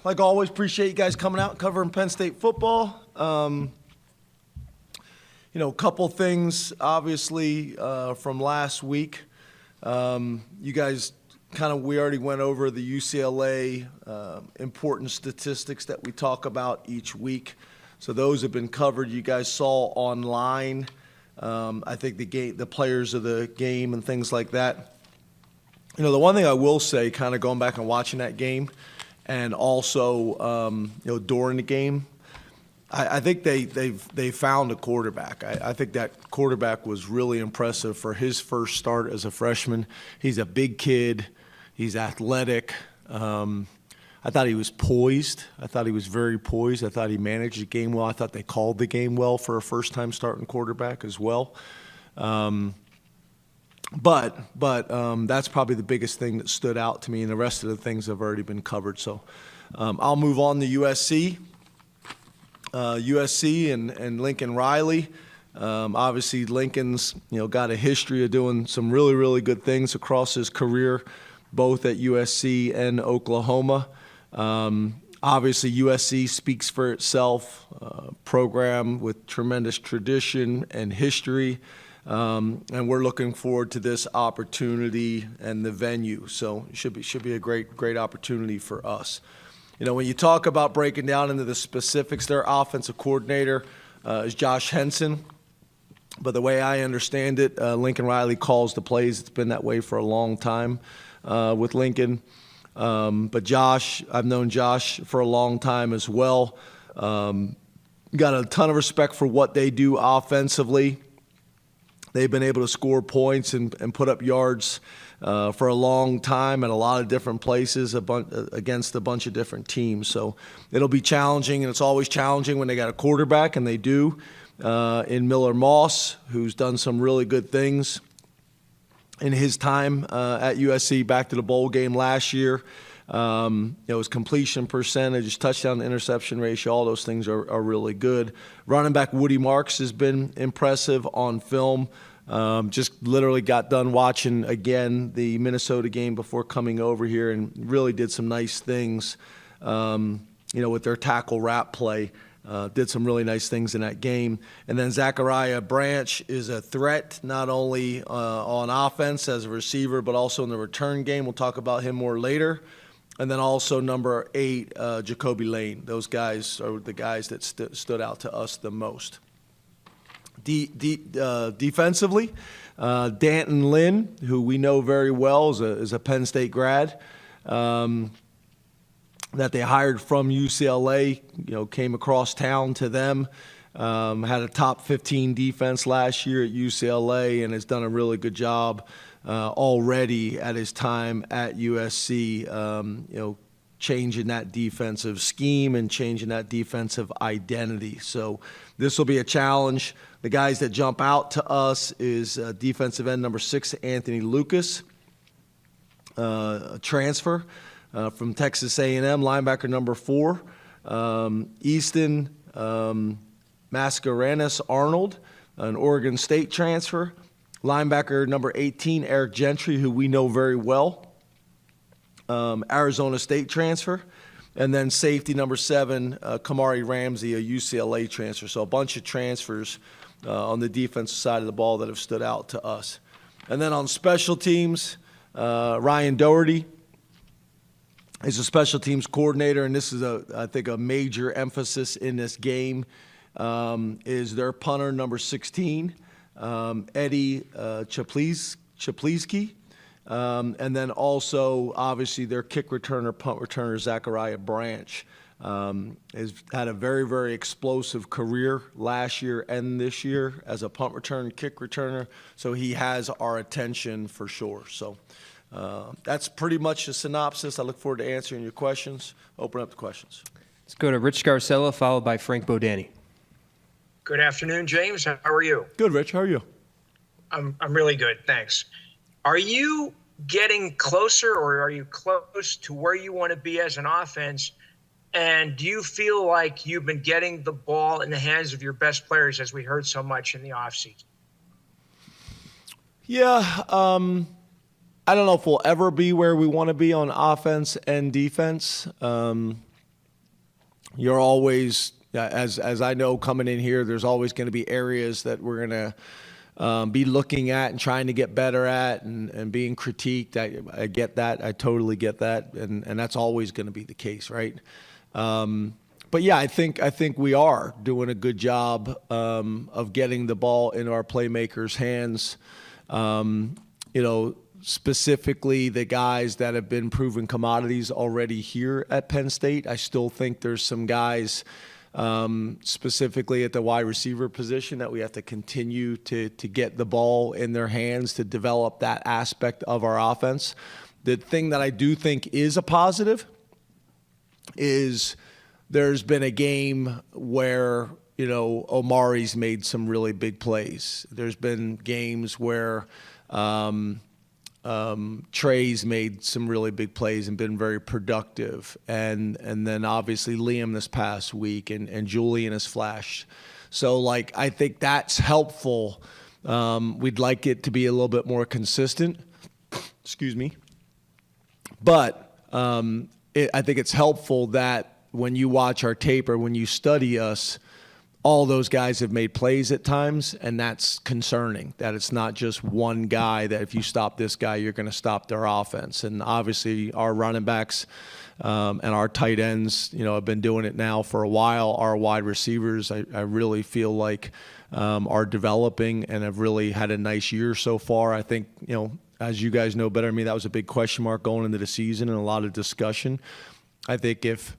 like always, appreciate you guys coming out and covering Penn State football. A couple things, obviously, from last week. You guys we already went over the UCLA important statistics that we talk about each week. So those have been covered. You guys saw online, I think the players of the game and things like that. The one thing I will say, kind of going back and watching that game, and also during the game, I think they found a quarterback. I think that quarterback was really impressive for his first start as a freshman. He's a big kid. He's athletic. I thought he was poised. I thought he was very poised. I thought he managed the game well. I thought they called the game well for a first-time starting quarterback as well. But that's probably the biggest thing that stood out to me, and the rest of the things have already been covered. So I'll move on to USC. USC and Lincoln Riley. Obviously, Lincoln's got a history of doing some really, really good things across his career, both at USC and Oklahoma. Obviously, USC speaks for itself, program with tremendous tradition and history, and we're looking forward to this opportunity and the venue. So it should be a great opportunity for us. When you talk about breaking down into the specifics, their offensive coordinator is Josh Henson. But the way I understand it, Lincoln Riley calls the plays. It's been that way for a long time with Lincoln. But Josh, I've known Josh for a long time as well. Got a ton of respect for what they do offensively. They've been able to score points and put up yards for a long time at a lot of different places against a bunch of different teams. So it'll be challenging, and it's always challenging when they got a quarterback, and they do, in Miller Moss, who's done some really good things in his time at USC, back to the bowl game last year. His completion percentage, his touchdown to interception ratio, all those things are really good. Running back Woody Marks has been impressive on film. Just literally got done watching again the Minnesota game before coming over here, and really did some nice things, with their tackle wrap play. Did some really nice things in that game. And then Zachariah Branch is a threat, not only on offense as a receiver, but also in the return game. We'll talk about him more later. And then also number 8, Jacoby Lane. Those guys are the guys that stood out to us the most. Defensively, Danton Lynn, who we know very well, is a Penn State grad that they hired from UCLA, came across town to them, had a top 15 defense last year at UCLA, and has done a really good job already at his time at USC, changing that defensive scheme and changing that defensive identity. So this will be a challenge. The guys that jump out to us is defensive end number 6, Anthony Lucas, a transfer from Texas A&M, linebacker number 4, Easton Mascarenas Arnold, an Oregon State transfer, linebacker number 18, Eric Gentry, who we know very well, Arizona State transfer, and then safety number 7, Kamari Ramsey, a UCLA transfer. So a bunch of transfers on the defensive side of the ball that have stood out to us. And then on special teams, Ryan Doherty is a special teams coordinator, and this is, I think, a major emphasis in this game, is their punter number 16, Eddie Chapliski. And then also, obviously, their kick returner, punt returner, Zachariah Branch, has had a very, very explosive career last year and this year as a punt return, kick returner. So he has our attention for sure. So that's pretty much a synopsis. I look forward to answering your questions. Open up the questions. Let's go to Rich Scarcella, followed by Frank Bodani. Good afternoon, James. How are you? Good, Rich. How are you? I'm really good, thanks. Are you getting closer, or are you close to where you want to be as an offense? And do you feel like you've been getting the ball in the hands of your best players, as we heard so much in the offseason? Yeah, I don't know if we'll ever be where we want to be on offense and defense. you're always, as I know coming in here, there's always going to be areas that we're going to be looking at and trying to get better at and being critiqued. I get that. I totally get that. And that's always going to be the case, right? But yeah, I think we are doing a good job of getting the ball into our playmakers' hands. Specifically the guys that have been proven commodities already here at Penn State. I still think there's some guys specifically at the wide receiver position that we have to continue to get the ball in their hands to develop that aspect of our offense. The thing that I do think is a positive is there's been a game where, Omari's made some really big plays. There's been games where Trey's made some really big plays and been very productive. And then obviously Liam this past week and Julian has flashed. So, I think that's helpful. We'd like it to be a little bit more consistent. Excuse me. But I think it's helpful that when you watch our tape or when you study us, all those guys have made plays at times, and that's concerning, that it's not just one guy that if you stop this guy, you're going to stop their offense. And obviously our running backs and our tight ends, have been doing it now for a while. Our wide receivers, I really feel like are developing and have really had a nice year so far. I think, as you guys know better than me, that was a big question mark going into the season and a lot of discussion. I think if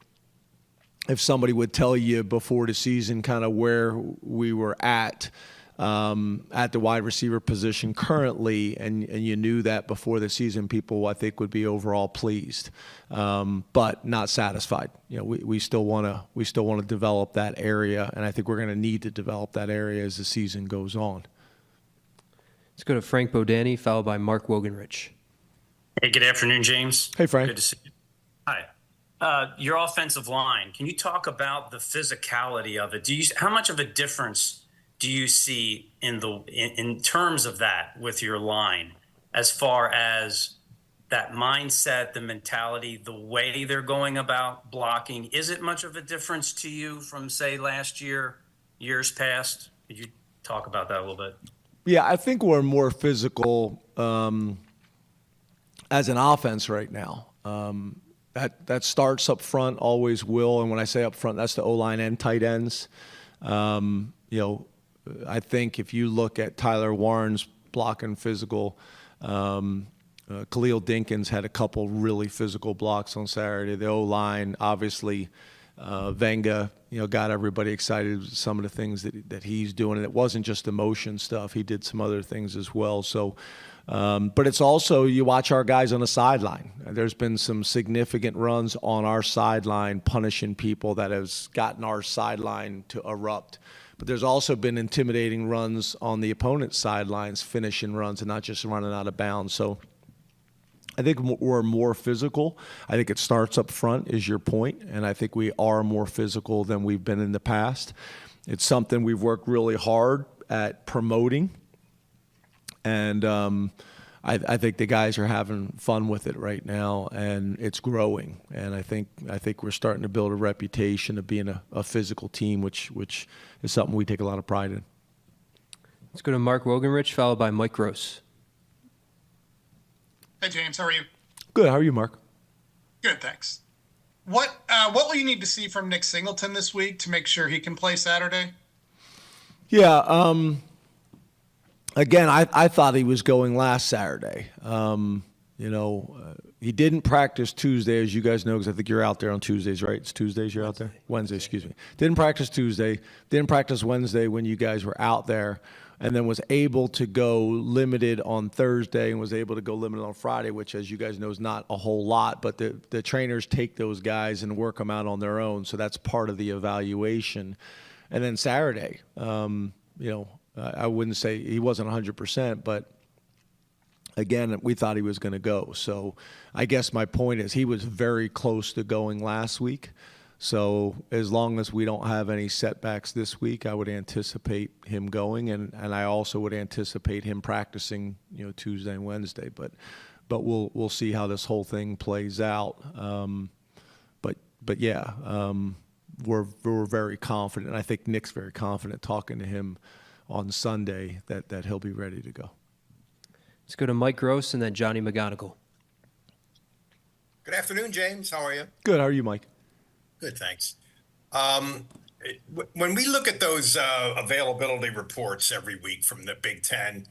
somebody would tell you before the season kind of where we were at the wide receiver position currently, and you knew that before the season, people I think would be overall pleased, but not satisfied. We still want to develop that area, and I think we're going to need to develop that area as the season goes on. Let's go to Frank Bodani, followed by Mark Wogenrich. Hey, good afternoon, James. Hey, Frank. Good to see you. Hi. Your offensive line, can you talk about the physicality of it? How much of a difference do you see in terms of that with your line, as far as that mindset, the mentality, the way they're going about blocking? Is it much of a difference to you from, say, last year, years past? Could you talk about that a little bit? Yeah, I think we're more physical as an offense right now. That starts up front, always will. And when I say up front, that's the O-line and tight ends. I think if you look at Tyler Warren's blocking physical, Khalil Dinkins had a couple really physical blocks on Saturday. The O-line, obviously, Venga, got everybody excited with some of the things that he's doing. And it wasn't just the motion stuff. He did some other things as well. So, but it's also, you watch our guys on the sideline. There's been some significant runs on our sideline punishing people that has gotten our sideline to erupt. But there's also been intimidating runs on the opponent's sidelines, finishing runs and not just running out of bounds. So I think we're more physical. I think it starts up front, is your point, and I think we are more physical than we've been in the past. It's something we've worked really hard at promoting. And I think the guys are having fun with it right now, and it's growing. And I think we're starting to build a reputation of being a physical team, which is something we take a lot of pride in. Let's go to Mark Wogenrich, followed by Mike Gross. Hey, James. How are you? Good. How are you, Mark? Good, thanks. What will you need to see from Nick Singleton this week to make sure he can play Saturday? Yeah. Again, I thought he was going last Saturday. He didn't practice Tuesday, as you guys know, because I think you're out there on Tuesdays, right? It's Tuesdays you're out there? Wednesday, excuse me. Didn't practice Tuesday. Didn't practice Wednesday when you guys were out there, and then was able to go limited on Thursday and was able to go limited on Friday, which, as you guys know, is not a whole lot. But the trainers take those guys and work them out on their own, so that's part of the evaluation. And then Saturday, I wouldn't say he wasn't 100%, but again, we thought he was going to go. So I guess my point is he was very close to going last week. So as long as we don't have any setbacks this week, I would anticipate him going, and I also would anticipate him practicing, Tuesday and Wednesday. But we'll see how this whole thing plays out. But yeah. we're very confident. And I think Nick's very confident talking to him on Sunday that he'll be ready to go. Let's go to Mike Gross and then Johnny McGonigal. Good afternoon, James. How are you? Good. How are you, Mike? Good, thanks. When we look at those availability reports every week from the Big Ten,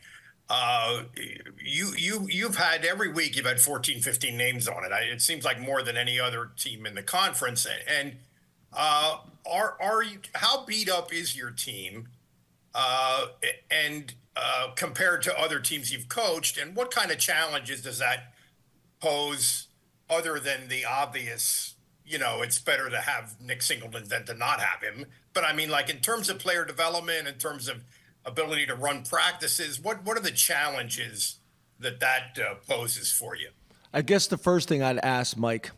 you've had every week you've had 14, 15 names on it. It seems like more than any other team in the conference. And are you, how beat up is your team? And compared to other teams you've coached, and what kind of challenges does that pose other than the obvious, it's better to have Nick Singleton than to not have him? But I mean, like in terms of player development, in terms of ability to run practices, what are the challenges that poses for you? I guess the first thing I'd ask, Mike,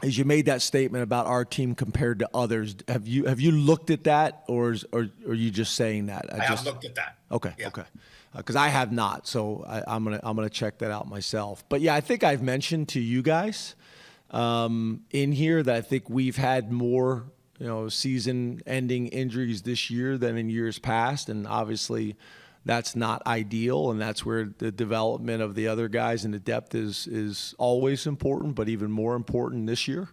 is you made that statement about our team compared to others. Have you looked at that, or are you just saying that? I have looked at that. Okay, yeah. Okay, because I have not, so I'm gonna check that out myself. But yeah, I think I've mentioned to you guys in here that I think we've had more season-ending injuries this year than in years past, and obviously that's not ideal, and that's where the development of the other guys and the depth is always important, but even more important this year.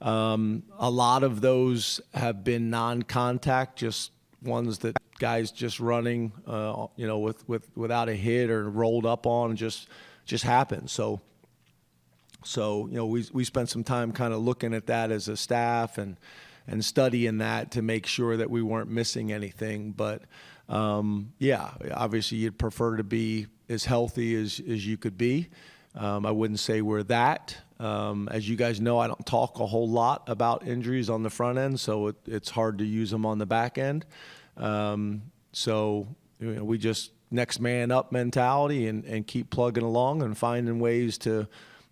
A lot of those have been non-contact, just ones that guys just running, without a hit or rolled up on, just happen. So we spent some time kind of looking at that as a staff and studying that to make sure that we weren't missing anything. But obviously you'd prefer to be as healthy as you could be. I wouldn't say we're that. As you guys know, I don't talk a whole lot about injuries on the front end, so it's hard to use them on the back end. We just next man up mentality and keep plugging along and finding ways to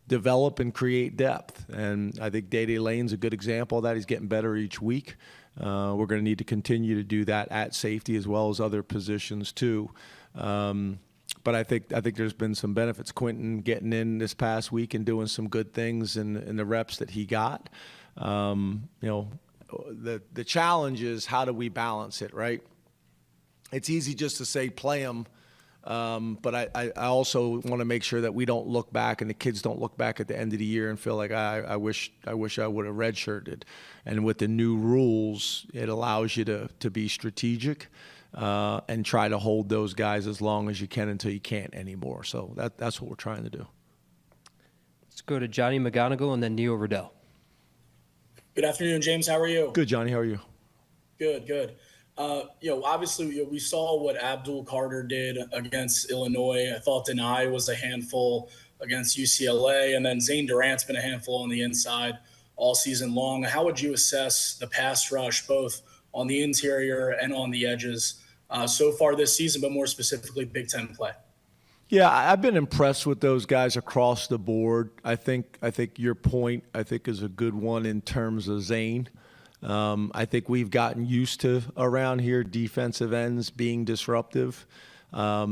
develop and create depth. And I think Day-Day Lane's a good example of that. He's getting better each week. We're going to need to continue to do that at safety as well as other positions too. But I think there's been some benefits. Quentin getting in this past week and doing some good things in the reps that he got. The challenge is, how do we balance it, right? It's easy just to say play them. But I also want to make sure that we don't look back and the kids don't look back at the end of the year and feel like I wish I would have redshirted. And with the new rules, it allows you to be strategic and try to hold those guys as long as you can until you can't anymore. So that's what we're trying to do. Let's go to Johnny McGonigal and then Neil Riddell. Good afternoon, James. How are you? Good, Johnny. How are you? Good. Obviously, we saw what Abdul Carter did against Illinois. I thought Denai was a handful against UCLA, and then Zane Durant's been a handful on the inside all season long. How would you assess the pass rush, both on the interior and on the edges, so far this season, but more specifically Big Ten play? Yeah, I've been impressed with those guys across the board. I think your point, is a good one in terms of Zane. I think we've gotten used to around here defensive ends being disruptive. I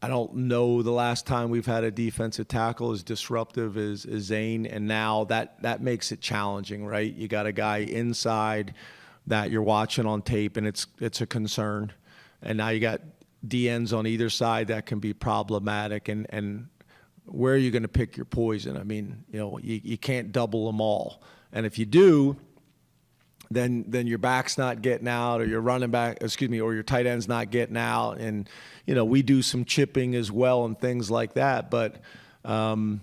don't know the last time we've had a defensive tackle as disruptive as Zane, and now that makes it challenging, right? You got a guy inside that you're watching on tape, and it's a concern. And now you got DNs on either side that can be problematic, and where are you going to pick your poison? I mean, you can't double them all. And if you do, then your back's not getting out, or your running back, or your tight end's not getting out. And, we do some chipping as well and things like that. But, a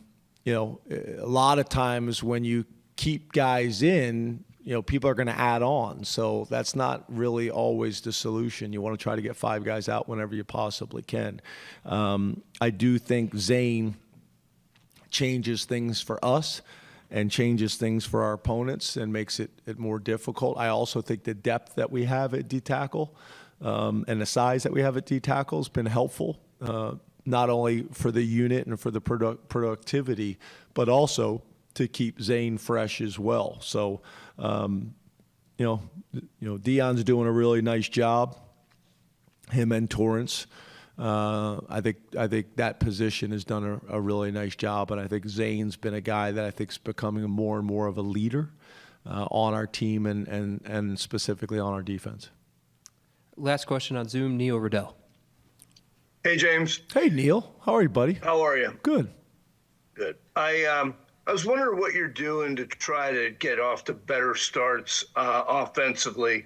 lot of times when you keep guys in, people are going to add on. So that's not really always the solution. You want to try to get 5 guys out whenever you possibly can. I do think Zane changes things for us and changes things for our opponents and makes it more difficult. I also think the depth that we have at D-tackle and the size that we have at D-tackle has been helpful, not only for the unit and for the productivity, but also to keep Zane fresh as well. So, Dion's doing a really nice job, him and Torrance. I think that position has done a really nice job, and I think Zane's been a guy that I think is becoming more and more of a leader. on our team and specifically on our defense. Last question on Zoom, Neil Riddell. Hey, James. Hey, Neil. How are you, buddy? How are you? Good. Good. I was wondering what you're doing to try to get off to better starts offensively.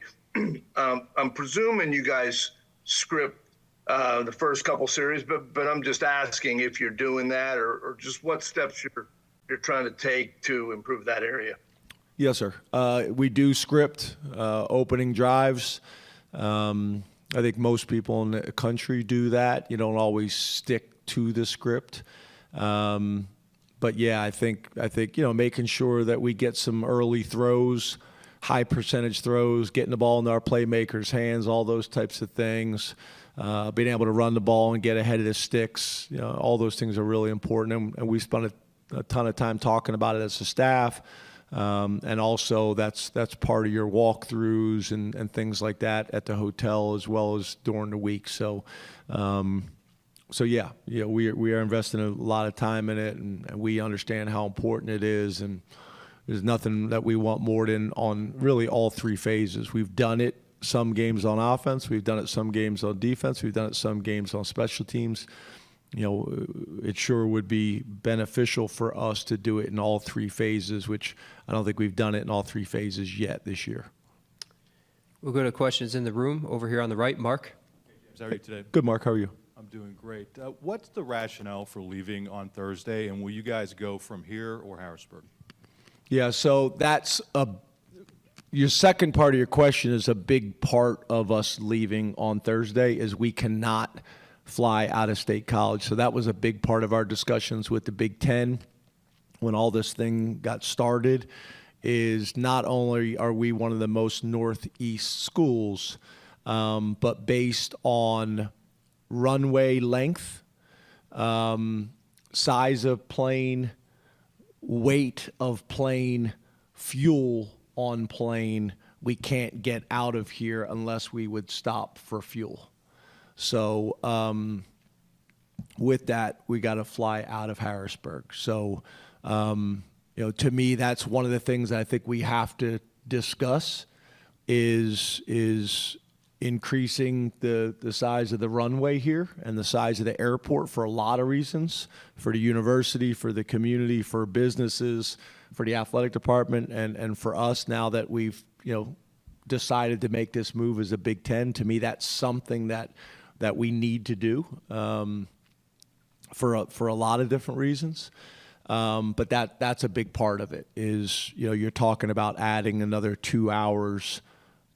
I'm presuming you guys script the first couple series, but I'm just asking if you're doing that or just what steps you're trying to take to improve that area. Yes, sir. We do script opening drives. I think most people in the country do that. You don't always stick to the script. But yeah, I think making sure that we get some early throws, high percentage throws, getting the ball into our playmakers' hands, all those types of things. Being able to run the ball and get ahead of the sticks, all those things are really important. And we spent a ton of time talking about it as a staff. And also that's part of your walkthroughs and things like that at the hotel as well as during the week. So yeah, we are investing a lot of time in it, and we understand how important it is. And there's nothing that we want more than on really all three phases. We've done it some games on offense, we've done it some games on defense, we've done it some games on special teams. It sure would be beneficial for us to do it in all three phases, which I don't think we've done it in all three phases yet this year. We'll go to questions in the room over here on the right. Mark. How are you today? Good, Mark. How are you? I'm doing great. What's the rationale for leaving on Thursday, and will you guys go from here or Harrisburg? Yeah, so that's your second part of your question is a big part of us leaving on Thursday is we cannot fly out of state college. So that was a big part of our discussions with the Big Ten when all this thing got started is not only are we one of the most northeast schools, but based on runway length, size of plane, weight of plane, fuel on plane, we can't get out of here unless we would stop for fuel. So with that, we got to fly out of Harrisburg. So, to me, that's one of the things that I think we have to discuss is increasing the size of the runway here and the size of the airport for a lot of reasons, for the university, for the community, for businesses, for the athletic department, and for us now that we've, decided to make this move as a Big Ten. To me, that's something that we need to do for a lot of different reasons. But that's a big part of it is, you're talking about adding another 2 hours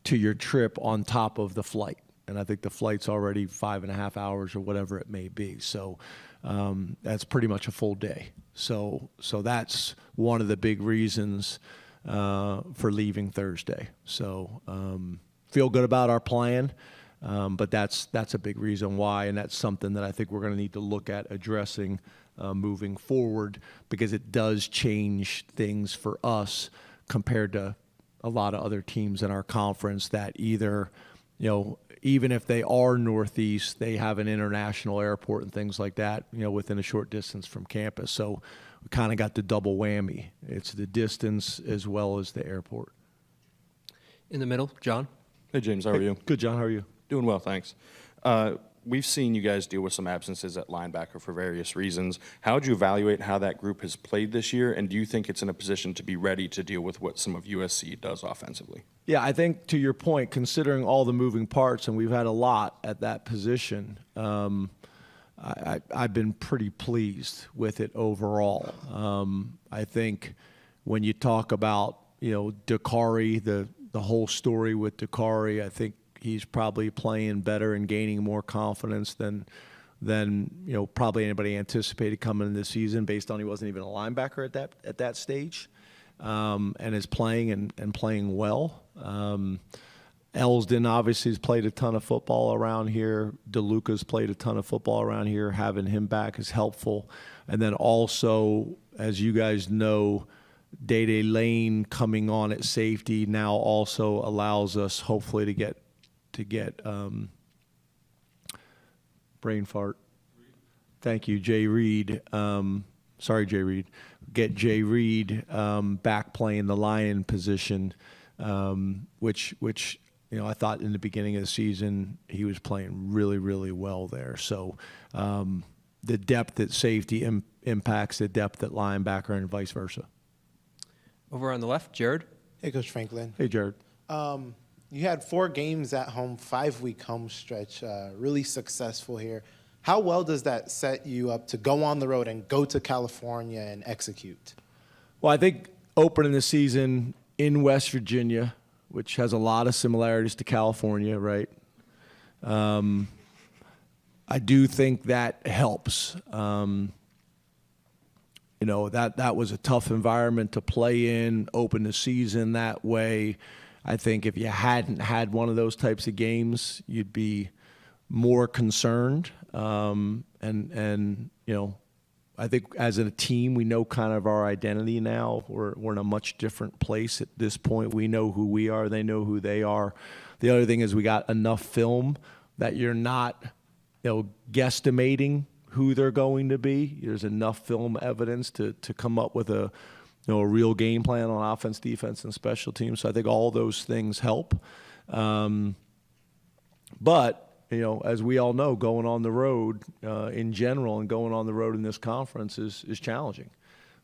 to your trip on top of the flight. And I think the flight's already 5.5 hours or whatever it may be. So that's pretty much a full day. So that's one of the big reasons for leaving Thursday. So feel good about our plan. But that's a big reason why, and that's something that I think we're going to need to look at addressing moving forward because it does change things for us compared to a lot of other teams in our conference that either, even if they are Northeast, they have an international airport and things like that, within a short distance from campus. So we kind of got the double whammy. It's the distance as well as the airport. In the middle, John. Hey, James. How are you? Good, John. How are you? Doing well, thanks. We've seen you guys deal with some absences at linebacker for various reasons. How would you evaluate how that group has played this year, and do you think it's in a position to be ready to deal with what some of USC does offensively? Yeah, I think to your point, considering all the moving parts, and we've had a lot at that position, I've been pretty pleased with it overall. I think when you talk about, Dakari, the whole story with Dakari, I think he's probably playing better and gaining more confidence than probably anybody anticipated coming in this season based on he wasn't even a linebacker at that stage, and is playing and playing well. Elsdon obviously has played a ton of football around here. DeLuca's played a ton of football around here. Having him back is helpful. And then also, as you guys know, Day-Day Lane coming on at safety now also allows us hopefully to get brain fart. Thank you, Jay Reed. Jay Reed, get Jay Reed back playing the Lion position, which I thought in the beginning of the season he was playing really, really well there. So the depth at safety impacts the depth at linebacker and vice versa. Over on the left, Jared. Hey, Coach Franklin. Hey, Jared. You had 4 games at home, 5-week home stretch, really successful here. How well does that set you up to go on the road and go to California and execute? Well, I think opening the season in West Virginia, which has a lot of similarities to California, right? I do think that helps. That was a tough environment to play in, open the season that way. I think if you hadn't had one of those types of games, you'd be more concerned. I think as a team, we know kind of our identity now. We're in a much different place at this point. We know who we are. They know who they are. The other thing is we got enough film that you're not, guesstimating who they're going to be. There's enough film evidence to come up with a real game plan on offense, defense, and special teams. So I think all those things help. But as we all know, going on the road in general and going on the road in this conference is challenging.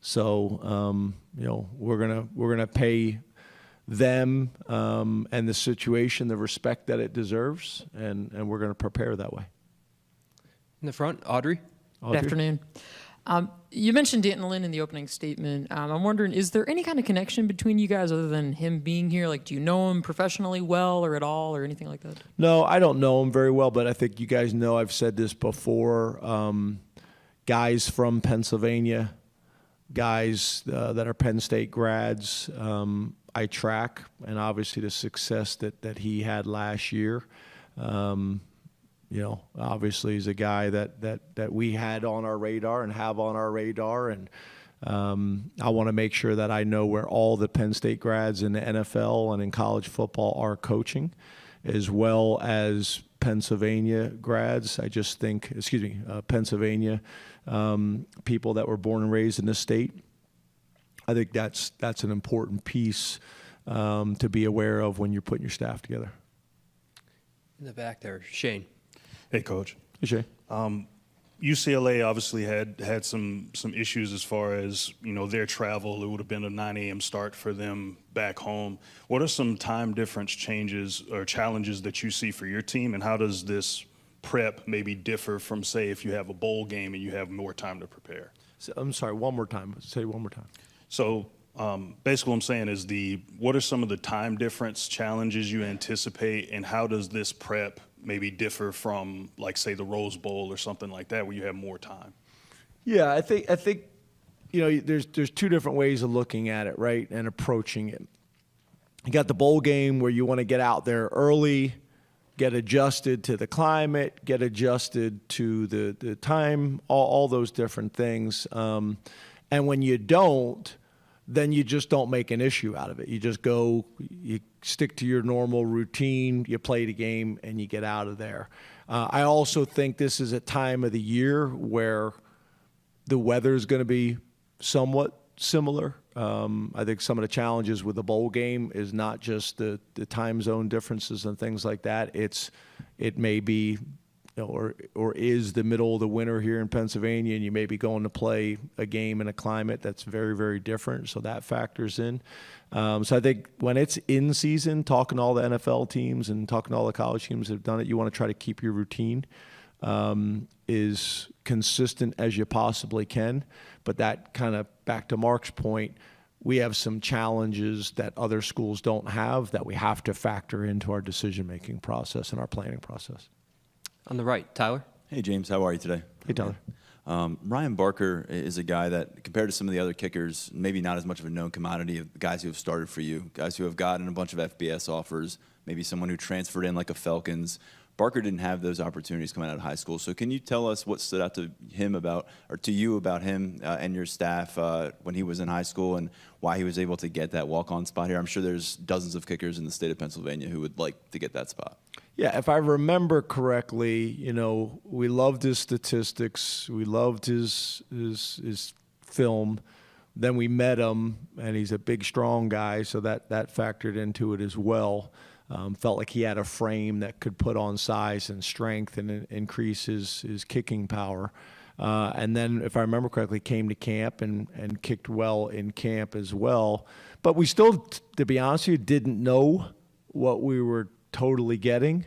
So we're gonna pay them and the situation the respect that it deserves, and we're gonna prepare that way. In the front, Audrey. Good afternoon. You mentioned Dantlin in the opening statement. I'm wondering, is there any kind of connection between you guys other than him being here? Like, do you know him professionally well or at all or anything like that? No, I don't know him very well, but I think you guys know I've said this before. Guys from Pennsylvania, guys that are Penn State grads, I track, and obviously the success that he had last year. Obviously he's a guy that we had on our radar and have on our radar. And I want to make sure that I know where all the Penn State grads in the NFL and in college football are coaching, as well as Pennsylvania grads. Pennsylvania people that were born and raised in this state. I think that's an important piece to be aware of when you're putting your staff together. In the back there, Shane. Hey, Coach. Hey, Shane. UCLA obviously had some issues as far as their travel. It would have been a 9 a.m. start for them back home. What are some time difference changes or challenges that you see for your team, and how does this prep maybe differ from, say, if you have a bowl game and you have more time to prepare? So, I'm sorry, one more time. Say one more time. So basically what I'm saying is what are some of the time difference challenges you anticipate, and how does this prep maybe differ from, like, say, the Rose Bowl or something like that where you have more time? Yeah, I think there's 2 different ways of looking at it, right, and approaching it. You got the bowl game where you want to get out there early, get adjusted to the climate, get adjusted to the time, all those different things. And when you don't, then you just don't make an issue out of it. You just go, you stick to your normal routine, you play the game, and you get out of there. I also think this is a time of the year where the weather is going to be somewhat similar. I think some of the challenges with the bowl game is not just the time zone differences and things like that. It may be, or is the middle of the winter here in Pennsylvania, and you may be going to play a game in a climate that's very, very different. So that factors in. So I think when it's in season, talking to all the NFL teams and talking to all the college teams that have done it, you want to try to keep your routine is consistent as you possibly can. But that kind of, back to Mark's point, we have some challenges that other schools don't have that we have to factor into our decision-making process and our planning process. On the right, Tyler. Hey, James. How are you today? Hey, Tyler. Ryan Barker is a guy that, compared to some of the other kickers, maybe not as much of a known commodity of guys who have started for you, guys who have gotten a bunch of FBS offers, maybe someone who transferred in like a Falcons. Barker didn't have those opportunities coming out of high school. So can you tell us what stood out to you about him and your staff when he was in high school, and why he was able to get that walk-on spot here? I'm sure there's dozens of kickers in the state of Pennsylvania who would like to get that spot. Yeah, if I remember correctly, we loved his statistics. We loved his film. Then we met him, and he's a big, strong guy, so that factored into it as well. Felt like he had a frame that could put on size and strength and increase his kicking power. And then, if I remember correctly, came to camp and kicked well in camp as well. But we still, to be honest with you, didn't know what we were totally getting.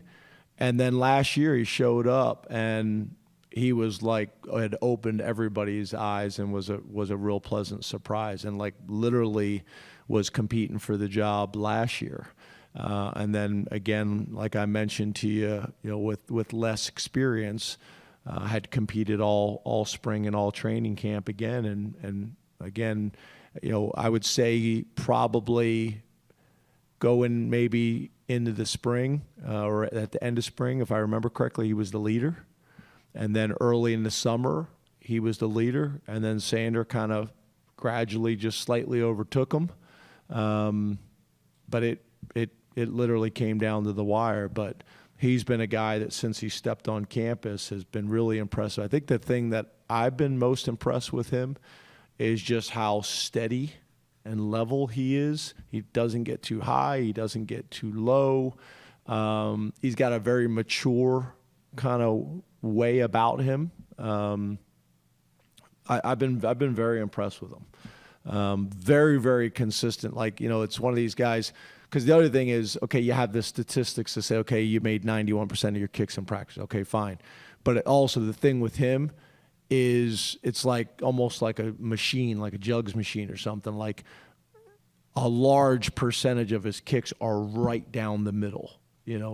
And then last year he showed up, and he was like, had opened everybody's eyes and was a real pleasant surprise, and like literally was competing for the job last year. And then again, like I mentioned to you, with less experience, had competed all spring and all training camp again. And again, I would say probably going maybe into the spring or at the end of spring, if I remember correctly, he was the leader. And then early in the summer, he was the leader. And then Sander kind of gradually just slightly overtook him. But it literally came down to the wire. But he's been a guy that since he stepped on campus has been really impressive. I think the thing that I've been most impressed with him is just how steady and level he is. He doesn't get too high. He doesn't get too low. He's got a very mature kind of way about him. I've been very impressed with him. Very, very consistent. Like, it's one of these guys, because the other thing is, okay, you have the statistics to say, okay, you made 91% of your kicks in practice. Okay, fine. But also the thing with him is it's like almost like a machine, like a jugs machine or something. Like a large percentage of his kicks are right down the middle.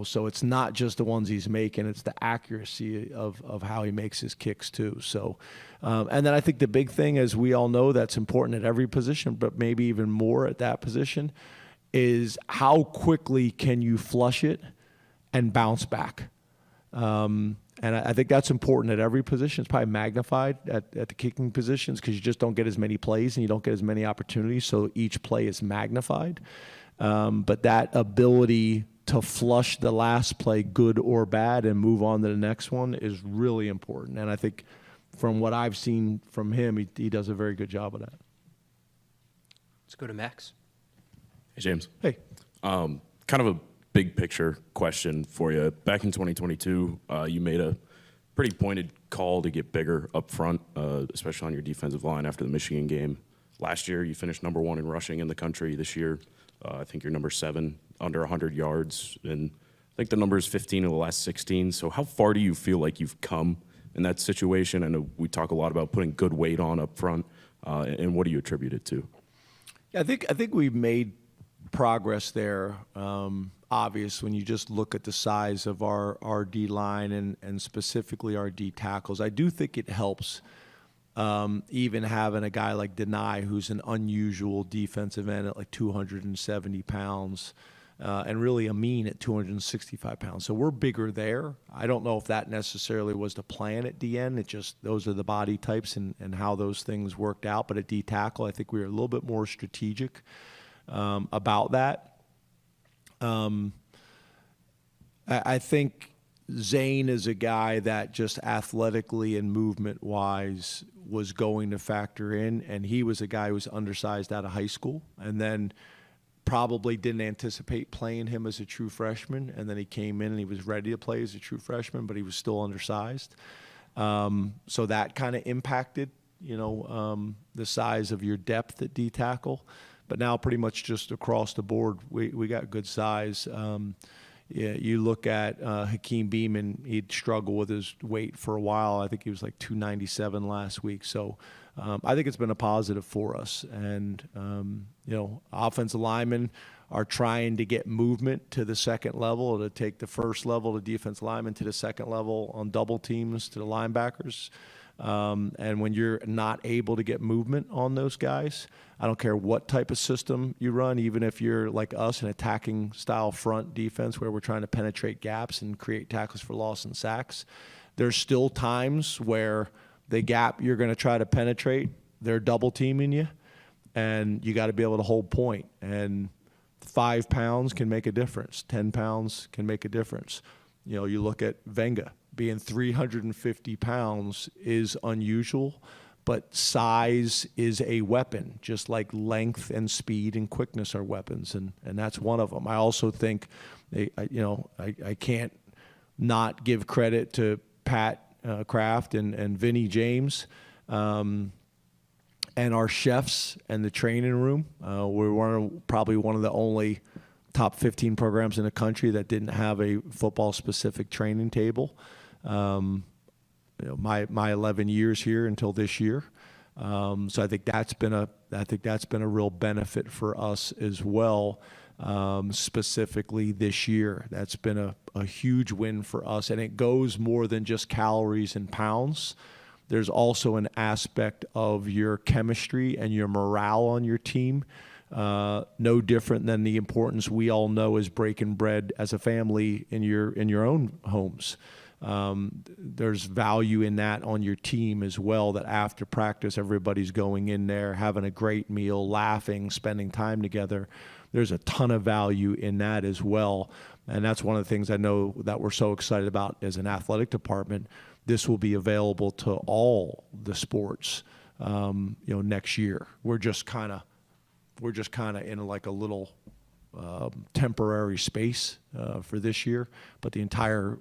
So it's not just the ones he's making, it's the accuracy of how he makes his kicks too. So, and then I think the big thing, as we all know, that's important at every position, but maybe even more at that position, is how quickly can you flush it and bounce back. And I think that's important at every position. It's probably magnified at the kicking positions because you just don't get as many plays and you don't get as many opportunities, so each play is magnified. But that ability to flush the last play, good or bad, and move on to the next one is really important. And I think from what I've seen from him, he does a very good job of that. Let's go to Max. Hey, James. Hey. Kind of a big picture question for you. Back in 2022, you made a pretty pointed call to get bigger up front, especially on your defensive line after the Michigan game. Last year, you finished number 1 in rushing in the country. This year, I think you're number 7, under 100 yards, and I think the number is 15 in the last 16. So how far do you feel like you've come in that situation? I know we talk a lot about putting good weight on up front, and what do you attribute it to? I think we've made progress there. Obvious when you just look at the size of our D line and specifically our D tackles. I do think it helps even having a guy like Denai, who's an unusual defensive end at like 270 pounds, and really Amin at 265 pounds. So we're bigger there. I don't know if that necessarily was the plan at DN. It just, those are the body types and how those things worked out. But at D tackle, I think we were a little bit more strategic about that. I think Zane is a guy that just athletically and movement-wise was going to factor in, and he was a guy who was undersized out of high school, and then probably didn't anticipate playing him as a true freshman, and then he came in and he was ready to play as a true freshman, but he was still undersized. So that kind of impacted, the size of your depth at D tackle. But now pretty much just across the board, we got good size. Yeah, you look at Hakeem Beamon, he'd struggle with his weight for a while. I think he was like 297 last week. So I think it's been a positive for us. And, offensive linemen are trying to get movement to the second level, to take the first level, the defensive linemen, to the second level on double teams to the linebackers. And when you're not able to get movement on those guys, I don't care what type of system you run, even if you're like us, an attacking style front defense where we're trying to penetrate gaps and create tackles for loss and sacks, there's still times where the gap you're going to try to penetrate, they're double teaming you, and you got to be able to hold point. And 5 pounds can make a difference. 10 pounds can make a difference. You look at Venga. Being 350 pounds is unusual, but size is a weapon, just like length and speed and quickness are weapons, and that's one of them. I also think, I can't not give credit to Pat Kraft and Vinny James, and our chefs and the training room. We're probably one of the only top 15 programs in the country that didn't have a football-specific training table. My 11 years here until this year, so I think that's been a real benefit for us as well. Specifically this year, that's been a huge win for us, and it goes more than just calories and pounds. There's also an aspect of your chemistry and your morale on your team. No different than the importance we all know is breaking bread as a family in your own homes. There's value in that on your team as well, that after practice, everybody's going in there, having a great meal, laughing, spending time together. There's a ton of value in that as well. And that's one of the things I know that we're so excited about as an athletic department. This will be available to all the sports, next year. We're just kind of in like a little temporary space for this year, but the entire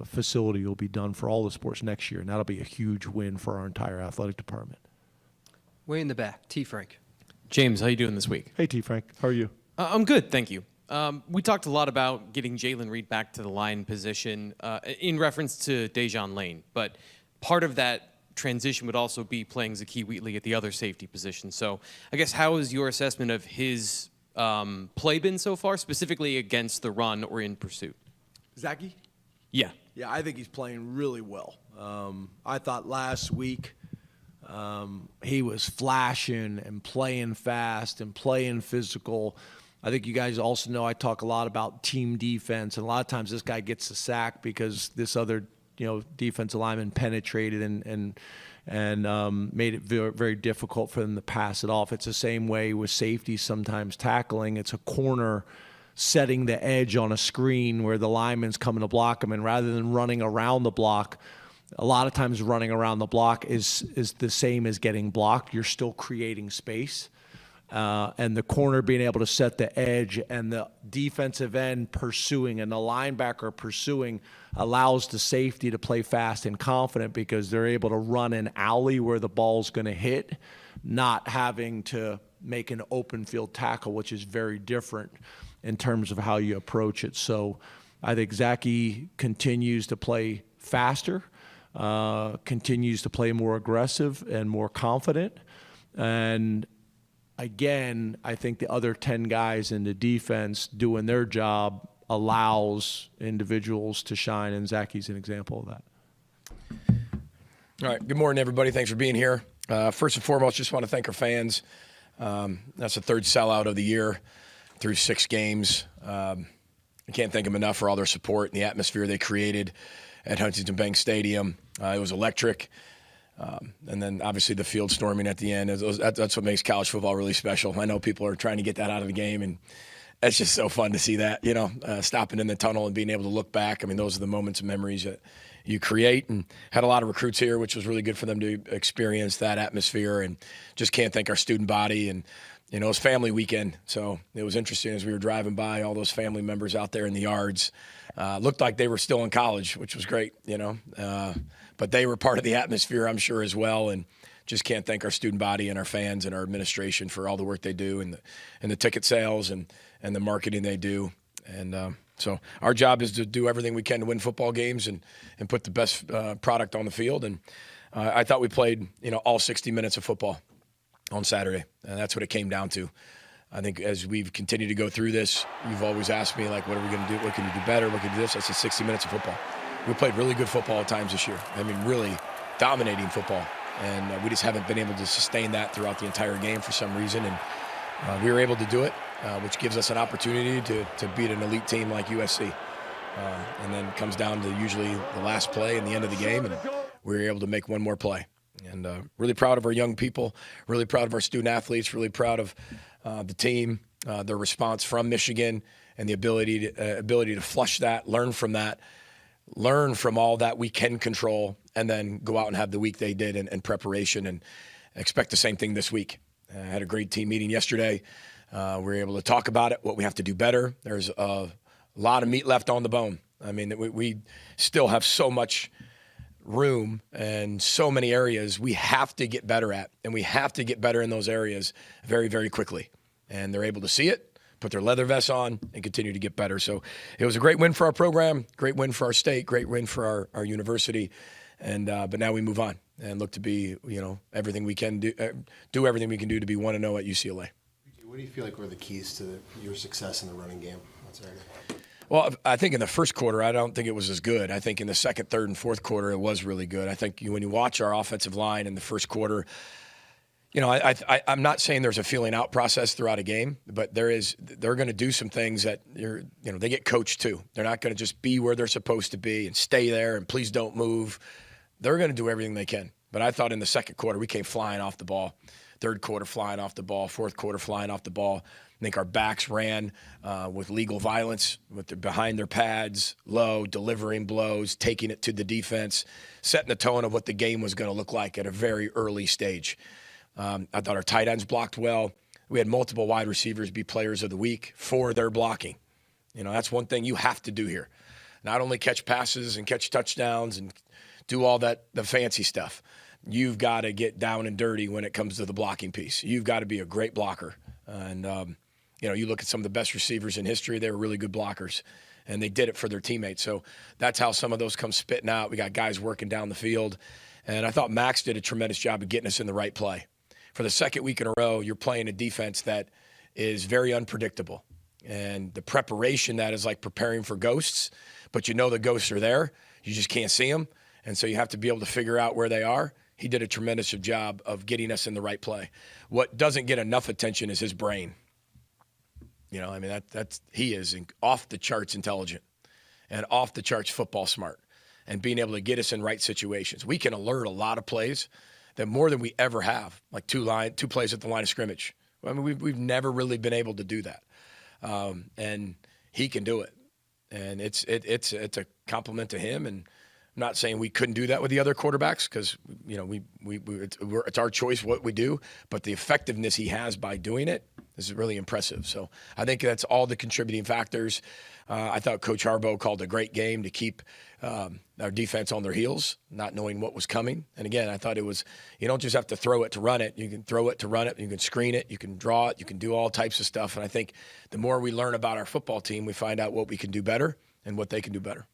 facility will be done for all the sports next year, and that'll be a huge win for our entire athletic department. Way in the back, T. Frank. James, how you doing this week? Hey, T. Frank, how are you? I'm good, thank you. We talked a lot about getting Jalen Reed back to the line position in reference to Dejon Lane, but part of that transition would also be playing Zakee Wheatley at the other safety position. So I guess how is your assessment of his play been so far, specifically against the run or in pursuit? Zakee? Yeah. Yeah, I think he's playing really well. I thought last week he was flashing and playing fast and playing physical. I think you guys also know I talk a lot about team defense, and a lot of times this guy gets a sack because this other defensive lineman penetrated and made it very, very difficult for them to pass it off. It's the same way with safety sometimes tackling. It's a corner setting the edge on a screen where the lineman's coming to block him, and rather than running around the block, a lot of times running around the block is the same as getting blocked. You're still creating space. And the corner being able to set the edge and the defensive end pursuing and the linebacker pursuing allows the safety to play fast and confident because they're able to run an alley where the ball's going to hit, not having to make an open field tackle, which is very different in terms of how you approach it. So I think Zakee continues to play faster, continues to play more aggressive and more confident. And again, I think the other 10 guys in the defense doing their job allows individuals to shine, and Zakee's an example of that. All right. Good morning, everybody. Thanks for being here. First and foremost, just want to thank our fans. That's the third sellout of the year through 6 games. I can't thank them enough for all their support and the atmosphere they created at Huntington Bank Stadium. It was electric. And then obviously the field storming at the end. That's what makes college football really special. I know people are trying to get that out of the game, and it's just so fun to see that, stopping in the tunnel and being able to look back. I mean, those are the moments and memories that you create, and had a lot of recruits here, which was really good for them to experience that atmosphere, and just can't thank our student body. And, it was family weekend, so it was interesting as we were driving by, all those family members out there in the yards. Looked like they were still in college, which was great, but they were part of the atmosphere, I'm sure, as well. And just can't thank our student body and our fans and our administration for all the work they do, and the ticket sales and the marketing they do. And so our job is to do everything we can to win football games and put the best product on the field. And I thought we played, all 60 minutes of football on Saturday, and that's what it came down to. I think as we've continued to go through this, you've always asked me, like, what are we going to do? What can you do better? What can you do this? I said 60 minutes of football. We played really good football at times this year. I mean, really dominating football. And we just haven't been able to sustain that throughout the entire game for some reason. And we were able to do it, which gives us an opportunity to beat an elite team like USC. And then it comes down to usually the last play and the end of the game, and we were able to make one more play. And really proud of our young people, really proud of our student athletes, really proud of the team, their response from Michigan, and the ability to flush that, learn from all that we can control, and then go out and have the week they did in preparation, and expect the same thing this week. I had a great team meeting yesterday. We were able to talk about it, what we have to do better. There's a lot of meat left on the bone. I mean, we still have so much room and so many areas we have to get better at, and we have to get better in those areas very, very quickly. And they're able to see it, put their leather vests on, and continue to get better. So it was a great win for our program, great win for our state, great win for our university. And but now we move on and look to be, everything we can do everything we can do to be 1-0 at UCLA. What do you feel like were the keys to your success in the running game on Saturday? Well, I think in the first quarter, I don't think it was as good. I think in the second, third, and fourth quarter, it was really good. I think when you watch our offensive line in the first quarter, I'm not saying there's a feeling out process throughout a game, but they're going to do some things that they get coached too. They're not going to just be where they're supposed to be and stay there and please don't move. They're going to do everything they can. But I thought in the second quarter, we came flying off the ball. Third quarter, flying off the ball. Fourth quarter, flying off the ball. I think our backs ran with legal violence, behind their pads, low, delivering blows, taking it to the defense, setting the tone of what the game was going to look like at a very early stage. I thought our tight ends blocked well. We had multiple wide receivers be players of the week for their blocking. That's one thing you have to do here. Not only catch passes and catch touchdowns and do all the fancy stuff. You've got to get down and dirty when it comes to the blocking piece. You've got to be a great blocker. And, you look at some of the best receivers in history, they were really good blockers. And they did it for their teammates. So that's how some of those come spitting out. We got guys working down the field. And I thought Max did a tremendous job of getting us in the right play. For the second week in a row, you're playing a defense that is very unpredictable. And the preparation that is like preparing for ghosts, but the ghosts are there. You just can't see them. And so you have to be able to figure out where they are. He did a tremendous job of getting us in the right play. What doesn't get enough attention is his brain. He is off the charts intelligent and off the charts football smart, and being able to get us in right situations. We can alert a lot of plays that more than we ever have, like two plays at the line of scrimmage. I mean, we've never really been able to do that, and he can do it, and it's a compliment to him. And I'm not saying we couldn't do that with the other quarterbacks, because it's our choice what we do, but the effectiveness he has by doing it is really impressive. So I think that's all the contributing factors. I thought Coach Harbaugh called a great game to keep our defense on their heels, not knowing what was coming. And again, I thought it was, you don't just have to throw it to run it. You can throw it to run it. You can screen it. You can draw it. You can do all types of stuff. And I think the more we learn about our football team, we find out what we can do better and what they can do better.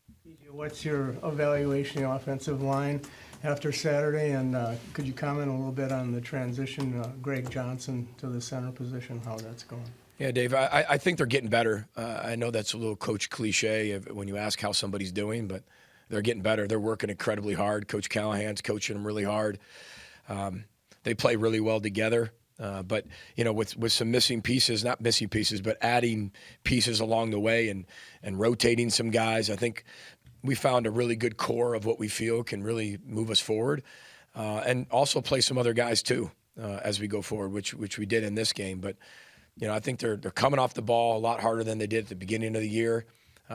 What's your evaluation of the offensive line after Saturday? And could you comment a little bit on the transition, Greg Johnson to the center position, how that's going? Yeah, Dave, I think they're getting better. I know that's a little coach cliche when you ask how somebody's doing, but they're getting better. They're working incredibly hard. Coach Callahan's coaching them really hard. They play really well together. But, with some missing pieces, not missing pieces, but adding pieces along the way and rotating some guys, I think we found a really good core of what we feel can really move us forward, and also play some other guys too as we go forward, which we did in this game. But, I think they're coming off the ball a lot harder than they did at the beginning of the year.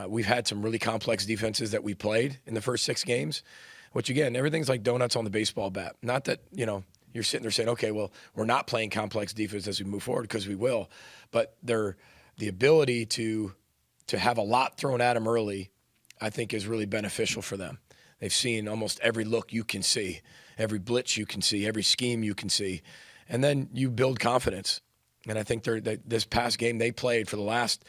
We've had some really complex defenses that we played in the first 6 games, which, again, everything's like donuts on the baseball bat. Not that, you're sitting there saying, okay, well, we're not playing complex defense as we move forward, because we will. But the ability to have a lot thrown at them early, I think, is really beneficial for them. They've seen almost every look you can see, every blitz you can see, every scheme you can see. And then you build confidence. And I think this past game they played for the last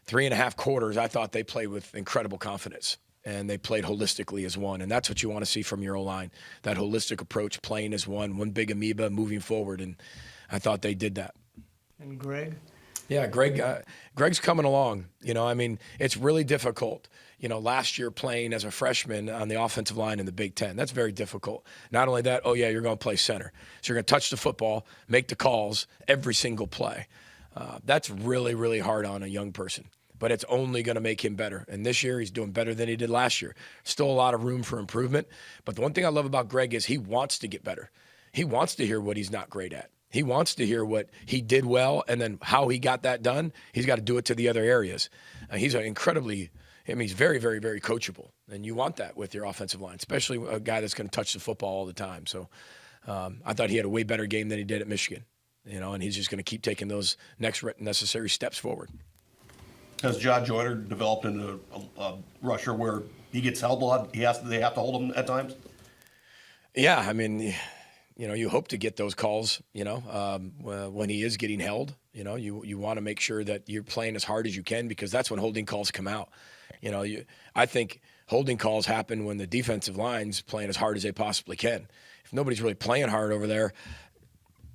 3.5 quarters, I thought they played with incredible confidence. And they played holistically as one. And that's what you want to see from your O-line, that holistic approach, playing as one big amoeba moving forward. And I thought they did that. And Greg? Yeah, Greg's coming along. It's really difficult. Last year playing as a freshman on the offensive line in the Big Ten, that's very difficult. Not only that, you're going to play center. So you're going to touch the football, make the calls every single play. That's really, really hard on a young person. But it's only going to make him better. And this year, he's doing better than he did last year. Still a lot of room for improvement. But the one thing I love about Greg is he wants to get better. He wants to hear what he's not great at. He wants to hear what he did well, and then how he got that done. He's got to do it to the other areas. He's an incredibly I mean, he's very, very, very coachable, and you want that with your offensive line, especially a guy that's going to touch the football all the time. So I thought he had a way better game than he did at Michigan, and he's just going to keep taking those next necessary steps forward. Has John Joyner developed into a rusher where he gets held a lot? They have to hold him at times? Yeah, I mean, you hope to get those calls, when he is getting held. You want to make sure that you're playing as hard as you can, because that's when holding calls come out. I think holding calls happen when the defensive line's playing as hard as they possibly can. If nobody's really playing hard over there,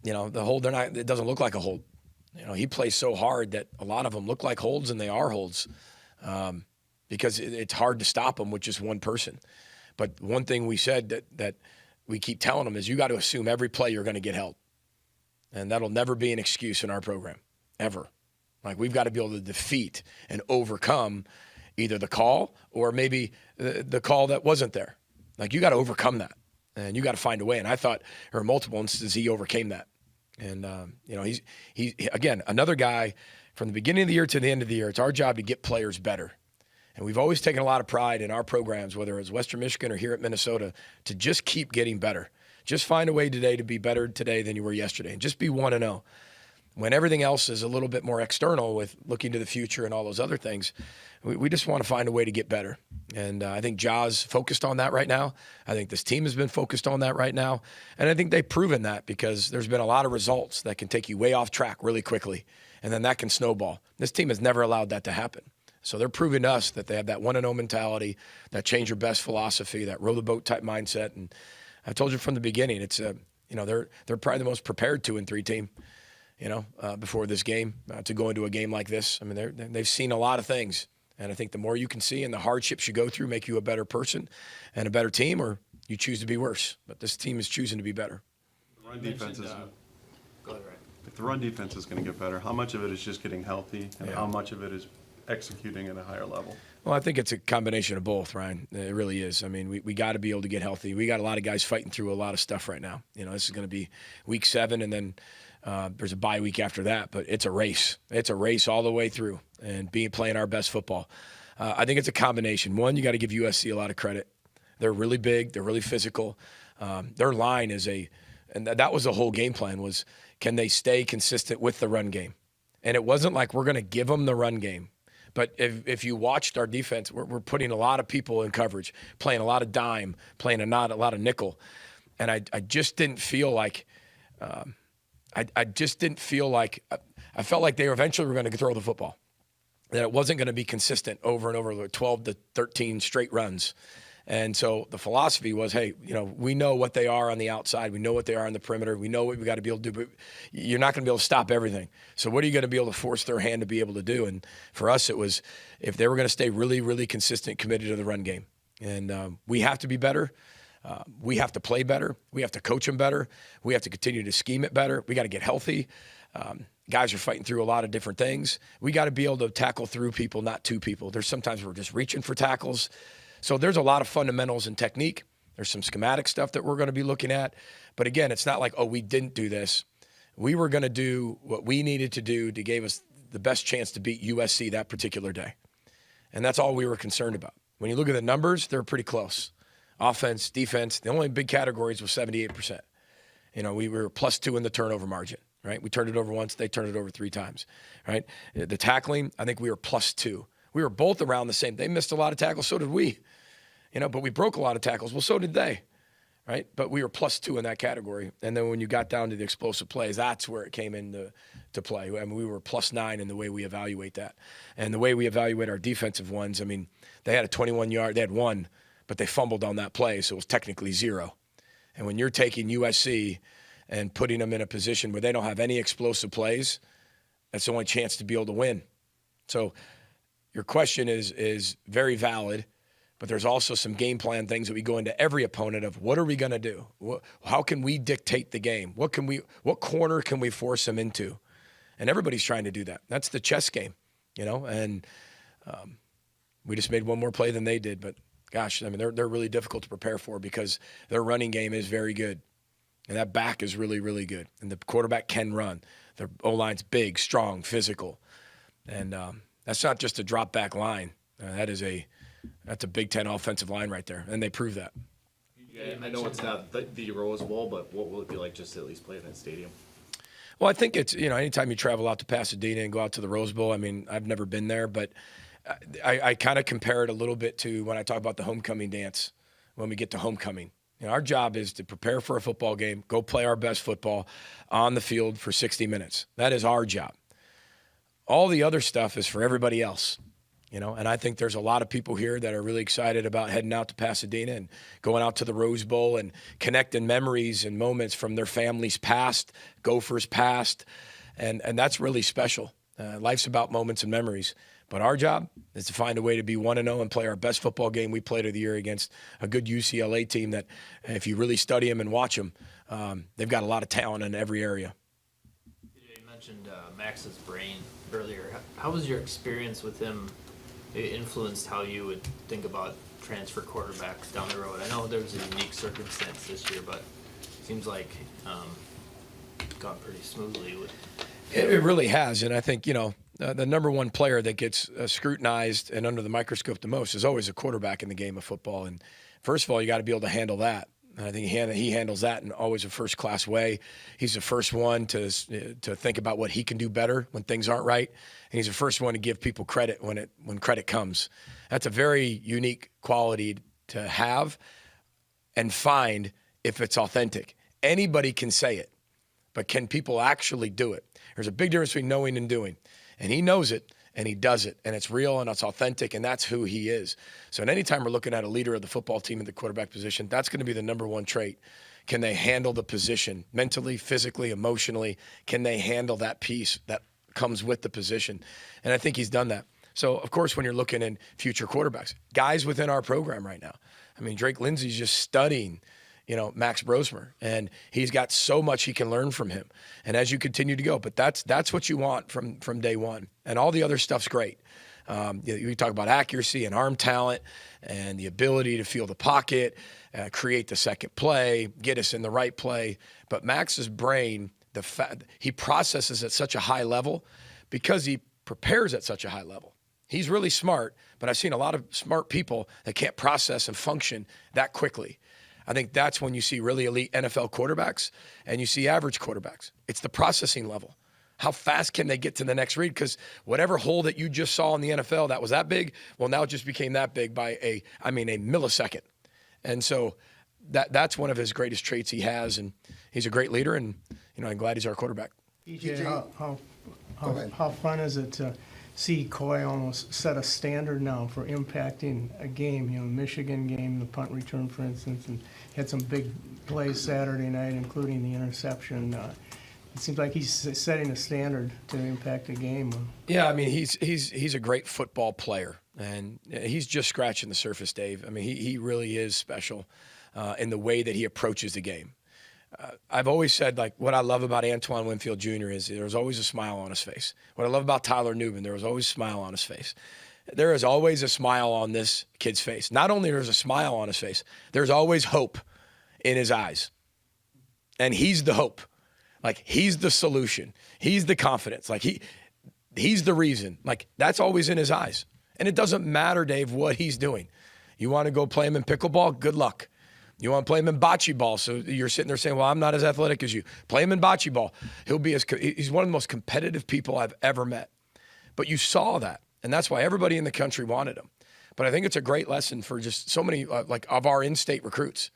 the hold, it doesn't look like a hold. He plays so hard that a lot of them look like holds, and they are holds, because it's hard to stop them with just one person. But one thing we said that we keep telling them is you got to assume every play you're going to get held. And that'll never be an excuse in our program, ever. Like, we've got to be able to defeat and overcome either the call or maybe the call that wasn't there. Like, you got to overcome that, and you got to find a way. And I thought, or multiple instances, he overcame that. And, he's again, another guy from the beginning of the year to the end of the year. It's our job to get players better. And we've always taken a lot of pride in our programs, whether it's Western Michigan or here at Minnesota, to just keep getting better. Just find a way today to be better today than you were yesterday. And just be 1-0. When everything else is a little bit more external with looking to the future and all those other things, we just want to find a way to get better. And I think Ja's focused on that right now. I think this team has been focused on that right now. And I think they've proven that, because there's been a lot of results that can take you way off track really quickly. And then that can snowball. This team has never allowed that to happen. So they're proving to us that they have that 1-0 mentality, that change your best philosophy, that row the boat type mindset. And I told you from the beginning, it's they're probably the most prepared 2-3 team, before this game to go into a game like this. I mean, they've seen a lot of things, and I think the more you can see and the hardships you go through make you a better person and a better team, or you choose to be worse. But this team is choosing to be better. The run defense is. Go ahead, Ryan. If the run defense is going to get better, how much of it is just getting healthy, and how much of it is executing at a higher level? Well, I think it's a combination of both, Ryan. It really is. I mean, we got to be able to get healthy. We got a lot of guys fighting through a lot of stuff right now. This is going to be week 7, and then there's a bye week after that. But it's a race. It's a race all the way through, and playing our best football. I think it's a combination. One, you got to give USC a lot of credit. They're really big. They're really physical. Their line is and that was the whole game plan, was can they stay consistent with the run game? And it wasn't like we're going to give them the run game. But if you watched our defense, we're putting a lot of people in coverage, playing a lot of dime, playing a lot of nickel. And I just didn't feel like I felt like they eventually were going to throw the football, that it wasn't going to be consistent over and over, like 12 to 13 straight runs. And so the philosophy was, hey, we know what they are on the outside. We know what they are on the perimeter. We know what we got to be able to do, but you're not going to be able to stop everything. So what are you going to be able to force their hand to be able to do? And for us, it was if they were going to stay really, really consistent, committed to the run game. And we have to be better. We have to play better. We have to coach them better. We have to continue to scheme it better. We got to get healthy. Guys are fighting through a lot of different things. We got to be able to tackle through people, not to people. There's sometimes we're just reaching for tackles. So there's a lot of fundamentals and technique. There's some schematic stuff that we're going to be looking at. But again, it's not like, oh, we didn't do this. We were going to do what we needed to do to give us the best chance to beat USC that particular day. And that's all we were concerned about. When you look at the numbers, they're pretty close. Offense, defense, the only big categories was 78%. We were +2 in the turnover margin, right? We turned it over once, they turned it over 3 times, right? The tackling, I think we were +2. We were both around the same. They missed a lot of tackles, so did we. But we broke a lot of tackles. Well, so did they, right? But we were +2 in that category. And then when you got down to the explosive plays, that's where it came into play. I mean, we were +9 in the way we evaluate that. And the way we evaluate our defensive ones, I mean, they had a 21-yard, they had 1, but they fumbled on that play, so it was technically 0. And when you're taking USC and putting them in a position where they don't have any explosive plays, that's the only chance to be able to win. So your question is very valid. But there's also some game plan things that we go into every opponent of what are we going to do? How can we dictate the game? What corner can we force them into? And everybody's trying to do that. That's the chess game, and we just made one more play than they did. But gosh, I mean, they're really difficult to prepare for because their running game is very good. And that back is really, really good. And the quarterback can run. Their O-line's big, strong, physical. And that's not just a drop back line. That's a Big Ten offensive line right there, and they prove that. I know it's not the Rose Bowl, but what will it be like just to at least play in that stadium? Well, I think it's, anytime you travel out to Pasadena and go out to the Rose Bowl, I mean, I've never been there, but I kind of compare it a little bit to when I talk about the homecoming dance when we get to homecoming. Our job is to prepare for a football game, go play our best football on the field for 60 minutes. That is our job. All the other stuff is for everybody else. And I think there's a lot of people here that are really excited about heading out to Pasadena and going out to the Rose Bowl and connecting memories and moments from their families past, Gophers past, and that's really special. Life's about moments and memories. But our job is to find a way to be 1-0 and play our best football game we played of the year against a good UCLA team that, if you really study them and watch them, they've got a lot of talent in every area. You mentioned Max's brain earlier. How was your experience with him? It influenced how you would think about transfer quarterbacks down the road. I know there was a unique circumstance this year, but it seems like gone pretty smoothly. It really has, and I think, the number one player that gets scrutinized and under the microscope the most is always a quarterback in the game of football. And first of all, you got to be able to handle that. And I think he handles that in always a first-class way. He's the first one to think about what he can do better when things aren't right, and he's the first one to give people credit when credit comes. That's a very unique quality to have and find if it's authentic. Anybody can say it, but can people actually do it? There's a big difference between knowing and doing. And he knows it, and he does it, and it's real, and it's authentic, and that's who he is. So anytime we're looking at a leader of the football team in the quarterback position, that's going to be the number one trait. Can they handle the position mentally, physically, emotionally? Can they handle that piece that comes with the position? And I think he's done that. So, of course, when you're looking in future quarterbacks, guys within our program right now, I mean, Drake Lindsey's just studying Max Brosmer, and he's got so much he can learn from him. And as you continue to go, but that's what you want from day one. And all the other stuff's great. We talk about accuracy and arm talent and the ability to feel the pocket, create the second play, get us in the right play. But Max's brain, he processes at such a high level because he prepares at such a high level. He's really smart, but I've seen a lot of smart people that can't process and function that quickly. I think that's when you see really elite NFL quarterbacks and you see average quarterbacks. It's the processing level. How fast can they get to the next read? Because whatever hole that you just saw in the NFL that was that big, well, now it just became that big by a millisecond. And so that's one of his greatest traits he has, and he's a great leader, and I'm glad he's our quarterback. EJ, how fun is it to see Coy almost set a standard now for impacting a game, Michigan game, the punt return, for instance, and had some big plays Saturday night, including the interception. It seems like he's setting a standard to impact a game. Yeah, I mean, he's a great football player, and he's just scratching the surface, Dave. I mean, he really is special in the way that he approaches the game. I've always said, what I love about Antoine Winfield Jr. is there's always a smile on his face. What I love about Tyler Newman, there was always a smile on his face. There is always a smile on this kid's face. Not only there's a smile on his face, there's always hope in his eyes. And he's the hope. He's the solution. He's the confidence. He's the reason. That's always in his eyes. And it doesn't matter, Dave, what he's doing. You want to go play him in pickleball? Good luck. You want to play him in bocce ball, so you're sitting there saying, well, I'm not as athletic as you. Play him in bocce ball. He's one of the most competitive people I've ever met. But you saw that, and that's why everybody in the country wanted him. But I think it's a great lesson for just so many of our in-state recruits.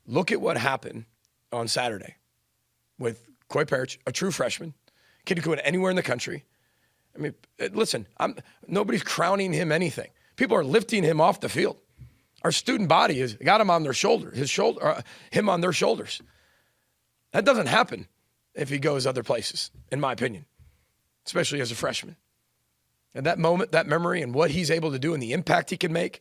Look at what happened on Saturday with Coy Parrish, a true freshman, kid who could go anywhere in the country. I mean, listen, nobody's crowning him anything. People are lifting him off the field. Our student body has got him on their shoulder, him on their shoulders. That doesn't happen if he goes other places, in my opinion, especially as a freshman. And that moment, that memory, and what he's able to do and the impact he can make.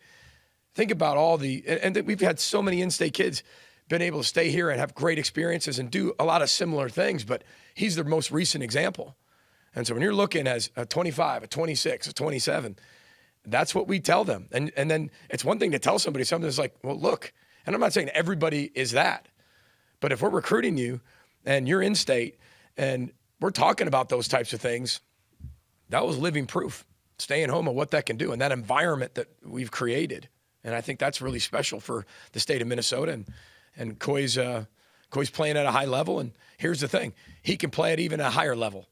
Think about and we've had so many in-state kids been able to stay here and have great experiences and do a lot of similar things, but he's the most recent example. And so when you're looking as a 25, a 26, a 27, that's what we tell them. And then it's one thing to tell somebody something that's like, well, look, and I'm not saying everybody is that, but if we're recruiting you and you're in state and we're talking about those types of things, that was living proof staying home and what that can do and that environment that we've created. And I think that's really special for the state of Minnesota. And Coy's playing at a high level. And here's the thing. He can play at even a higher level.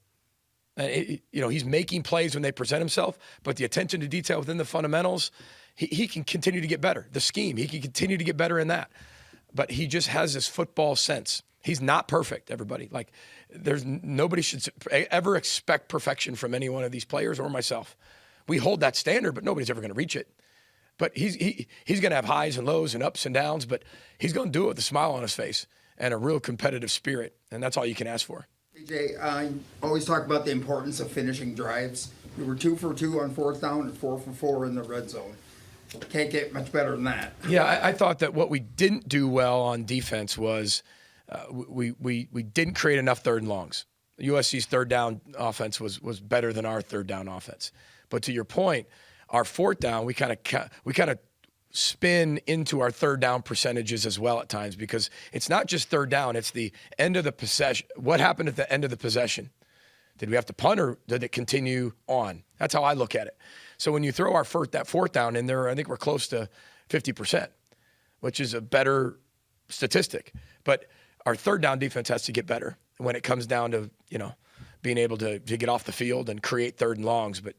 And he's making plays when they present himself, but the attention to detail within the fundamentals, he can continue to get better. The scheme, he can continue to get better in that. But he just has this football sense. He's not perfect, everybody. Like, nobody should ever expect perfection from any one of these players or myself. We hold that standard, but nobody's ever going to reach it. But he's going to have highs and lows and ups and downs, but he's going to do it with a smile on his face and a real competitive spirit, and that's all you can ask for. AJ, I always talk about the importance of finishing drives. We were 2 for 2 on 4th down and 4 for 4 in the red zone. Can't get much better than that. Yeah, I thought that what we didn't do well on defense was we didn't create enough 3rd and longs. USC's 3rd down offense was better than our 3rd down offense. But to your point, our 4th down, we kind of spin into our 3rd down percentages as well at times, because it's not just 3rd down, it's the end of the possession. What happened at the end of the possession? Did we have to punt or did it continue on? That's how I look at it. So when you throw that 4th down in there, I think we're close to 50%, which is a better statistic. But our 3rd down defense has to get better when it comes down to, being able to get off the field and create 3rd and longs. But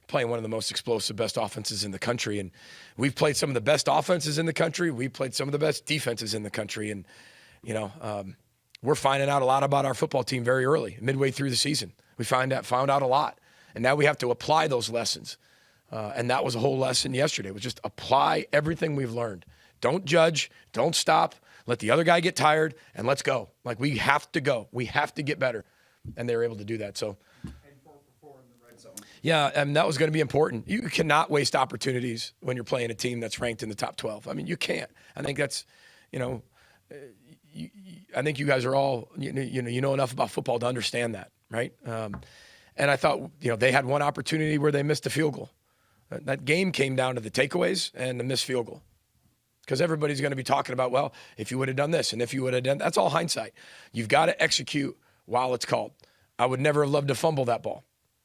playing one of the most explosive, best offenses in the country. And we've played some of the best offenses in the country. We've played some of the best defenses in the country. And, we're finding out a lot about our football team very early, midway through the season. We found out a lot. And now we have to apply those lessons. And that was a whole lesson yesterday. It was just apply everything we've learned. Don't judge. Don't stop. Let the other guy get tired, and let's go. Like, we have to go. We have to get better. And they were able to do that. So, yeah, and that was going to be important. You cannot waste opportunities when you're playing a team that's ranked in the top 12. I mean, you can't. I think that's, I think you guys are all, you know enough about football to understand that, right? And I thought, they had one opportunity where they missed a field goal. That game came down to the takeaways and the missed field goal. Because everybody's going to be talking about, well, if you would have done this and if you would have done, that's all hindsight. You've got to execute while it's called. I would never have loved to fumble that ball.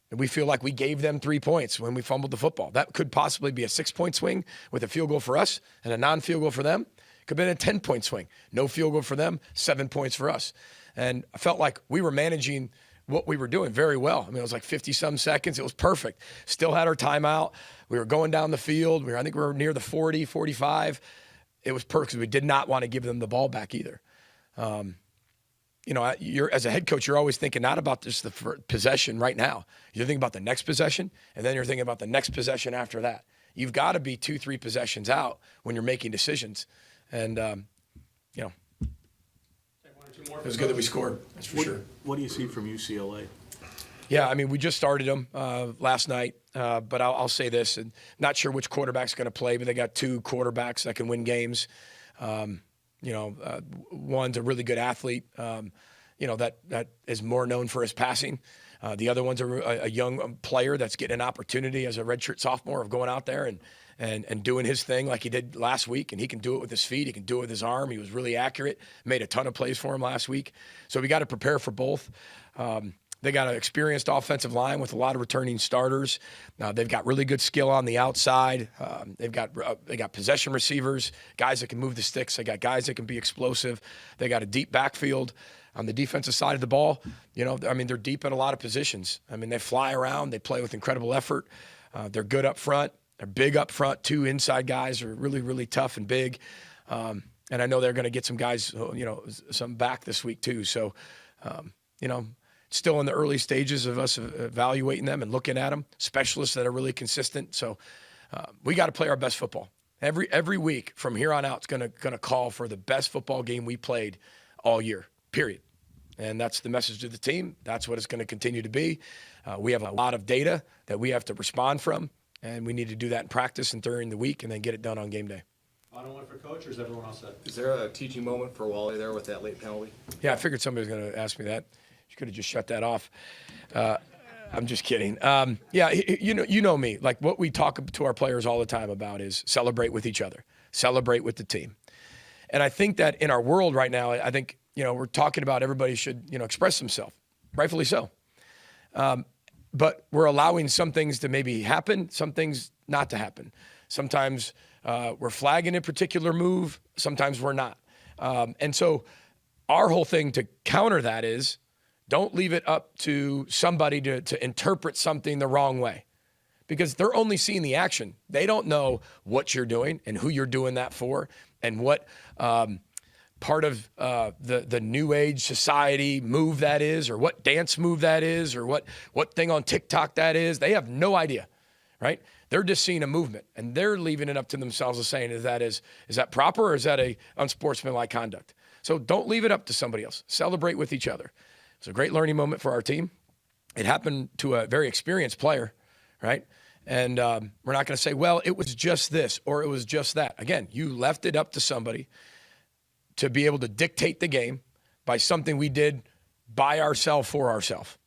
And we feel like we gave them 3 points when we fumbled the football. That could possibly be a 6-point swing with a field goal for us and a non-field goal for them. Could have been a 10-point swing. No field goal for them, 7 points for us. And I felt like we were managing what we were doing very well. I mean, it was like 50-some seconds. It was perfect. Still had our timeout. We were going down the field. I think we were near the 40, 45. It was perfect because we did not want to give them the ball back either. You're as a head coach, you're always thinking not about just the possession right now. You're thinking about the next possession, and then you're thinking about the next possession after that. You've got to be 2-3 possessions out when you're making decisions. And, it was good that we scored, that's for sure. What do you see from UCLA? Yeah, I mean, we just started them last night, but I'll say this, and not sure which quarterback's going to play, but they got 2 quarterbacks that can win games. One's a really good athlete, that is more known for his passing. The other one's a young player that's getting an opportunity as a redshirt sophomore of going out there and doing his thing like he did last week. And he can do it with his feet. He can do it with his arm. He was really accurate, made a ton of plays for him last week. So we got to prepare for both. They got an experienced offensive line with a lot of returning starters. They've got really good skill on the outside. They got possession receivers, guys that can move the sticks. They got guys that can be explosive. They got a deep backfield on the defensive side of the ball. They're deep in a lot of positions. I mean, they fly around. They play with incredible effort. They're good up front. They're big up front. 2 inside guys are really, really tough and big. And I know they're going to get some guys, some back this week too. So, still in the early stages of us evaluating them and looking at them, specialists that are really consistent. So we got to play our best football. Every week from here on out, it's going to call for the best football game we played all year, period. And that's the message to the team. That's what it's going to continue to be. We have a lot of data that we have to respond from, and we need to do that in practice and during the week and then get it done on game day. Final one for Coach, or is everyone all set? Is there a teaching moment for Wally there with that late penalty? Yeah, I figured somebody was going to ask me that. You could have just shut that off. I'm just kidding. You know me. Like, what we talk to our players all the time about is celebrate with each other, celebrate with the team. And I think that in our world right now, I think, we're talking about everybody should, express themselves, rightfully so. but we're allowing some things to maybe happen, some things not to happen. Sometimes we're flagging a particular move, sometimes we're not. And so our whole thing to counter that is don't leave it up to somebody to interpret something the wrong way, because they're only seeing the action. They don't know what you're doing and who you're doing that for and what part of the new age society move that is, or what dance move that is, or what thing on TikTok that is. They have no idea, right? They're just seeing a movement, and they're leaving it up to themselves and saying, is that proper, or is that a unsportsmanlike conduct? So don't leave it up to somebody else. Celebrate with each other. It's a great learning moment for our team. It happened to a very experienced player, right? And we're not going to say, well, it was just this or it was just that. Again, you left it up to somebody to be able to dictate the game by something we did by ourselves for ourselves.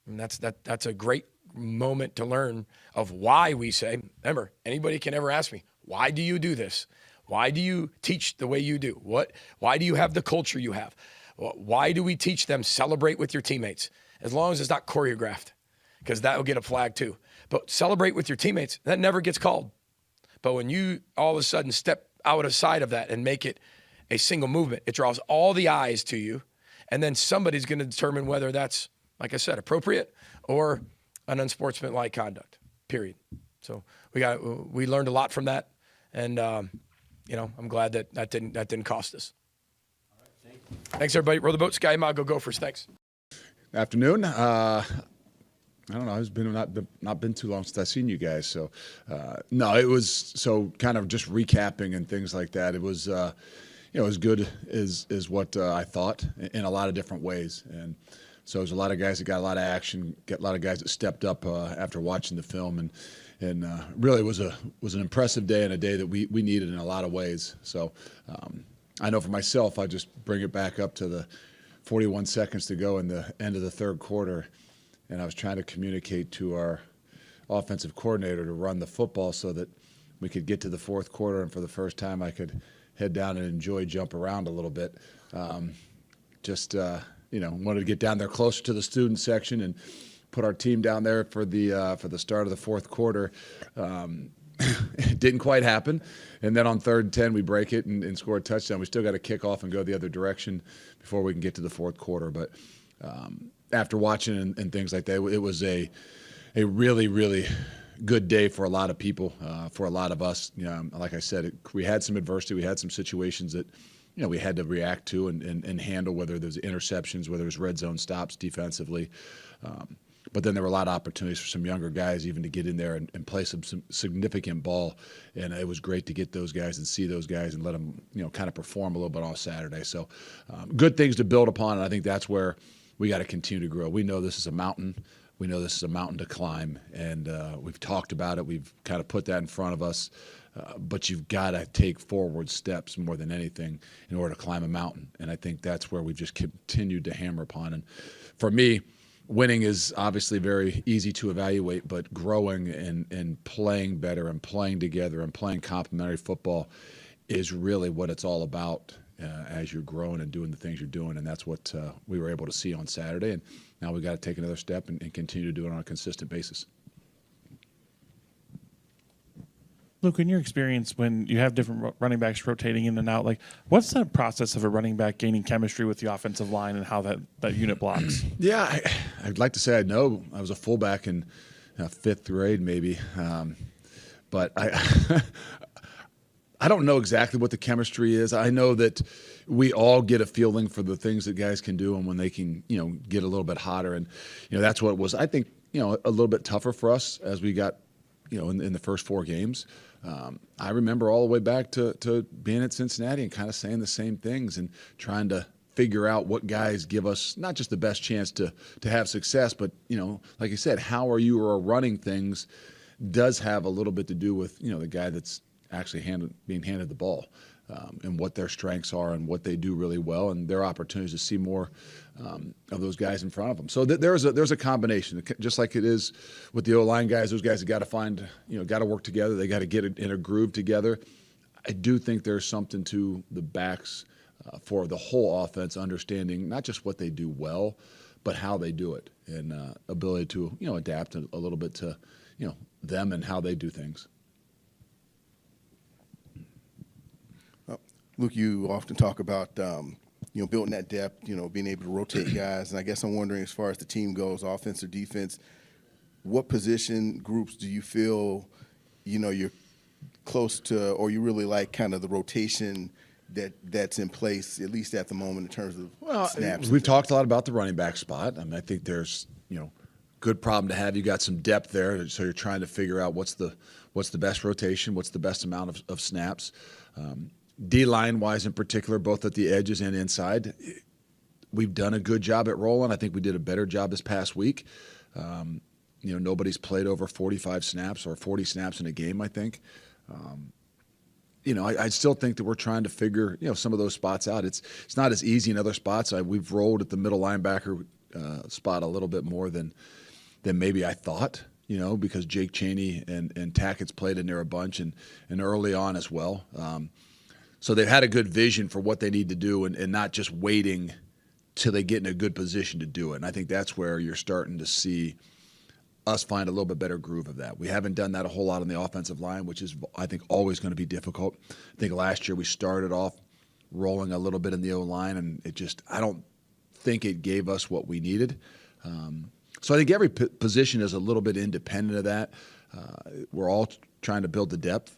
And that's a great moment to learn of why we say, remember, anybody can ever ask me, why do you do this? Why do you teach the way you do? Why do you have the culture you have? Why do we teach them celebrate with your teammates? As long as it's not choreographed, because that will get a flag too. But celebrate with your teammates, that never gets called. But when you all of a sudden step out of sight of that and make it a single movement, it draws all the eyes to you. And then somebody's going to determine whether that's, like I said, appropriate or an unsportsmanlike conduct, period. So we learned a lot from that. And, I'm glad that didn't cost us. Thanks, everybody. Row the boat, Sky Mile, go Gophers. Thanks. Afternoon. I don't know. It's been not been too long since I've seen you guys. So, no, it was so kind of just recapping and things like that. It was, as good as what I thought in a lot of different ways. And so there's a lot of guys that got a lot of action, a lot of guys that stepped up after watching the film, and really was an impressive day and a day that we needed in a lot of ways. So I know for myself, I just bring it back up to the 41 seconds to go in the end of the third quarter, and I was trying to communicate to our offensive coordinator to run the football so that we could get to the fourth quarter, and for the first time I could head down and enjoy jump around a little bit. Wanted to get down there closer to the student section and put our team down there for the start of the fourth quarter. It didn't quite happen. And then on 3rd and 10, we break it and score a touchdown. We still got to kick off and go the other direction before we can get to the fourth quarter. But after watching and things like that, it was a really, really good day for a lot of people, for a lot of us. Like I said, we had some adversity. We had some situations that we had to react to and handle, whether there's interceptions, whether there's red zone stops defensively. But then there were a lot of opportunities for some younger guys even to get in there and play some significant ball. And it was great to get those guys and see those guys and let them, kind of perform a little bit on Saturday. So good things to build upon, and I think that's where we got to continue to grow. We know this is a mountain. We know this is a mountain to climb, and we've talked about it. We've kind of put that in front of us. But you've got to take forward steps more than anything in order to climb a mountain. And I think that's where we've just continued to hammer upon. And for me, winning is obviously very easy to evaluate, but growing and playing better and playing together and playing complementary football is really what it's all about as you're growing and doing the things you're doing. And that's what we were able to see on Saturday. And now we've got to take another step and continue to do it on a consistent basis. Luke, in your experience, when you have different running backs rotating in and out, what's the process of a running back gaining chemistry with the offensive line and how that unit blocks? Yeah, I'd like to say I know. I was a fullback in 5th grade maybe, but I don't know exactly what the chemistry is. I know that we all get a feeling for the things that guys can do and when they can, get a little bit hotter. And, that's what it was, I think, a little bit tougher for us as we got, in the first 4 games. I remember all the way back to being at Cincinnati and kind of saying the same things and trying to figure out what guys give us not just the best chance to have success, but, like I said, how are you running things does have a little bit to do with, the guy that's actually being handed the ball and what their strengths are and what they do really well and their opportunities to see more of those guys in front of them. So there's a combination, just like it is with the O-line guys. Those guys have got to find, got to work together. They got to get it in a groove together. I do think there's something to the backs for the whole offense, understanding not just what they do well, but how they do it and ability to adapt a little bit to them and how they do things. Luke, you often talk about building that depth, being able to rotate guys, and I guess I'm wondering, as far as the team goes, offense or defense, what position groups do you feel you're close to, or you really like kind of the rotation that's in place, at least at the moment, in terms of snaps? We've talked a lot about the running back spot. I mean, I think there's good problem to have. You got some depth there, so you're trying to figure out what's the best rotation, what's the best amount of snaps. D-line wise in particular, both at the edges and inside, we've done a good job at rolling. I think we did a better job this past week. Nobody's played over 45 snaps or 40 snaps in a game, I think. I still think that we're trying to figure, some of those spots out. It's not as easy in other spots. We've rolled at the middle linebacker spot a little bit more than maybe I thought, because Jake Chaney and Tackett's played in there a bunch and early on as well. So they've had a good vision for what they need to do and not just waiting till they get in a good position to do it. And I think that's where you're starting to see us find a little bit better groove of that. We haven't done that a whole lot on the offensive line, which is, I think, always going to be difficult. I think last year we started off rolling a little bit in the O-line, and I don't think it gave us what we needed. So I think every position is a little bit independent of that. We're all trying to build the depth.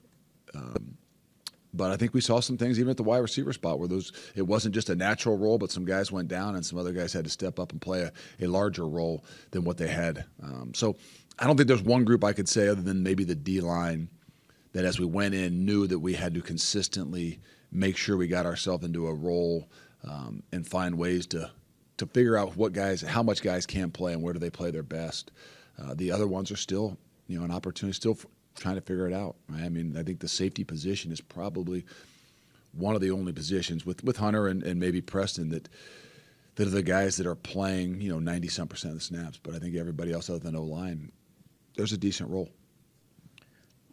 But I think we saw some things even at the wide receiver spot where it wasn't just a natural role, but some guys went down and some other guys had to step up and play a larger role than what they had. So I don't think there's one group I could say other than maybe the D-line that as we went in knew that we had to consistently make sure we got ourselves into a role and find ways to figure out how much guys can play and where do they play their best. The other ones are still, an opportunity, still trying to figure it out. Right? I mean, I think the safety position is probably one of the only positions with Hunter and maybe Preston that are the guys that are playing, 90-some% of the snaps. But I think everybody else other than O-line, there's a decent role.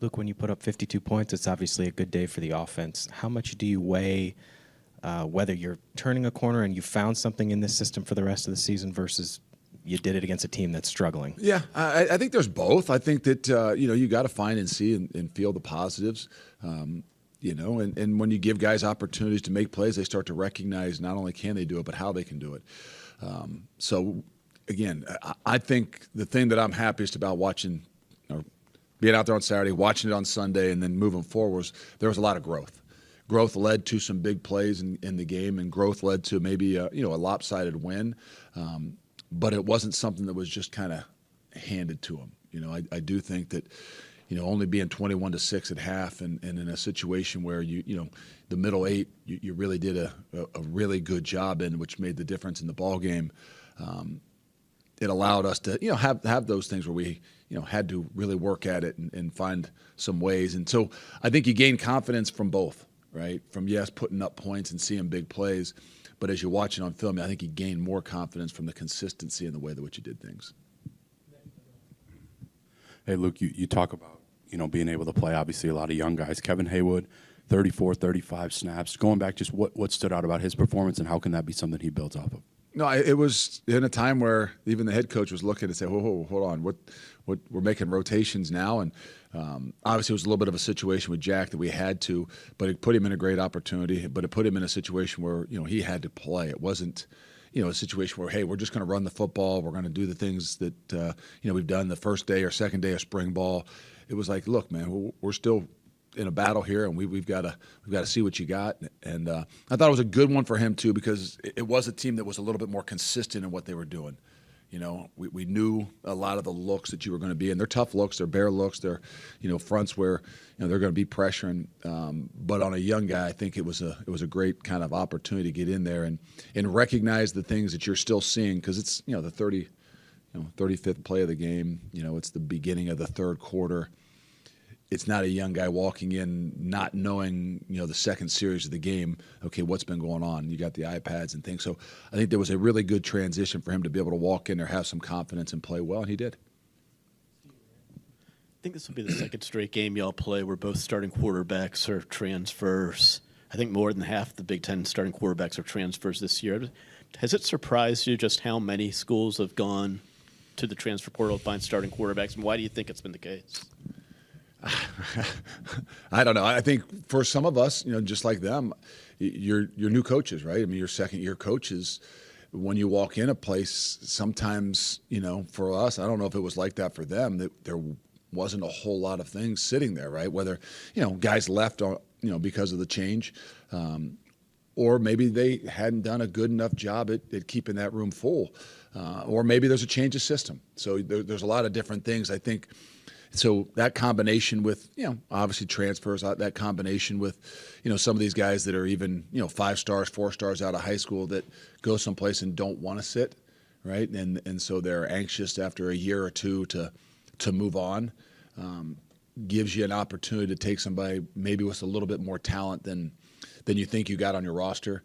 Luke, when you put up 52 points, it's obviously a good day for the offense. How much do you weigh whether you're turning a corner and you found something in this system for the rest of the season versus you did it against a team that's struggling? Yeah, I think there's both. I think that, you got to find and see and feel the positives, and when you give guys opportunities to make plays, they start to recognize not only can they do it, but how they can do it. So, again, I think the thing that I'm happiest about watching, being out there on Saturday, watching it on Sunday, and then moving forward, was there was a lot of growth. Growth led to some big plays in the game, and growth led to maybe a lopsided win. But it wasn't something that was just kind of handed to them. I do think that, only being 21-6 at half and in a situation where the middle eight, you really did a really good job in, which made the difference in the ball game. It allowed us to, have those things where we, had to really work at it and find some ways. And so I think you gain confidence from both, right? From, putting up points and seeing big plays. But as you watch it on film, I think you gain more confidence from the consistency in the way that which you did things. Hey, Luke, you talk about, being able to play, obviously, a lot of young guys. Kevin Haywood, 34, 35 snaps. Going back, just what stood out about his performance, and how can that be something he builds off of? No, it was in a time where even the head coach was looking and said, whoa, hold on, what we're making rotations now. And obviously it was a little bit of a situation with Jack that we had to, but it put him in a great opportunity, but it put him in a situation where, he had to play. It wasn't, a situation where, hey, we're just going to run the football. We're going to do the things that, we've done the first day or second day of spring ball. It was like, look, man, we're still in a battle here, and we've got to see what you got. And I thought it was a good one for him too, because it was a team that was a little bit more consistent in what they were doing. We knew a lot of the looks that you were going to be, and they're tough looks, they're bare looks, they're fronts where they're going to be pressuring. But on a young guy, I think it was a great kind of opportunity to get in there and recognize the things that you're still seeing, because it's the 35th play of the game. It's the beginning of the third quarter. It's not a young guy walking in not knowing, the second series of the game, okay, what's been going on? You got the iPads and things. So I think there was a really good transition for him to be able to walk in there, have some confidence, and play well, and he did. I think this will be the second straight game y'all play where both starting quarterbacks are transfers. I think more than half the Big Ten starting quarterbacks are transfers this year. Has it surprised you just how many schools have gone to the transfer portal to find starting quarterbacks, and why do you think it's been the case? I don't know. I think for some of us, just like them, you're new coaches, right? I mean, you're second-year coaches. When you walk in a place, sometimes, for us, I don't know if it was like that for them, that there wasn't a whole lot of things sitting there, right? Whether, guys left, because of the change, or maybe they hadn't done a good enough job at keeping that room full, or maybe there's a change of system. So there's a lot of different things, I think. So that combination with, obviously transfers, that combination with, some of these guys that are even, 5 stars, 4 stars out of high school that go someplace and don't want to sit, right? And so they're anxious after a year or two to move on. Gives you an opportunity to take somebody maybe with a little bit more talent than you think you got on your roster.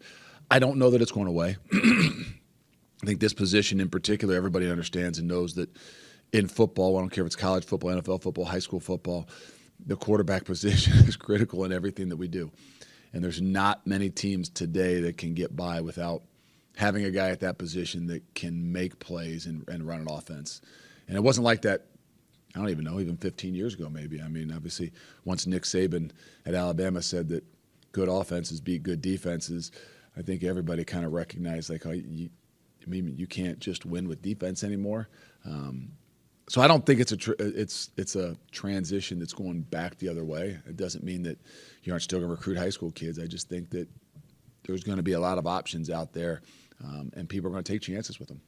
I don't know that it's going away. I think this position in particular, everybody understands and knows that in football, I don't care if it's college football, NFL football, high school football, the quarterback position is critical in everything that we do. And there's not many teams today that can get by without having a guy at that position that can make plays and run an offense. And it wasn't like that, I don't even know, even 15 years ago maybe. I mean, obviously, once Nick Saban at Alabama said that good offenses beat good defenses, I think everybody kind of recognized, like, you can't just win with defense anymore. So I don't think it's a transition that's going back the other way. It doesn't mean that you aren't still going to recruit high school kids. I just think that there's going to be a lot of options out there, and people are going to take chances with them.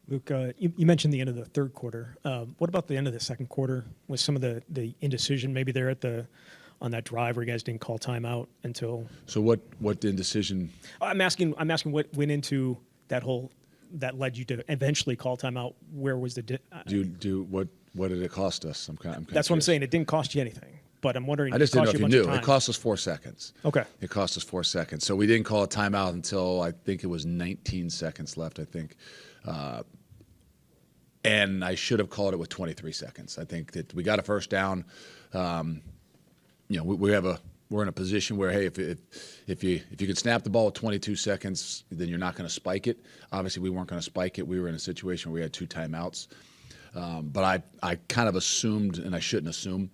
Luke, you mentioned the end of the third quarter. What about the end of the second quarter? Was some of the indecision maybe there on that drive where you guys didn't call timeout until? So what indecision? I'm asking what went into that led you to eventually call timeout. Where was the? What did it cost us? I'm kind of That's what I'm saying. It didn't cost you anything, but I'm wondering. I just didn't know if you knew. It cost us 4 seconds. Okay. It cost us 4 seconds. So we didn't call a timeout until I think it was 19 seconds left. I think. And I should have called it with 23 seconds. I think that we got a first down. We're in a position where, hey, if you can snap the ball with 22 seconds, then you're not going to spike it. Obviously, we weren't going to spike it. We were in a situation where we had 2 timeouts. But I kind of assumed, and I shouldn't assume,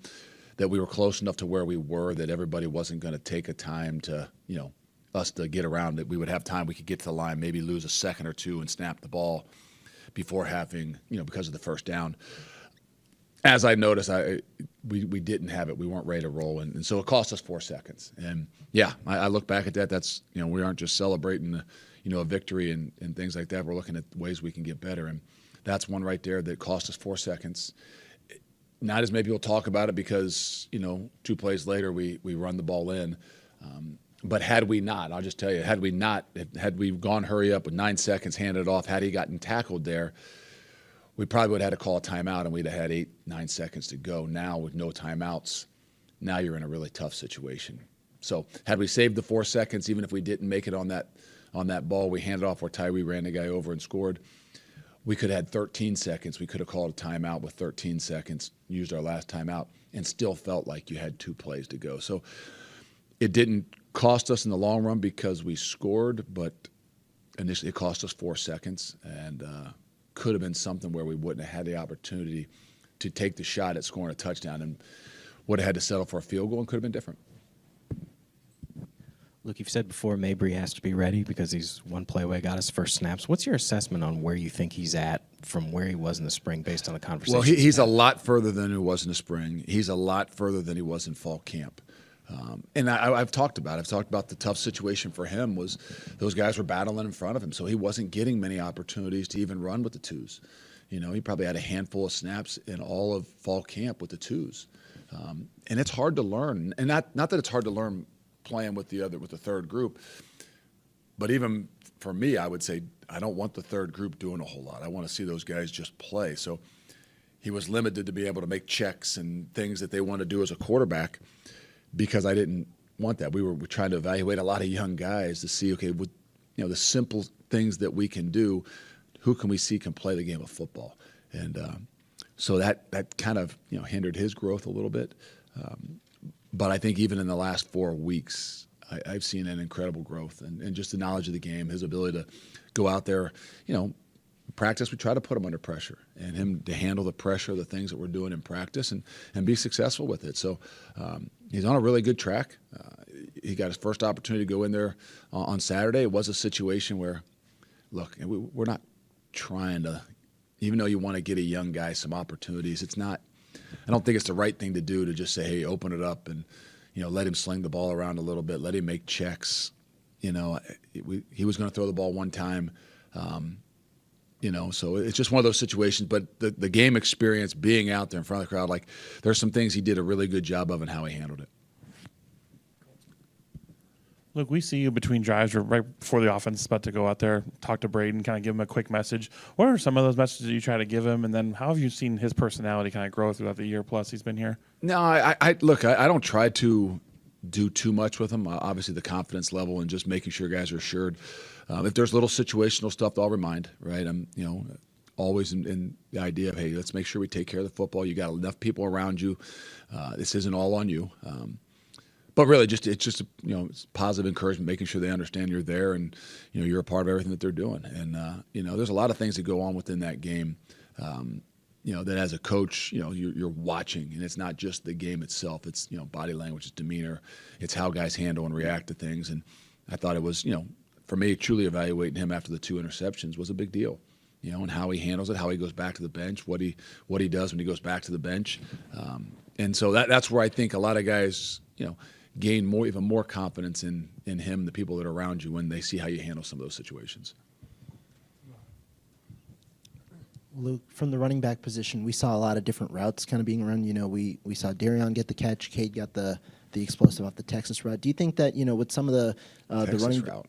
that we were close enough to where we were that everybody wasn't going to take a time to, us to get around it. We would have time. We could get to the line, maybe lose a second or two and snap the ball before having, because of the first down. As I noticed, we didn't have it. We weren't ready to roll, and so it cost us 4 seconds. And yeah, I look back at that. That's we aren't just celebrating a victory and things like that. We're looking at ways we can get better, and that's one right there that cost us 4 seconds. Not as many people talk about it because 2 plays later we run the ball in. But had we not, I'll just tell you, had we gone hurry up with 9 seconds, handed it off, had he gotten tackled there, we probably would have had to call a timeout, and we'd have had 8-9 seconds to go. Now with no timeouts, now you're in a really tough situation. So had we saved the 4 seconds, even if we didn't make it on that ball, we handed off where Tyree ran the guy over and scored, we could have had 13 seconds. We could have called a timeout with 13 seconds, used our last timeout, and still felt like you had 2 plays to go. So it didn't cost us in the long run because we scored, but initially it cost us 4 seconds, and could have been something where we wouldn't have had the opportunity to take the shot at scoring a touchdown and would have had to settle for a field goal and could have been different. Look, you've said before Mabry has to be ready because he's one play away, got his first snaps. What's your assessment on where you think he's at from where he was in the spring based on the conversation? Well, he's a lot further than he was in the spring. He's a lot further than he was in fall camp. And I've talked about the tough situation for him was those guys were battling in front of him, so he wasn't getting many opportunities to even run with the twos. He probably had a handful of snaps in all of fall camp with the twos. And it's hard to learn, and not that it's hard to learn playing with the third group, but even for me, I would say I don't want the third group doing a whole lot. I want to see those guys just play. So he was limited to be able to make checks and things that they want to do as a quarterback, because I didn't want that. We were trying to evaluate a lot of young guys to see, okay, with the simple things that we can do, who can we see can play the game of football? And so that kind of hindered his growth a little bit. But I think even in the last 4 weeks, I've seen an incredible growth and just the knowledge of the game, his ability to go out there, practice, we try to put him under pressure and him to handle the pressure of the things that we're doing in practice and be successful with it. So he's on a really good track. He got his first opportunity to go in there on Saturday. It was a situation where, look, we're not trying to, even though you want to get a young guy some opportunities, it's not, I don't think it's the right thing to do to just say, hey, open it up and, let him sling the ball around a little bit, let him make checks. He was going to throw the ball one time. So it's just one of those situations. But the game experience, being out there in front of the crowd, like there's some things he did a really good job of and how he handled it. Look, we see you between drives or right before the offense is about to go out there, talk to Braden, kind of give him a quick message. What are some of those messages that you try to give him? And then how have you seen his personality kind of grow throughout the year plus he's been here? No, I don't try to do too much with him. Obviously, the confidence level and just making sure guys are assured. If there's little situational stuff, I'll remind, right? I'm, always in the idea of, hey, let's make sure we take care of the football. You got enough people around you. This isn't all on you. But really, it's just it's positive encouragement, making sure they understand you're there and you're a part of everything that they're doing. And there's a lot of things that go on within that game. That as a coach, you're watching, and it's not just the game itself. It's body language, it's demeanor, it's how guys handle and react to things. And I thought it was for me, truly evaluating him after the 2 interceptions was a big deal. And how he handles it, how he goes back to the bench, what he does when he goes back to the bench. And so that's where I think a lot of guys gain even more confidence in him, the people that are around you, when they see how you handle some of those situations. Luke, from the running back position, we saw a lot of different routes kind of being run. We saw Darion get the catch, Cade got the explosive off the Texas route. Do you think that with some of the running route,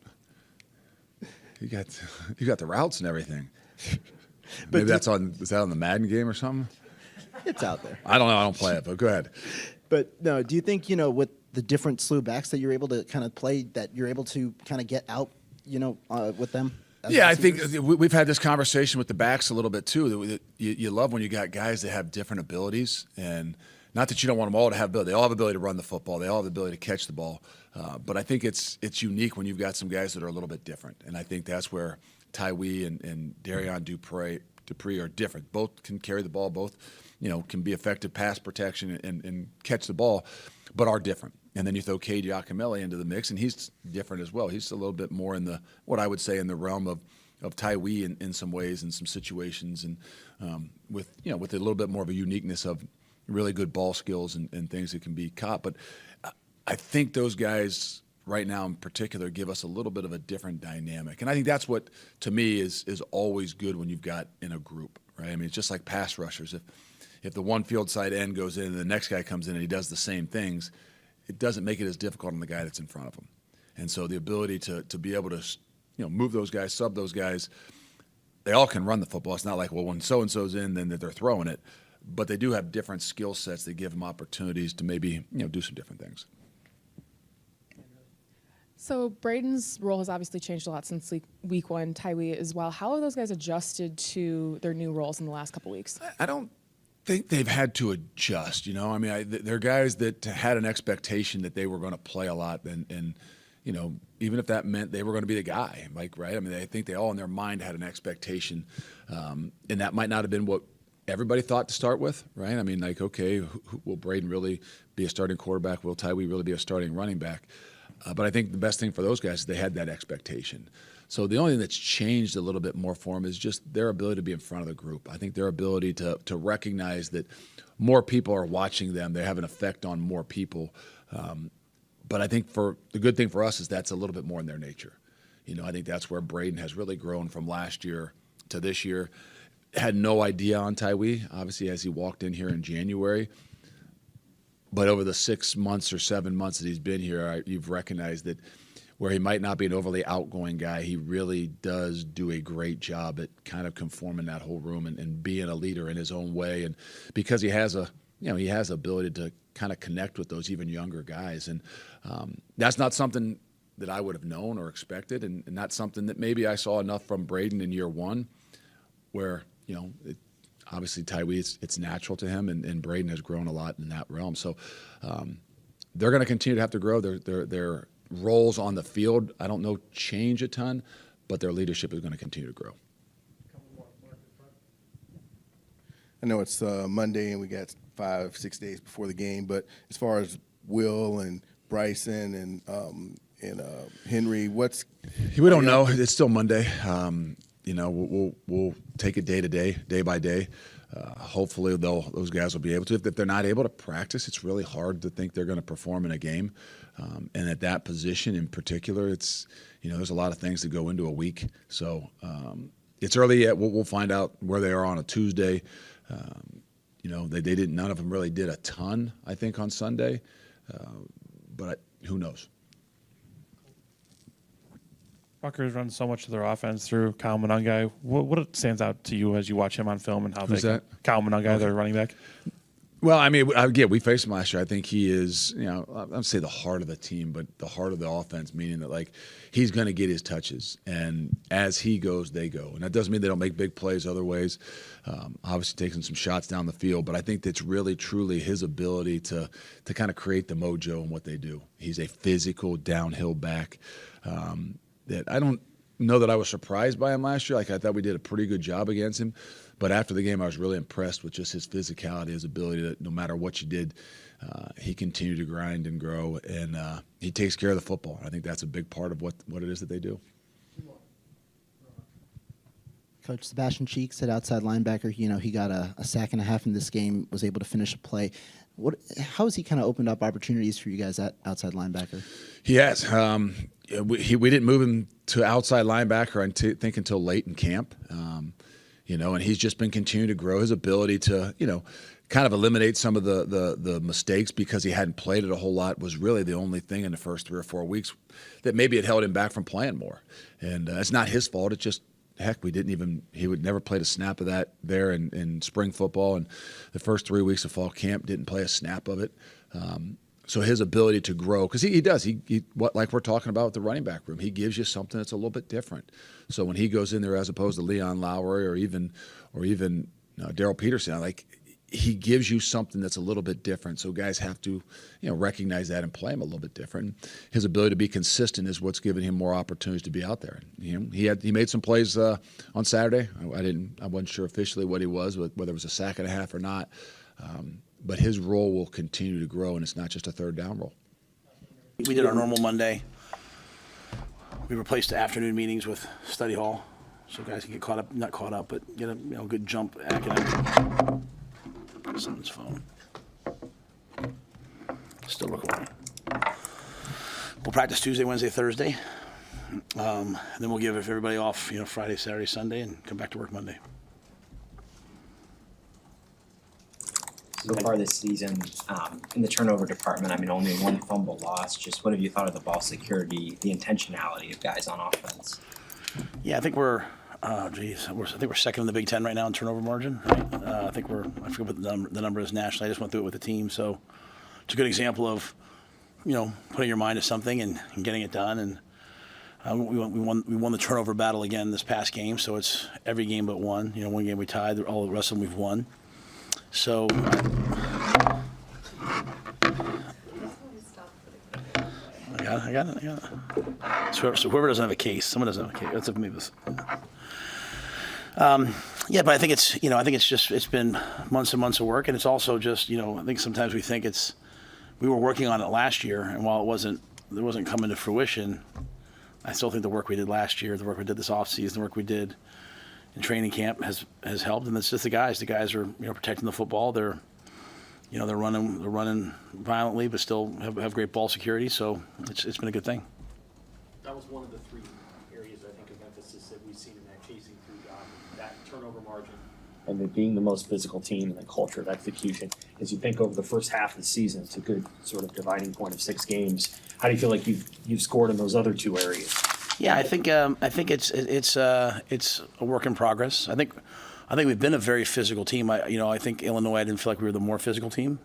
you got the routes and everything. But Maybe is that on the Madden game or something? It's out there. I don't know. I don't play it, but go ahead. But no, do you think with the different slew backs that you're able to kind of play, that you're able to kind of get out, with them? Yeah, I think we've had this conversation with the backs a little bit too. That you love when you got guys that have different abilities, and not that you don't want them all to have ability. They all have the ability to run the football. They all have the ability to catch the ball. But I think it's unique when you've got some guys that are a little bit different, and I think that's where Tywee and Darion Dupree are different. Both can carry the ball. Both can be effective pass protection and catch the ball, but are different. And then you throw Cade Giacomelli into the mix, and he's different as well. He's a little bit more in what I would say in the realm of Tywee in some ways, in some situations, and with a little bit more of a uniqueness of really good ball skills and things that can be caught. But I think those guys right now in particular give us a little bit of a different dynamic. And I think that's what, to me, is always good when you've got in a group, right? I mean, it's just like pass rushers. If the one field side end goes in and the next guy comes in and he does the same things, it doesn't make it as difficult on the guy that's in front of him. And so the ability to be able to move those guys, sub those guys, they all can run the football. It's not like, well, when so-and-so's in, then they're throwing it. But they do have different skill sets that give them opportunities to maybe do some different things. So Braden's role has obviously changed a lot since week one, Tywee as well. How have those guys adjusted to their new roles in the last couple weeks? I don't think they've had to adjust. I mean, they're guys that had an expectation that they were going to play a lot, and even if that meant they were going to be the guy, right? I mean, I think they all in their mind had an expectation, and that might not have been what everybody thought to start with, right? I mean, okay, will Braden really be a starting quarterback? Will Tywee really be a starting running back? But I think the best thing for those guys is they had that expectation. So the only thing that's changed a little bit more for them is just their ability to be in front of the group. I think their ability to recognize that more people are watching them. They have an effect on more people. But I think the good thing for us is that's a little bit more in their nature. I think that's where Braden has really grown from last year to this year. Had no idea on Tywee, obviously, as he walked in here in January. But over the 6 months or 7 months that he's been here, you've recognized that where he might not be an overly outgoing guy, he really does do a great job at kind of conforming that whole room and being a leader in his own way. And because he has he has the ability to kind of connect with those even younger guys. And that's not something that I would have known or expected, and not something that maybe I saw enough from Braden in year one, where, obviously Tywee, it's natural to him, and Braden has grown a lot in that realm. So they're going to continue to have to grow. They're roles on the field, I don't know, change a ton, but their leadership is going to continue to grow. I know it's Monday and we got 5-6 days before the game, but as far as Will and Bryson and Henry, we don't know. It's still Monday. We'll take it day to day, day by day. Hopefully, those guys will be able to. If they're not able to practice, it's really hard to think they're going to perform in a game. And at that position in particular, it's there's a lot of things that go into a week. So it's early yet. We'll find out where they are on a Tuesday. They didn't. None of them really did a ton, I think, on Sunday. But who knows? Rutgers runs so much of their offense through Kyle Monangai. What stands out to you as you watch him on film and how Who's that? Kyle Monangai, their running back? Well, I mean, we faced him last year. I think he is, I'd say the heart of the team, but the heart of the offense, meaning that, he's going to get his touches. And as he goes, they go. And that doesn't mean they don't make big plays other ways. Obviously taking some shots down the field. But I think that's really, truly his ability to kind of create the mojo in what they do. He's a physical downhill back that I don't know that I was surprised by him last year. I thought we did a pretty good job against him. But after the game, I was really impressed with just his physicality, his ability to, no matter what you did, he continued to grind and grow, and he takes care of the football. I think that's a big part of what it is that they do. Coach Sebastian Cheeks at outside linebacker, he got a sack and a half in this game, was able to finish a play. How has he kind of opened up opportunities for you guys at outside linebacker? He has. We didn't move him to outside linebacker, I think, until late in camp. And he's just been continuing to grow his ability to, kind of eliminate some of the mistakes because he hadn't played it a whole lot was really the only thing in the first 3 or 4 weeks that maybe had held him back from playing more. And it's not his fault. It's just, heck, he would never played a snap of that there in spring football. And the first 3 weeks of fall camp didn't play a snap of it. So his ability to grow, because he does, like we're talking about with the running back room, he gives you something that's a little bit different. So when he goes in there, as opposed to Leon Lowry or even Daryl Peterson, he gives you something that's a little bit different. So guys have to, recognize that and play him a little bit different. His ability to be consistent is what's giving him more opportunities to be out there. He made some plays on Saturday. I wasn't sure officially what he was, whether it was a sack and a half or not. But his role will continue to grow, and it's not just a third down role. We did our normal Monday. We replaced the afternoon meetings with study hall, so guys can get not caught up, but get a good jump academic. Someone's phone. Still recording. We'll practice Tuesday, Wednesday, Thursday. Then we'll give everybody off, Friday, Saturday, Sunday, and come back to work Monday. So far this season, in the turnover department, only one fumble loss. Just what have you thought of the ball security, the intentionality of guys on offense? Yeah, I think we're second in the Big Ten right now in turnover margin. Right? I forget what the number is nationally. I just went through it with the team, so it's a good example of, putting your mind to something and getting it done. And we won the turnover battle again this past game, so it's every game but one. One game we tied, all the rest of them we've won. So, I got it. So whoever doesn't have a case, someone doesn't have a case. That's up to me. But I think it's been months and months of work, and it's also just, I think sometimes we think we were working on it last year, and while it wasn't coming to fruition, I still think the work we did last year, the work we did this offseason, the work we did in training camp has helped, and it's just the guys. The guys are protecting the football. They're running violently, but still have great ball security. So it's been a good thing. That was one of the 3 areas I think of emphasis that we've seen in that chasing through that turnover margin. And then being the most physical team and the culture of execution. As you think over the first half of the season, it's a good sort of dividing point of 6 games. How do you feel like you've scored in those other 2 areas? Yeah, I think it's a work in progress. I think we've been a very physical team. I think Illinois, I didn't feel like we were the more physical team.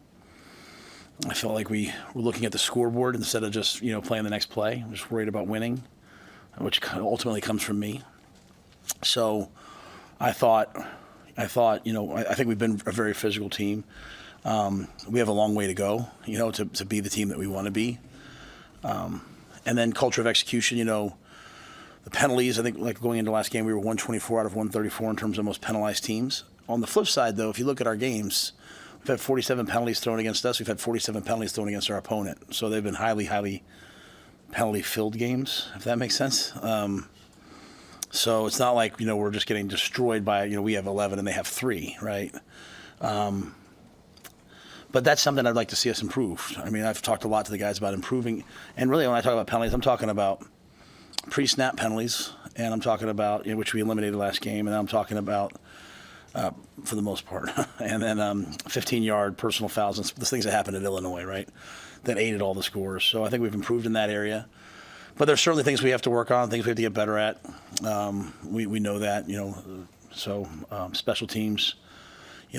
I felt like we were looking at the scoreboard instead of just playing the next play. I'm just worried about winning, which ultimately comes from me. So I think we've been a very physical team. We have a long way to go, to be the team that we want to be. And then culture of execution, the penalties, I think like going into last game, we were 124 out of 134 in terms of most penalized teams. On the flip side, though, if you look at our games, we've had 47 penalties thrown against us. We've had 47 penalties thrown against our opponent. So they've been highly, highly penalty-filled games, if that makes sense. So it's not like, we're just getting destroyed by, we have 11 and they have 3, right? But that's something I'd like to see us improve. I mean, I've talked a lot to the guys about improving. And really, when I talk about penalties, I'm talking about pre-snap penalties, and I'm talking about, which we eliminated last game, and I'm talking about, for the most part, and then 15-yard personal fouls, and the things that happened at Illinois, right, that aided all the scores. So I think we've improved in that area. But there's certainly things we have to work on, things we have to get better at. We know that, so special teams.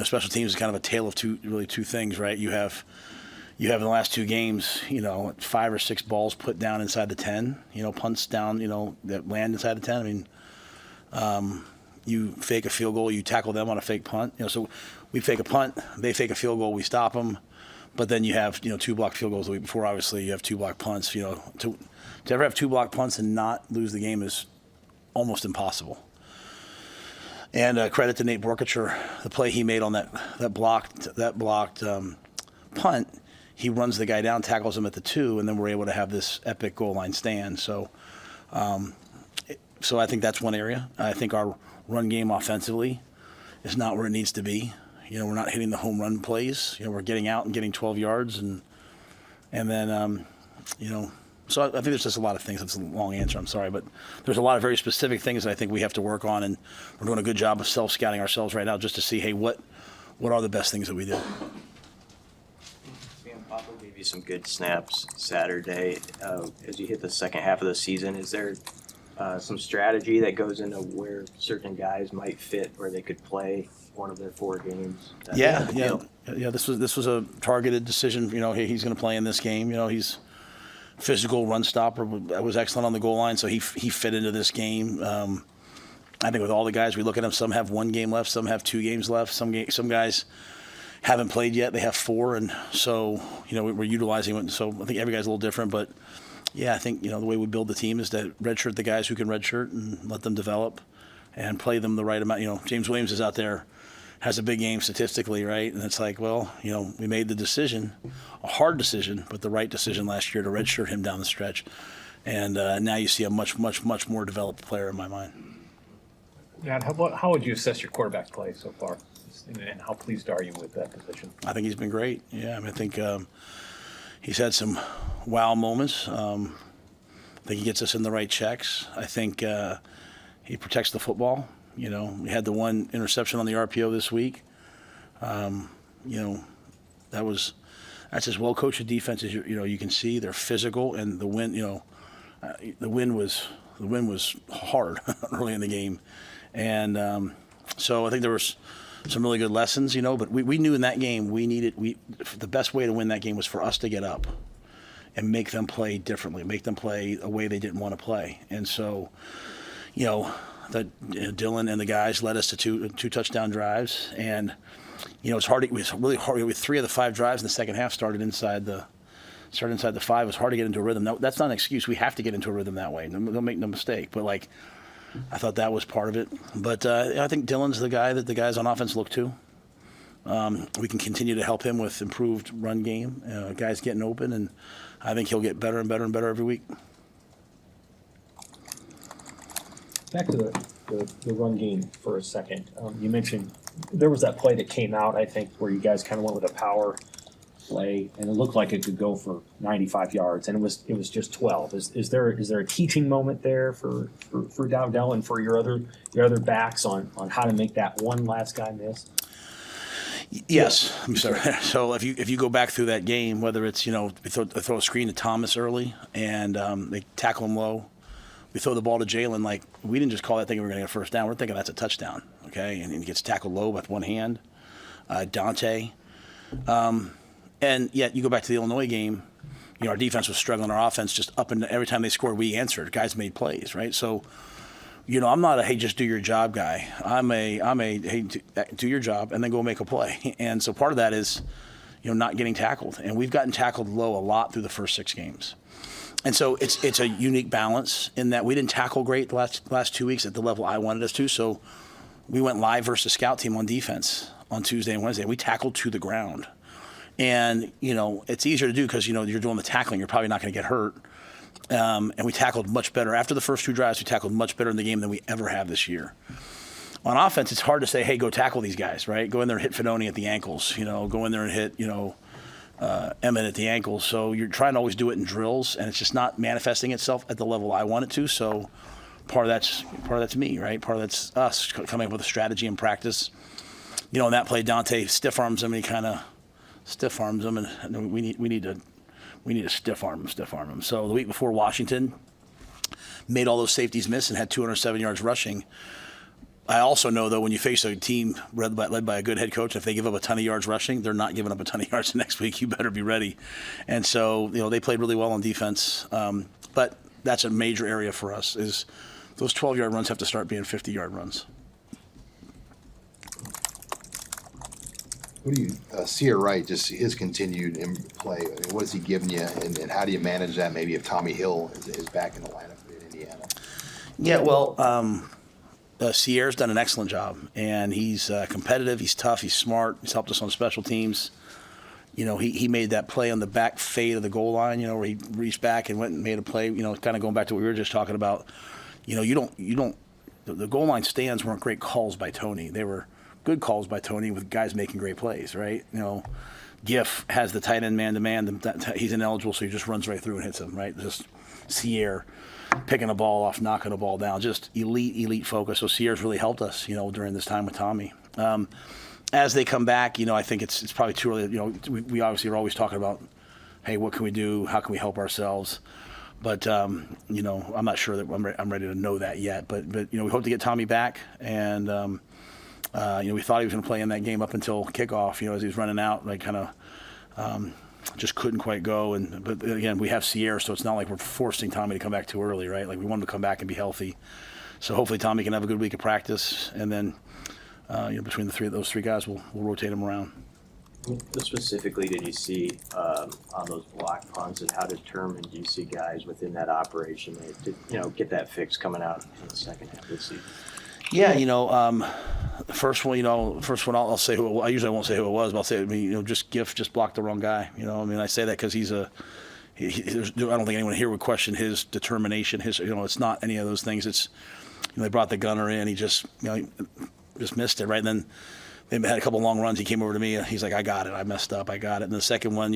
Special teams is kind of a tale of two things, right? You have in the last 2 games, 5 or 6 balls put down inside the 10, punts down, that land inside the 10. I mean, you fake a field goal, you tackle them on a fake punt. So we fake a punt, they fake a field goal, we stop them. But then you have, 2 blocked field goals the week before. Obviously, you have 2 blocked punts. To ever have 2 blocked punts and not lose the game is almost impossible. And credit to Nate Borkacher, the play he made on that blocked punt. He runs the guy down, tackles him at the 2, and then we're able to have this epic goal line stand. So, so I think that's one area. I think our run game offensively is not where it needs to be. We're not hitting the home run plays. We're getting out and getting 12 yards, and then So I think there's just a lot of things. That's a long answer, I'm sorry, but there's a lot of very specific things that I think we have to work on, and we're doing a good job of self-scouting ourselves right now just to see, hey, what are the best things that we do? Sam Papa gave you some good snaps Saturday. As you hit the second half of the season, is there some strategy that goes into where certain guys might fit, where they could play one of their 4 games? Yeah. This was a targeted decision. Hey, he's going to play in this game. He's physical run stopper, was excellent on the goal line, so he fit into this game. I think with all the guys, we look at them, some have 1 game left, some have 2 games left, some guys haven't played yet, they have 4, and so, we're utilizing it. So I think every guy's a little different, but yeah, I think, the way we build the team is to redshirt the guys who can redshirt and let them develop and play them the right amount. James Williams is out there, has a big game statistically, right? And it's like, well, we made the decision, a hard decision, but the right decision last year to redshirt him down the stretch. And now you see a much, much, much more developed player in my mind. Matt, how would you assess your quarterback play so far? And how pleased are you with that position? I think he's been great. Yeah, I think he's had some wow moments. I think he gets us in the right checks. I think he protects the football. We had the 1 interception on the RPO this week. That's as well coached a defense as you can see. They're physical, and the win. The win was hard early in the game, and so I think there was some really good lessons. But we knew in that game the best way to win that game was for us to get up and make them play differently, make them play a way they didn't want to play, and so Dylan and the guys led us to two touchdown drives, and it's hard. It was really hard. With 3 of the 5 drives in the second half started inside the 5. It was hard to get into a rhythm. No, that's not an excuse. We have to get into a rhythm that way. Don't make no mistake. But I thought that was part of it. But I think Dylan's the guy that the guys on offense look to. We can continue to help him with improved run game, guys getting open, and I think he'll get better and better and better every week. Back to the run game for a second. You mentioned there was that play that came out, I think, where you guys kind of went with a power play, and it looked like it could go for 95 yards, and it was just 12. Is there a teaching moment there for Dowdell and for your other backs on how to make that one last guy miss? Yes, I'm sorry. So if you go back through that game, whether it's we throw a screen to Thomas early and they tackle him low. We throw the ball to Jalen, we didn't just call that thinking we're going to get a first down. We're thinking that's a touchdown, okay? And he gets tackled low with 1 hand. Dante. And yet you go back to the Illinois game, our defense was struggling. Our offense just up and every time they scored, we answered. Guys made plays, right? So, I'm not a, hey, just do your job guy. I'm a hey, do your job and then go make a play. And so part of that is, not getting tackled. And we've gotten tackled low a lot through the first 6 games. And so it's a unique balance in that we didn't tackle great the last 2 weeks at the level I wanted us to. So we went live versus scout team on defense on Tuesday and Wednesday. We tackled to the ground. And, it's easier to do because, you're doing the tackling. You're probably not going to get hurt. And we tackled much better. After the first 2 drives, we tackled much better in the game than we ever have this year. On offense, it's hard to say, hey, go tackle these guys, right? Go in there and hit Fedoni at the ankles. Go in there and hit, Emmett at the ankles. So you're trying to always do it in drills, and it's just not manifesting itself at the level I want it to. So part of that's me, right? Part of that's us coming up with a strategy and practice. In that play, Dante stiff arms him, and he kind of stiff arms him, and we need to stiff arm him. So the week before, Washington made all those safeties miss and had 207 yards rushing. I also know, though, when you face a team led by a good head coach, if they give up a ton of yards rushing, they're not giving up a ton of yards the next week. You better be ready. And so, they played really well on defense. But that's a major area for us is those 12-yard runs have to start being 50-yard runs. What do you see her right? Just his continued play. I mean, what has he given you, and how do you manage that? Maybe if Tommy Hill is back in the lineup in Indiana. Yeah, well, Sierra's done an excellent job, and he's competitive. He's tough. He's smart. He's helped us on special teams. He made that play on the back fade of the goal line. Where he reached back and went and made a play. Kind of going back to what we were just talking about. The goal line stands weren't great calls by Tony. They were good calls by Tony with guys making great plays, right? Giff has the tight end man-to-man. He's ineligible, so he just runs right through and hits him, right? Just Sierra picking a ball off, knocking a ball down, just elite focus. So Sierra's really helped us, during this time with Tommy. As they come back, I think it's probably too early. We obviously are always talking about, hey, what can we do? How can we help ourselves? But I'm not sure that I'm ready to know that yet. But we hope to get Tommy back, and we thought he was going to play in that game up until kickoff. As he was running out, just couldn't quite go. But again, we have Sierra, so it's not like we're forcing Tommy to come back too early, right? Like we want him to come back and be healthy. So hopefully Tommy can have a good week of practice, and then between those three guys, we'll rotate him around. What specifically did you see on those block punts, and how determined do you see guys within that operation to get that fix coming out in the second half of the season? Yeah, the first one, I'll say who I usually won't say who it was, but I'll say, just Giff just blocked the wrong guy. I say that because I don't think anyone here would question his determination. It's not any of those things. It's, they brought the gunner in, he just missed it, right? And then they had a couple long runs. He came over to me. He's like, I got it. I messed up. I got it. And the second one,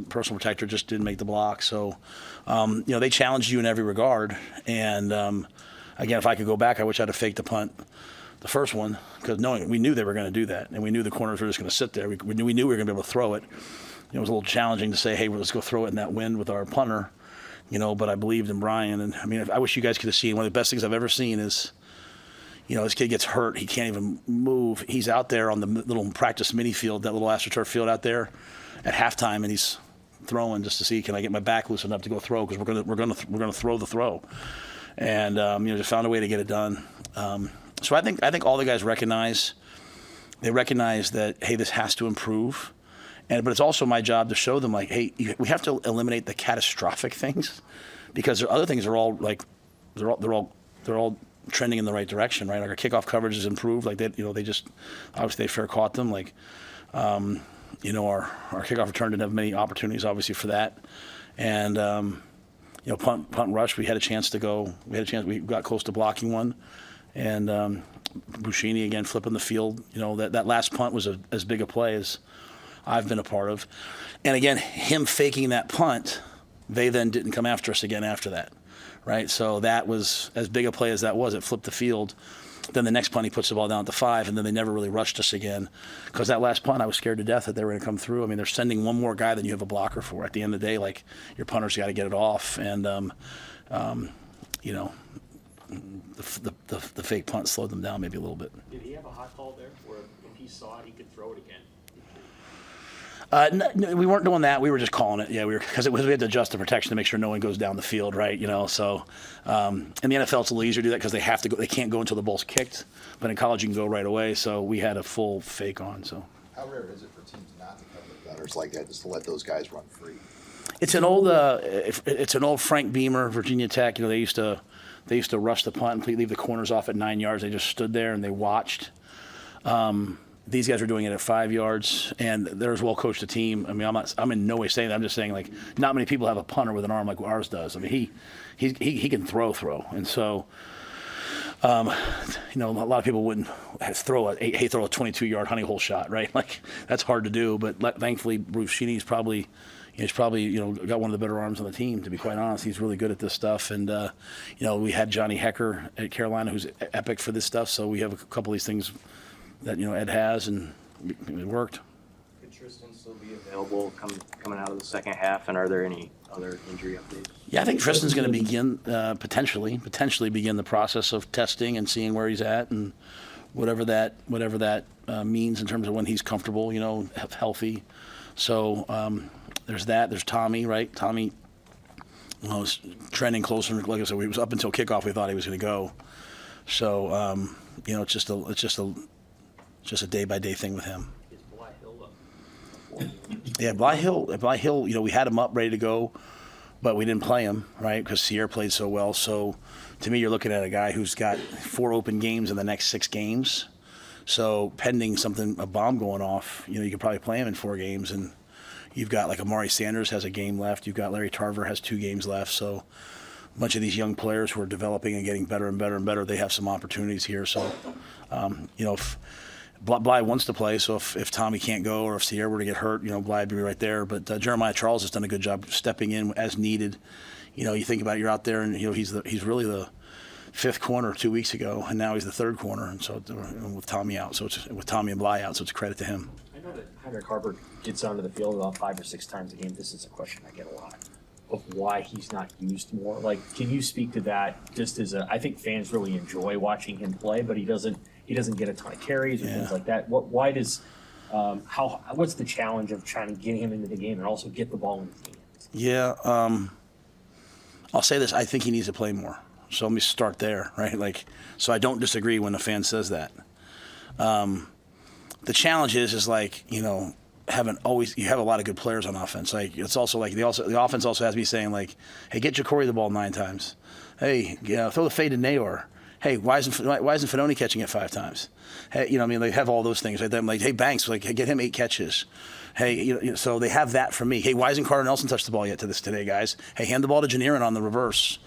personal protector just didn't make the block. So, they challenged you in every regard. And, again, if I could go back, I wish I'd have faked the punt the first one, because we knew they were going to do that, and we knew the corners were just going to sit there. We knew we were going to be able to throw it. It was a little challenging to say, hey, let's go throw it in that wind with our punter, but I believed in Brian. And, I wish you guys could have seen. One of the best things I've ever seen is, this kid gets hurt. He can't even move. He's out there on the little practice mini field, that little AstroTurf field out there at halftime, and he's throwing just to see, can I get my back loosened up to go throw, because we're going to throw the throw. And just found a way to get it done. So I think all the guys recognize that, hey, this has to improve, but it's also my job to show them, like, hey, we have to eliminate the catastrophic things, because the other things are all they're all trending in the right direction, right? Like our kickoff coverage is improved, like they just obviously they fair caught them, like our kickoff return didn't have many opportunities obviously for that, and. Punt rush, we had a chance to go. We got close to blocking one, and Buscini again flipping the field. That last punt was as big a play as I've been a part of. And again, him faking that punt, they then didn't come after us again after that, right? So that was as big a play as that was. It flipped the field. Then the next punt, he puts the ball down at the 5, and then they never really rushed us again. Because that last punt, I was scared to death that they were going to come through. They're sending one more guy than you have a blocker for. At the end of the day, like, your punter's got to get it off. And, the fake punt slowed them down maybe a little bit. Did he have a hot call there where if he saw it, he could throw it again? No, we weren't doing that. We were just calling it. Yeah, because we had to adjust the protection to make sure no one goes down the field, right? So in the NFL, it's a little easier to do that because they have to go. They can't go until the ball's kicked. But in college, you can go right away. So we had a full fake on. So how rare is it for teams not to cover gunners like that, just to let those guys run free? It's an old Frank Beamer, Virginia Tech. They used to rush the punt and leave the corners off at 9 yards. They just stood there and they watched. These guys are doing it at 5 yards, and they're as well coached a team. I mean, I'm in no way saying that. I'm just saying, like, not many people have a punter with an arm like ours does. I mean, he can throw, and so, a lot of people wouldn't throw a 22-yard honey hole shot, right? Like, that's hard to do. But thankfully, Bruce Sheedy's probably got one of the better arms on the team. To be quite honest, he's really good at this stuff. And we had Johnny Hecker at Carolina, who's epic for this stuff. So we have a couple of these things that Ed has, and it worked. Could Tristan still be available coming out of the second half? And are there any other injury updates? Yeah, I think Tristan's going to begin potentially begin the process of testing and seeing where he's at, and whatever that means in terms of when he's comfortable, healthy. So there's that. There's Tommy, right? Tommy was trending closer. Like I said, he was up until kickoff. We thought he was going to go. So it's just a day-by-day thing with him. Is Bly Hill up? Yeah, Bly Hill, we had him up ready to go, but we didn't play him, right, because Sierra played so well. So to me, you're looking at a guy who's got 4 open games in the next 6 games. So pending a bomb going off, you could probably play him in 4 games. And you've got, like, Amari Sanders has a game left. You've got Larry Tarver has 2 games left. So a bunch of these young players who are developing and getting better and better and better, they have some opportunities here. So, if Bly wants to play, so if Tommy can't go or if Sierra were to get hurt, Bly would be right there. But Jeremiah Charles has done a good job stepping in as needed. You think about it, you're out there, and he's really the 5th corner 2 weeks ago, and now he's the 3rd corner. And so with Tommy out, with Tommy and Bly out, so it's a credit to him. I know that Heinrich Haarberg gets onto the field about 5 or 6 times a game. This is a question I get a lot of why he's not used more. Like, can you speak to that? Just I think fans really enjoy watching him play, but he doesn't get a ton of carries or things like that. What's the challenge of trying to get him into the game and also get the ball in his hands? Yeah, I'll say this. I think he needs to play more. So let me start there, right? Like, so I don't disagree when a fan says that. The challenge is like, you have a lot of good players on offense. Like, it's also like the offense also has to be saying, like, hey, get Jacory the ball 9 times. Hey, throw the fade to Naor. Hey, why isn't Fedoni catching it 5 times? Hey, they have all those things. Right? They're like, hey, Banks, like, hey, get him 8 catches. Hey, so they have that for me. Hey, why hasn't Carter Nelson touched the ball yet today, guys? Hey, hand the ball to Janirin on the reverse.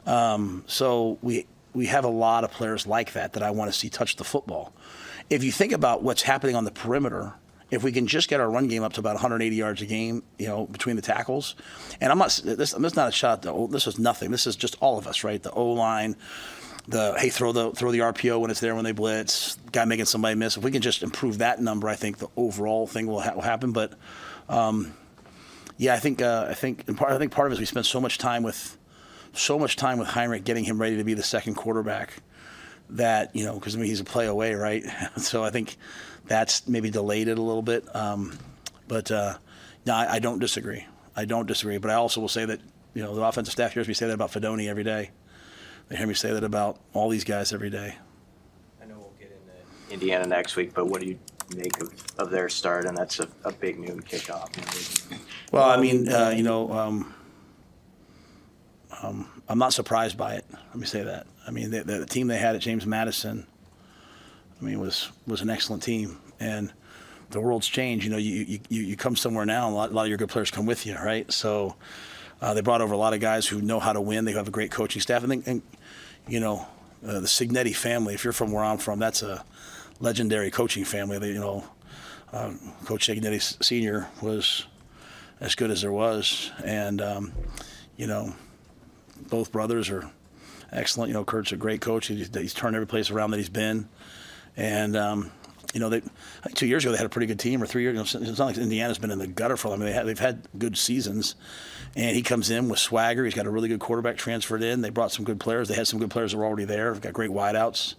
So we have a lot of players like that I want to see touch the football. If you think about what's happening on the perimeter, if we can just get our run game up to about 180 yards a game, between the tackles, and this is not a shot. This is nothing. This is just all of us, right? The O-line, throw the RPO when it's there when they blitz, guy making somebody miss. If we can just improve that number, I think the overall thing will happen. But I think part of it is we spent so much time with Heinrich getting him ready to be the second quarterback. That because he's a play away, right? So I think that's maybe delayed it a little bit. But I don't disagree. But I also will say that the offensive staff hears me say that about Fedoni every day. They hear me say that about all these guys every day. I know we'll get into Indiana next week, but what do you make of their start? And that's a big noon kickoff. Well, I mean, I'm not surprised by it. Let me say that. I mean, the team they had at James Madison, was an excellent team. And the world's changed. You come somewhere now, and a lot of your good players come with you, right? So they brought over a lot of guys who know how to win. They have a great coaching staff. And the Signetti family, if you're from where I'm from, that's a legendary coaching family. Coach Signetti Sr. was as good as there was. And, both brothers are excellent. Kurt's a great coach. He's turned every place around that he's been. And, I think 2 years ago they had a pretty good team, or 3 years. It's not like Indiana's been in the gutter for them. They've had good seasons. And he comes in with swagger. He's got a really good quarterback transferred in. They brought some good players. They had some good players that were already there. They've got great wideouts.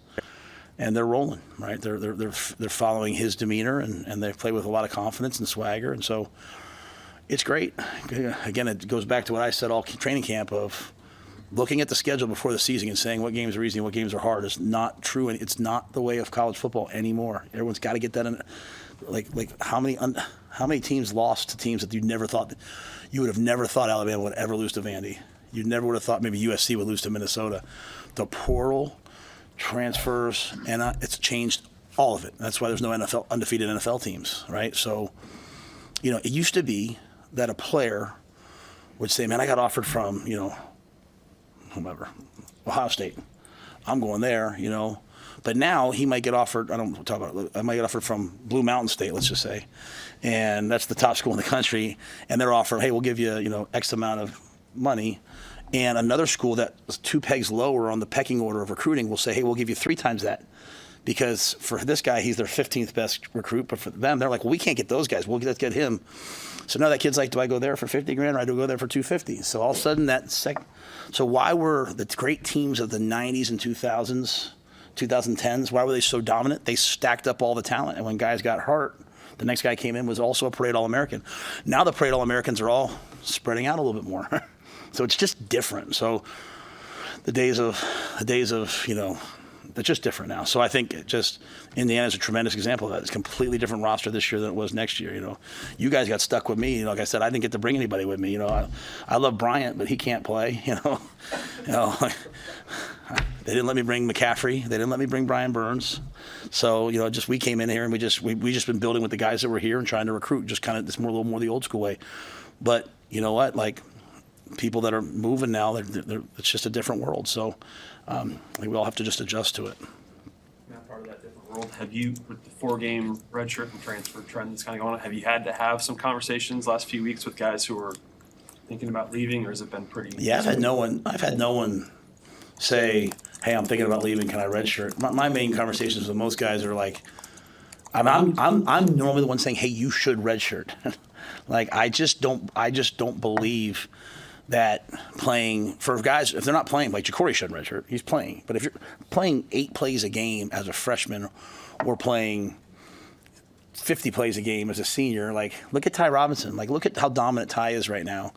And they're rolling, right? They're following his demeanor, and they play with a lot of confidence and swagger. And so it's great. Again, it goes back to what I said all training camp of looking at the schedule before the season and saying what games are easy and what games are hard is not true, and it's not the way of college football anymore. Everyone's got to get that in. like how many teams lost to teams that you would have never thought Alabama would ever lose to Vandy. You never would have thought maybe USC would lose to Minnesota. The portal, transfers, and it's changed all of it. That's why there's no undefeated NFL teams, right? So, it used to be that a player would say, man, I got offered from, whomever, Ohio State. I'm going there, But now he might get offered, I might get offered from Blue Mountain State, let's just say. And that's the top school in the country. And they're offering, hey, we'll give you, X amount of money. And another school that was 2 pegs lower on the pecking order of recruiting will say, hey, we'll give you 3 times that. Because for this guy, he's their 15th best recruit. But for them, they're like, well, we can't get those guys. Let's get him. So now that kid's like, do I go there for $50,000 or I do go there for $250,000? So all of a sudden so why were the great teams of the 90s and 2000s, 2010s, why were they so dominant? They stacked up all the talent. And when guys got hurt, the next guy came in was also a Parade All-American. Now the Parade All-Americans are all spreading out a little bit more. So it's just different. So the days of it's just different now. So I think Indiana's a tremendous example of that. It's a completely different roster this year than it was next year. You guys got stuck with me. Like I said, I didn't get to bring anybody with me. I love Bryant, but he can't play. They didn't let me bring McCaffrey. They didn't let me bring Brian Burns. So we came in here and we just been building with the guys that were here and trying to recruit. Just kind of a little more the old school way. But you know what? Like people that are moving now, it's just a different world. So. We all have to just adjust to it. Not part of that different world. Have you, with the 4-game redshirt and transfer trend that's kind of going on, have you had to have some conversations last few weeks with guys who are thinking about leaving, or has it been pretty? Yeah, I've had no one say, "Hey, I'm thinking about leaving. Can I redshirt?" My main conversations with most guys are like, I'm normally the one saying, "Hey, you should redshirt." Like I just don't believe that playing for guys, if they're not playing, like Ja'Cory shouldn't redshirt, he's playing. But if you're playing 8 plays a game as a freshman or playing 50 plays a game as a senior, like look at Ty Robinson. Like look at how dominant Ty is right now.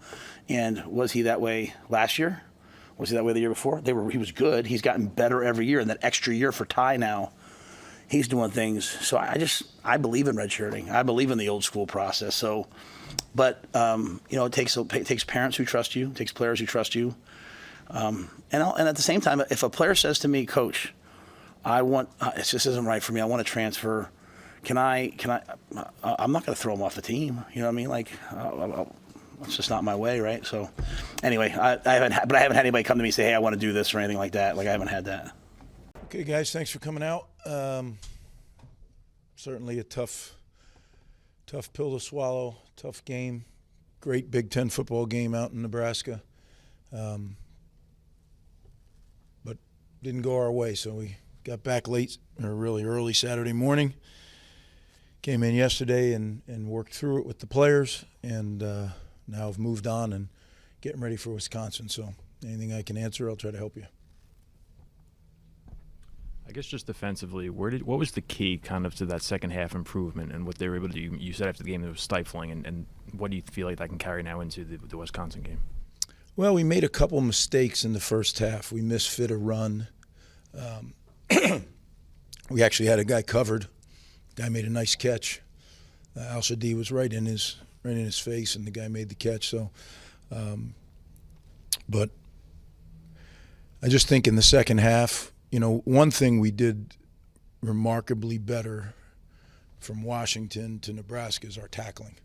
And was he that way last year? Was he that way the year before? He was good. He's gotten better every year. And that extra year for Ty now, he's doing things. So I believe in redshirting. I believe in the old school process. So. But it takes parents who trust you, it takes players who trust you, and at the same time, if a player says to me, "Coach, I want this isn't right for me. I want to transfer. Can I? I'm not going to throw him off the team. You know what I mean? Like it's just not my way, right? So anyway, I haven't had anybody come to me and say, "Hey, I want to do this" or anything like that. Like I haven't had that. Okay, guys, thanks for coming out. Certainly a tough pill to swallow, tough game. Great Big Ten football game out in Nebraska. But didn't go our way, so we got back late, or really early Saturday morning. Came in yesterday and worked through it with the players, and now I've moved on and getting ready for Wisconsin. So anything I can answer, I'll try to help you. I guess just defensively, what was the key kind of to that second half improvement and what they were able to do? You said after the game it was stifling, and what do you feel like that can carry now into the Wisconsin game? Well, we made a couple mistakes in the first half. We misfit a run. We actually had a guy covered. The guy made a nice catch. Al-Shadi was right in his face, and the guy made the catch. So, but I just think in the second half, one thing we did remarkably better from Washington to Nebraska is our tackling.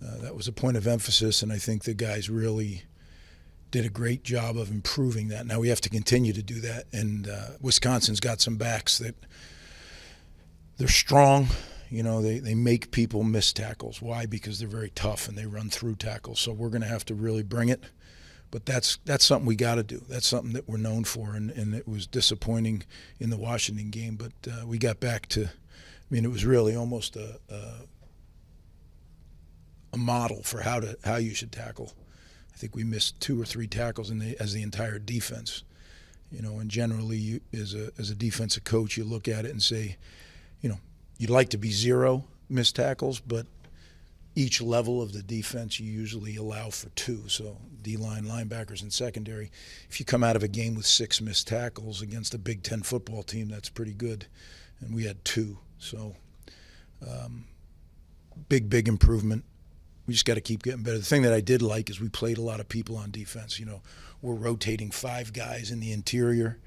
That was a point of emphasis, and I think the guys really did a great job of improving that. Now we have to continue to do that, and Wisconsin's got some backs that they're strong. They make people miss tackles. Why? Because they're very tough and they run through tackles. So we're going to have to really bring it. But that's something we got to do. That's something that we're known for, and it was disappointing in the Washington game. But we got back to, it was really almost a model for how you should tackle. I think we missed 2 or 3 tackles as the entire defense. And generally, as a defensive coach, you look at it and say, you'd like to be 0 missed tackles, but each level of the defense you usually allow for 2. So D-line, linebackers, and secondary. If you come out of a game with 6 missed tackles against a Big Ten football team, that's pretty good. And we had 2. So big improvement. We just got to keep getting better. The thing that I did like is we played a lot of people on defense. You know, we're rotating 5 guys in the interior.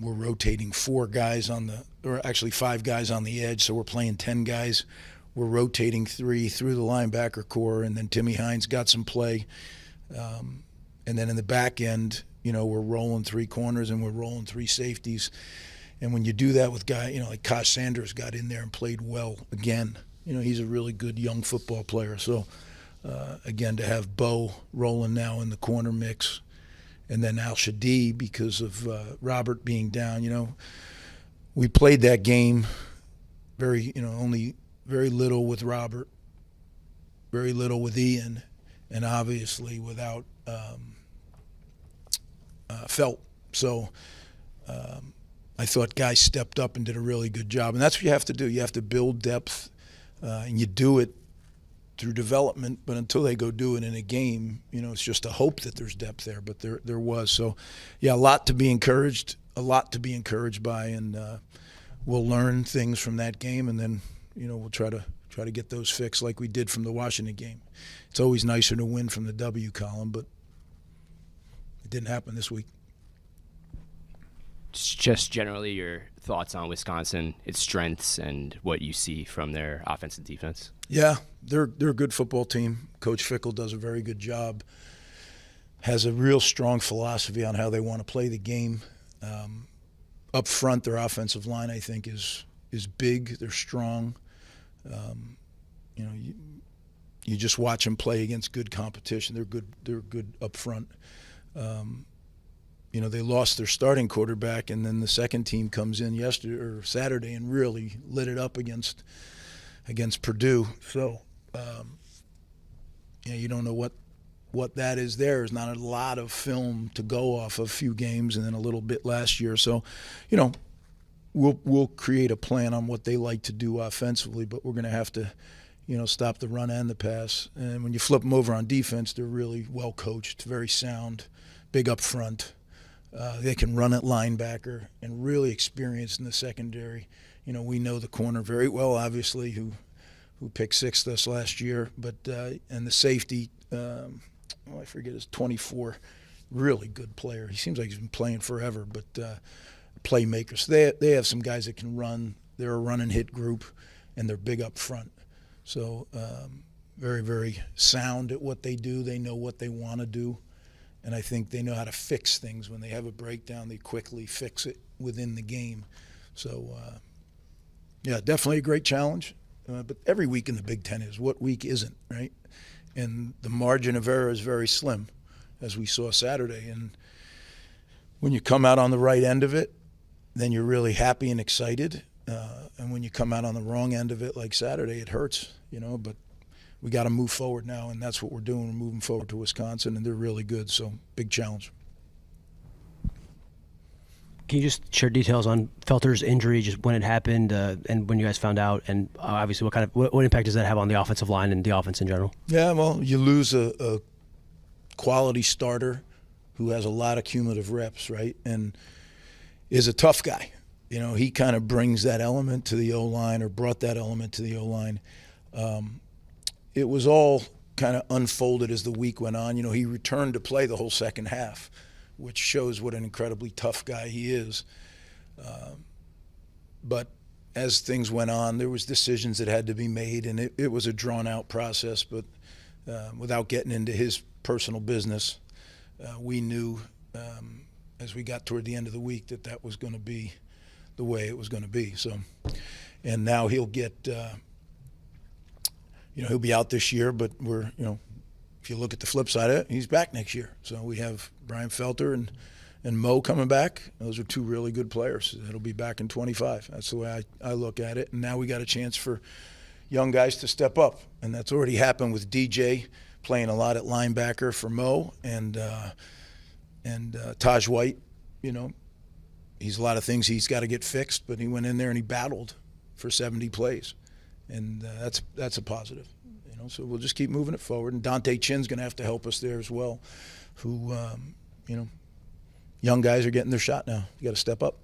We're rotating 4 guys or actually 5 guys on the edge, so we're playing 10 guys. We're rotating 3 through the linebacker core, and then Timmy Hines got some play. And then in the back end, you know, we're rolling 3 corners and we're rolling 3 safeties. And when you do that with guys, you know, like Kosh Sanders got in there and played well again. You know, he's a really good young football player. So, again, to have Bo rolling now in the corner mix, and then Al Shadi because of Robert being down, you know, we played that game only very little with Robert, very little with Ian, and obviously without Felt. So I thought guys stepped up and did a really good job. And that's what you have to do. You have to build depth, and you do it through development. But until they go do it in a game, you know, it's just a hope that there's depth there. But there was. So, yeah, a lot to be encouraged by. And we'll learn things from that game. And then, you know, we'll try to get those fixed like we did from the Washington game. It's always nicer to win from the W column, but it didn't happen this week. Just generally your thoughts on Wisconsin, its strengths, and what you see from their offense and defense. Yeah, they're a good football team. Coach FIckell does a very good job, has a real strong philosophy on how they want to play the game. Up front, their offensive line, I think, is big. They're strong. You know, you just watch them play against good competition. They're good up front. You know, they lost their starting quarterback, and then the second team comes in Saturday and really lit it up against Purdue. So, you don't know what that is there. There's not a lot of film to go off of, a few games and then a little bit last year. So, you know, we'll create a plan on what they like to do offensively, but we're going to have to, you know, stop the run and the pass. And when you flip them over on defense, they're really well coached, very sound, big up front. They can run at linebacker and really experienced in the secondary. You know, we know the corner very well, obviously, who picked sixth us last year. But and the safety, I forget his 24, really good player. He seems like he's been playing forever, but playmakers. They have some guys that can run. They're a run and hit group, and they're big up front. So very, very sound at what they do. They know what they want to do. And I think they know how to fix things. When they have a breakdown, they quickly fix it within the game. So, yeah, definitely a great challenge. But every week in the Big Ten is. What week isn't, right? And the margin of error is very slim, as we saw Saturday. And when you come out on the right end of it, then you're really happy and excited. And when you come out on the wrong end of it, like Saturday, it hurts, you know. But we got to move forward now, and that's what we're doing. We're moving forward to Wisconsin, and they're really good. So, big challenge. Can you just share details on Felter's injury, just when it happened, and when you guys found out, and obviously what impact does that have on the offensive line and the offense in general? Yeah, well, you lose a quality starter who has a lot of cumulative reps, right, and is a tough guy. You know, he kind of brings that element to the O-line, or brought that element to the O-line. It was all kind of unfolded as the week went on. You know, he returned to play the whole second half, which shows what an incredibly tough guy he is. But as things went on, there was decisions that had to be made, and it was a drawn-out process. But without getting into his personal business, we knew as we got toward the end of the week that was going to be the way it was going to be. So, and now he'll get. You know, he'll be out this year, but if you look at the flip side of it, he's back next year. So we have Brian Felter and Mo coming back. Those are 2 really good players. It'll be back in 25. That's the way I look at it. And now we got a chance for young guys to step up. And that's already happened with DJ playing a lot at linebacker for Mo, and Taj White. You know, he's a lot of things he's got to get fixed, but he went in there and he battled for 70 plays. And that's a positive, you know. So we'll just keep moving it forward. And Dante Chin's going to have to help us there as well. Who, you know, young guys are getting their shot now. You got to step up.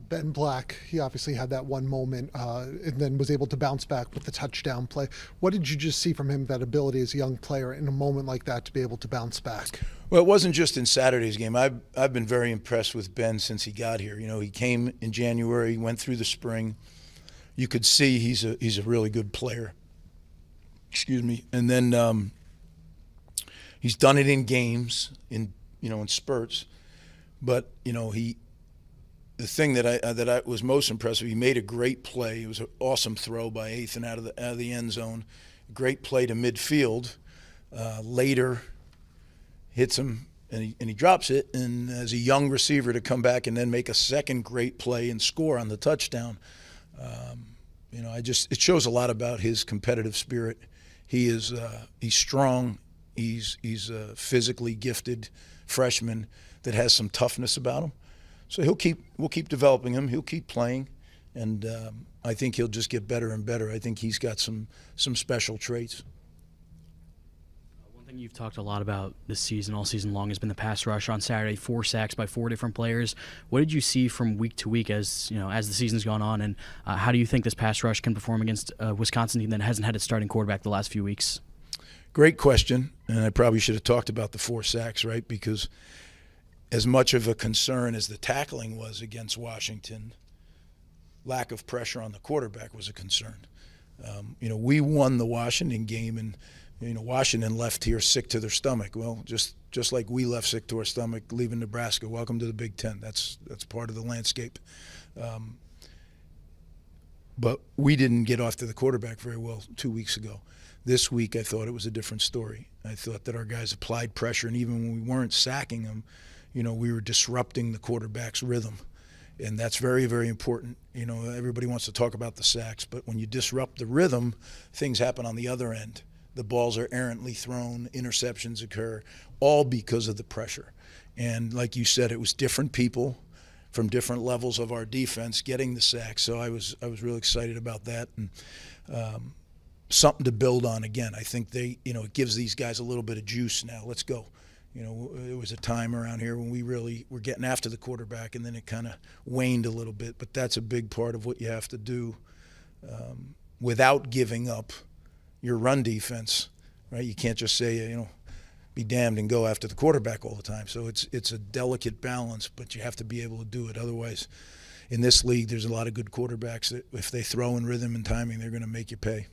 Ben Black, he obviously had that one moment and then was able to bounce back with the touchdown play. What did you just see from him, that ability as a young player in a moment like that to be able to bounce back? Well, it wasn't just in Saturday's game. I've been very impressed with Ben since he got here. You know, he came in January, went through the spring. You could see he's a really good player. Excuse me. And then he's done it in games, in spurts. But the thing that I was most impressed with, he made a great play. It was an awesome throw by Ethan out of the end zone. Great play to midfield. Later, hits him and he drops it. And as a young receiver to come back and then make a second great play and score on the touchdown, it shows a lot about his competitive spirit. He's strong. He's a physically gifted freshman that has some toughness about him. So we'll keep developing him. He'll keep playing, and I think he'll just get better and better. I think he's got some special traits. One thing you've talked a lot about this season, all season long, has been the pass rush. On Saturday, 4 sacks by 4 different players. What did you see from week to week as the season's gone on, and how do you think this pass rush can perform against a Wisconsin team that hasn't had its starting quarterback the last few weeks? Great question, and I probably should have talked about the 4 sacks, right? Because as much of a concern as the tackling was against Washington, lack of pressure on the quarterback was a concern. We won the Washington game, and Washington left here sick to their stomach. Well, just like we left sick to our stomach leaving Nebraska. Welcome to the Big Ten. That's part of the landscape. But we didn't get off to the quarterback very well 2 weeks ago. This week, I thought it was a different story. I thought that our guys applied pressure, and even when we weren't sacking them, we were disrupting the quarterback's rhythm. And that's very, very important. Everybody wants to talk about the sacks, but when you disrupt the rhythm, things happen on the other end. The balls are errantly thrown, interceptions occur, all because of the pressure. And like you said, it was different people from different levels of our defense getting the sacks. So I was really excited about that. And something to build on again. I think it gives these guys a little bit of juice now. Let's go. It was a time around here when we really were getting after the quarterback, and then it kind of waned a little bit. But that's a big part of what you have to do without giving up your run defense, right? You can't just say, be damned and go after the quarterback all the time. So it's a delicate balance, but you have to be able to do it. Otherwise, in this league, there's a lot of good quarterbacks that if they throw in rhythm and timing, they're going to make you pay.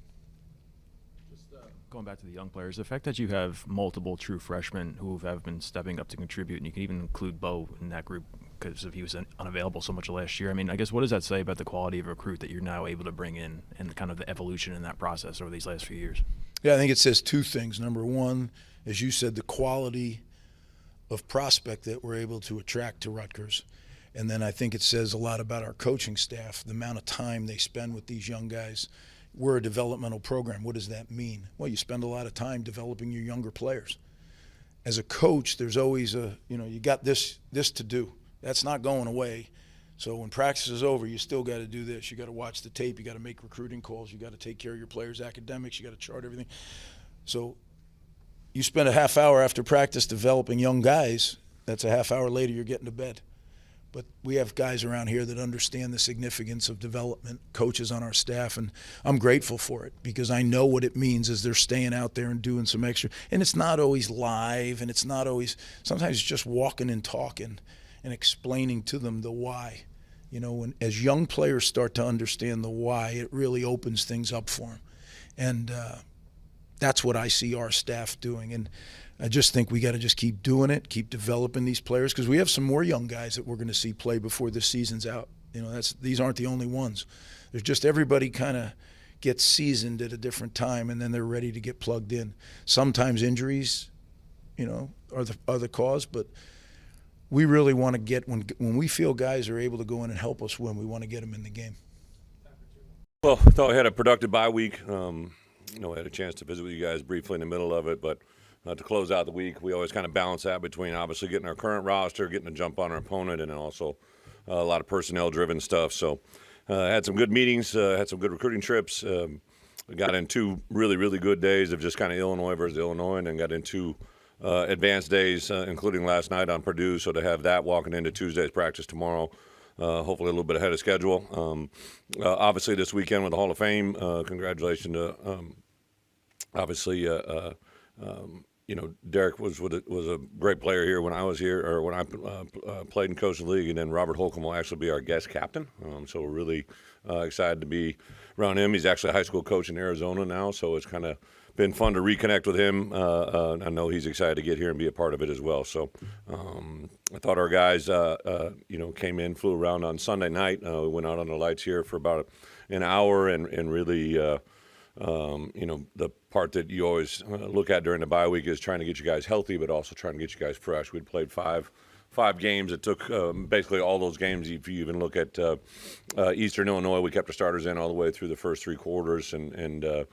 Going back to the young players, the fact that you have multiple true freshmen who have been stepping up to contribute, and you can even include Bo in that group because he was unavailable so much last year. I mean, I guess what does that say about the quality of a recruit that you're now able to bring in and kind of the evolution in that process over these last few years? Yeah, I think it says 2 things. Number one, as you said, the quality of prospect that we're able to attract to Rutgers. And then I think it says a lot about our coaching staff, the amount of time they spend with these young guys. We're a developmental program. What does that mean? Well, you spend a lot of time developing your younger players. As a coach, there's always you got this to do. That's not going away. So when practice is over, you still got to do this. You got to watch the tape. You got to make recruiting calls. You got to take care of your players' academics. You got to chart everything. So you spend a half hour after practice developing young guys. That's a half hour later, you're getting to bed. But we have guys around here that understand the significance of development, coaches on our staff, and I'm grateful for it because I know what it means as they're staying out there and doing some extra. And it's not always live, and it's not always – sometimes it's just walking and talking and explaining to them the why. As young players start to understand the why, it really opens things up for them. And that's what I see our staff doing. And I just think we got to just keep doing it, keep developing these players because we have some more young guys that we're going to see play before this season's out. These aren't the only ones. There's just everybody kind of gets seasoned at a different time and then they're ready to get plugged in. Sometimes injuries, are the cause, but we really want to get when we feel guys are able to go in and help us win, we want to get them in the game. Well, I thought we had a productive bye week. I had a chance to visit with you guys briefly in the middle of it, but to close out the week, we always kind of balance that between obviously getting our current roster, getting a jump on our opponent, and then also a lot of personnel-driven stuff. So had some good meetings, had some good recruiting trips. We got in 2 really, really good days of just kind of Illinois versus Illinois, and then got into advanced days, including last night on Purdue. So to have that walking into Tuesday's practice tomorrow, hopefully a little bit ahead of schedule. Obviously, this weekend with the Hall of Fame, congratulations to obviously. Derek was a great player here when I was here, or when I played and coached the league, and then Robert Holcomb will actually be our guest captain. So we're really excited to be around him. He's actually a high school coach in Arizona now, so it's kind of been fun to reconnect with him. I know he's excited to get here and be a part of it as well. So I thought our guys, came in, flew around on Sunday night. We went out on the lights here for about an hour and really. The part that you always look at during the bye week is trying to get you guys healthy, but also trying to get you guys fresh. We'd played five games. It took basically all those games. If you even look at Eastern Illinois, we kept the starters in all the way through the first three quarters, and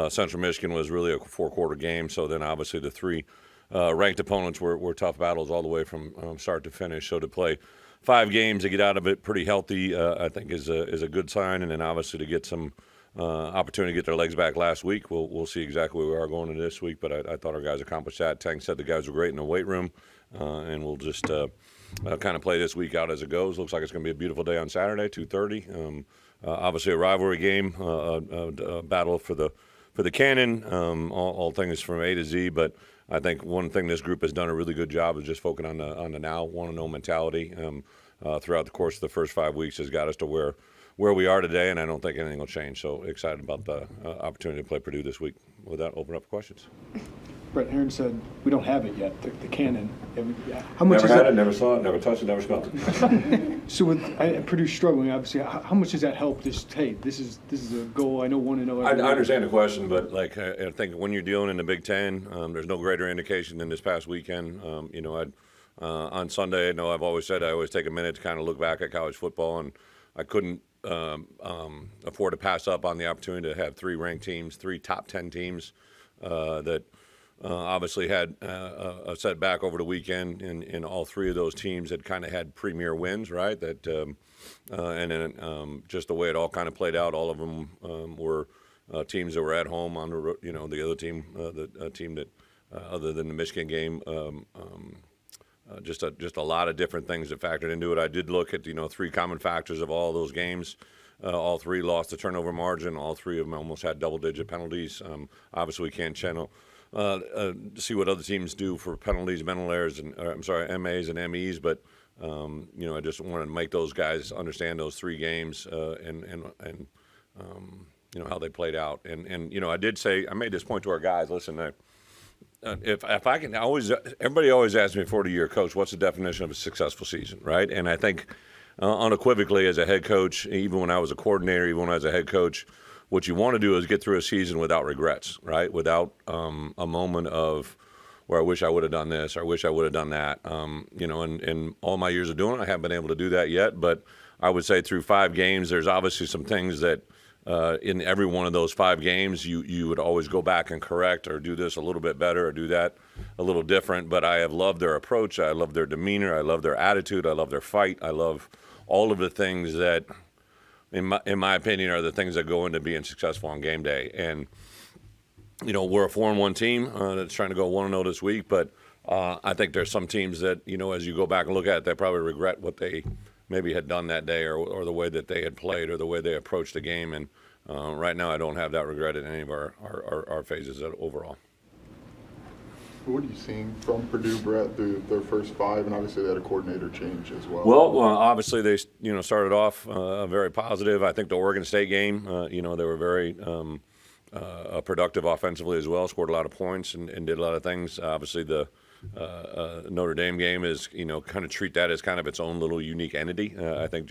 Central Michigan was really a four-quarter game. So then obviously the three ranked opponents were tough battles all the way from start to finish. So to play 5 games, to get out of it pretty healthy, I think is a good sign. And then obviously to get some opportunity to get their legs back last week. We'll see exactly where we are going into this week, but I thought our guys accomplished that. Tank said the guys were great in the weight room, and we'll just kind of play this week out as it goes. Looks like it's going to be a beautiful day on Saturday, 2:30. Obviously a rivalry game, a battle for the cannon, all things from A to Z, but I think one thing this group has done a really good job is just focusing on the now, want-to-know mentality. Throughout the course of the first 5 weeks has got us to where we are today, and I don't think anything will change. So excited about the opportunity to play Purdue this week. With that, open up for questions. Bret Heron said, "We don't have it yet, the cannon." How much never is had that? it, never saw it, never touched it, never smelled it. So with Purdue struggling, obviously, how much does that help? Just, hey, this is a goal. I know 1-0. I understand the question, but I think when you're dealing in the Big Ten, there's no greater indication than this past weekend. On Sunday, I've always said I always take a minute to kind of look back at college football, and I couldn't afford to pass up on the opportunity to have 3 ranked teams, 3 top 10 teams that obviously had a setback over the weekend, and all 3 of those teams had kind of had premier wins, right? That and then just the way it all kind of played out, all of them were teams that were at home on the the other team, the team that other than the Michigan game. Just a lot of different things that factored into it. I did look at 3 common factors of all those games. All 3 lost the turnover margin. All 3 of them almost had double-digit penalties. Obviously, we can't see what other teams do for penalties, mental errors, and MAs and MEs. But I just wanted to make those guys understand those 3 games and how they played out. And I did say, I made this point to our guys. Listen, if I can everybody always asks me, 40-year coach, what's the definition of a successful season, right? And I think unequivocally as a head coach, even when I was a coordinator, even when I was a head coach, what you want to do is get through a season without regrets, right? Without a moment of where I wish I would have done this or I wish I would have done that. And all my years of doing it, I haven't been able to do that yet. But I would say through 5 games, there's obviously some things that in every one of those 5 games, you would always go back and correct or do this a little bit better or do that a little different. But I have loved their approach. I love their demeanor. I love their attitude. I love their fight. I love all of the things that, in my opinion, are the things that go into being successful on game day. And, we're a 4-1 team that's trying to go 1-0 this week. But I think there's some teams that, as you go back and look at it, they probably regret what they maybe had done that day or the way that they had played or the way they approached the game. And right now I don't have that regret in any of our phases overall. What are you seeing from Purdue, Bret, through their first 5, and obviously they had a coordinator change as well? Well, obviously they started off very positive. I think the Oregon State game, they were very productive offensively as well, scored a lot of points and did a lot of things. Obviously the Notre Dame game is, kind of treat that as kind of its own little unique entity. I think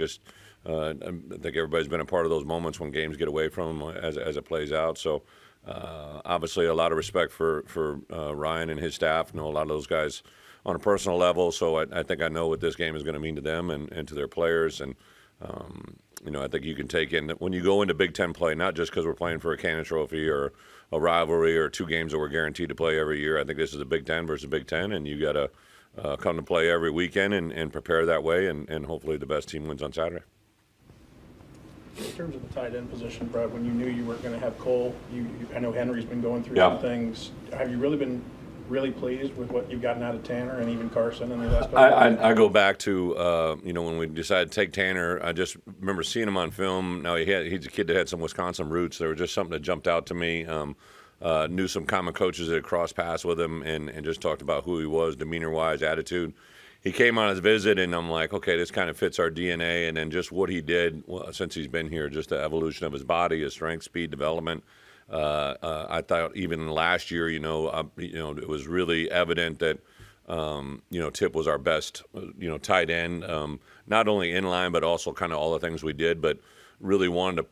I think everybody's been a part of those moments when games get away from them as it plays out. So obviously a lot of respect for Ryan and his staff. Know a lot of those guys on a personal level. So I think I know what this game is going to mean to them and to their players. And, I think you can take in that when you go into Big Ten play, not just because we're playing for a Cannon Trophy or a rivalry or 2 games that we're guaranteed to play every year. I think this is a Big Ten versus Big Ten, and you got to come to play every weekend and prepare that way, and hopefully the best team wins on Saturday. In terms of the tight end position, Bret, when you knew you weren't going to have Cole, I know Henry's been going through Yeah. some things. Have you really been really pleased with what you've gotten out of Tanner and even Carson in the last couple I go back to when we decided to take Tanner. I just remember seeing him on film. Now he's a kid that had some Wisconsin roots. There was just something that jumped out to me. Knew some common coaches that had crossed paths with him and just talked about who he was, demeanor-wise, attitude. He came on his visit, and I'm like, okay, this kind of fits our DNA. And then just what he did since he's been here, just the evolution of his body, his strength, speed, development. I thought even last year, it was really evident that, Tip was our best, tight end, not only in line, but also kind of all the things we did, but really wanted to.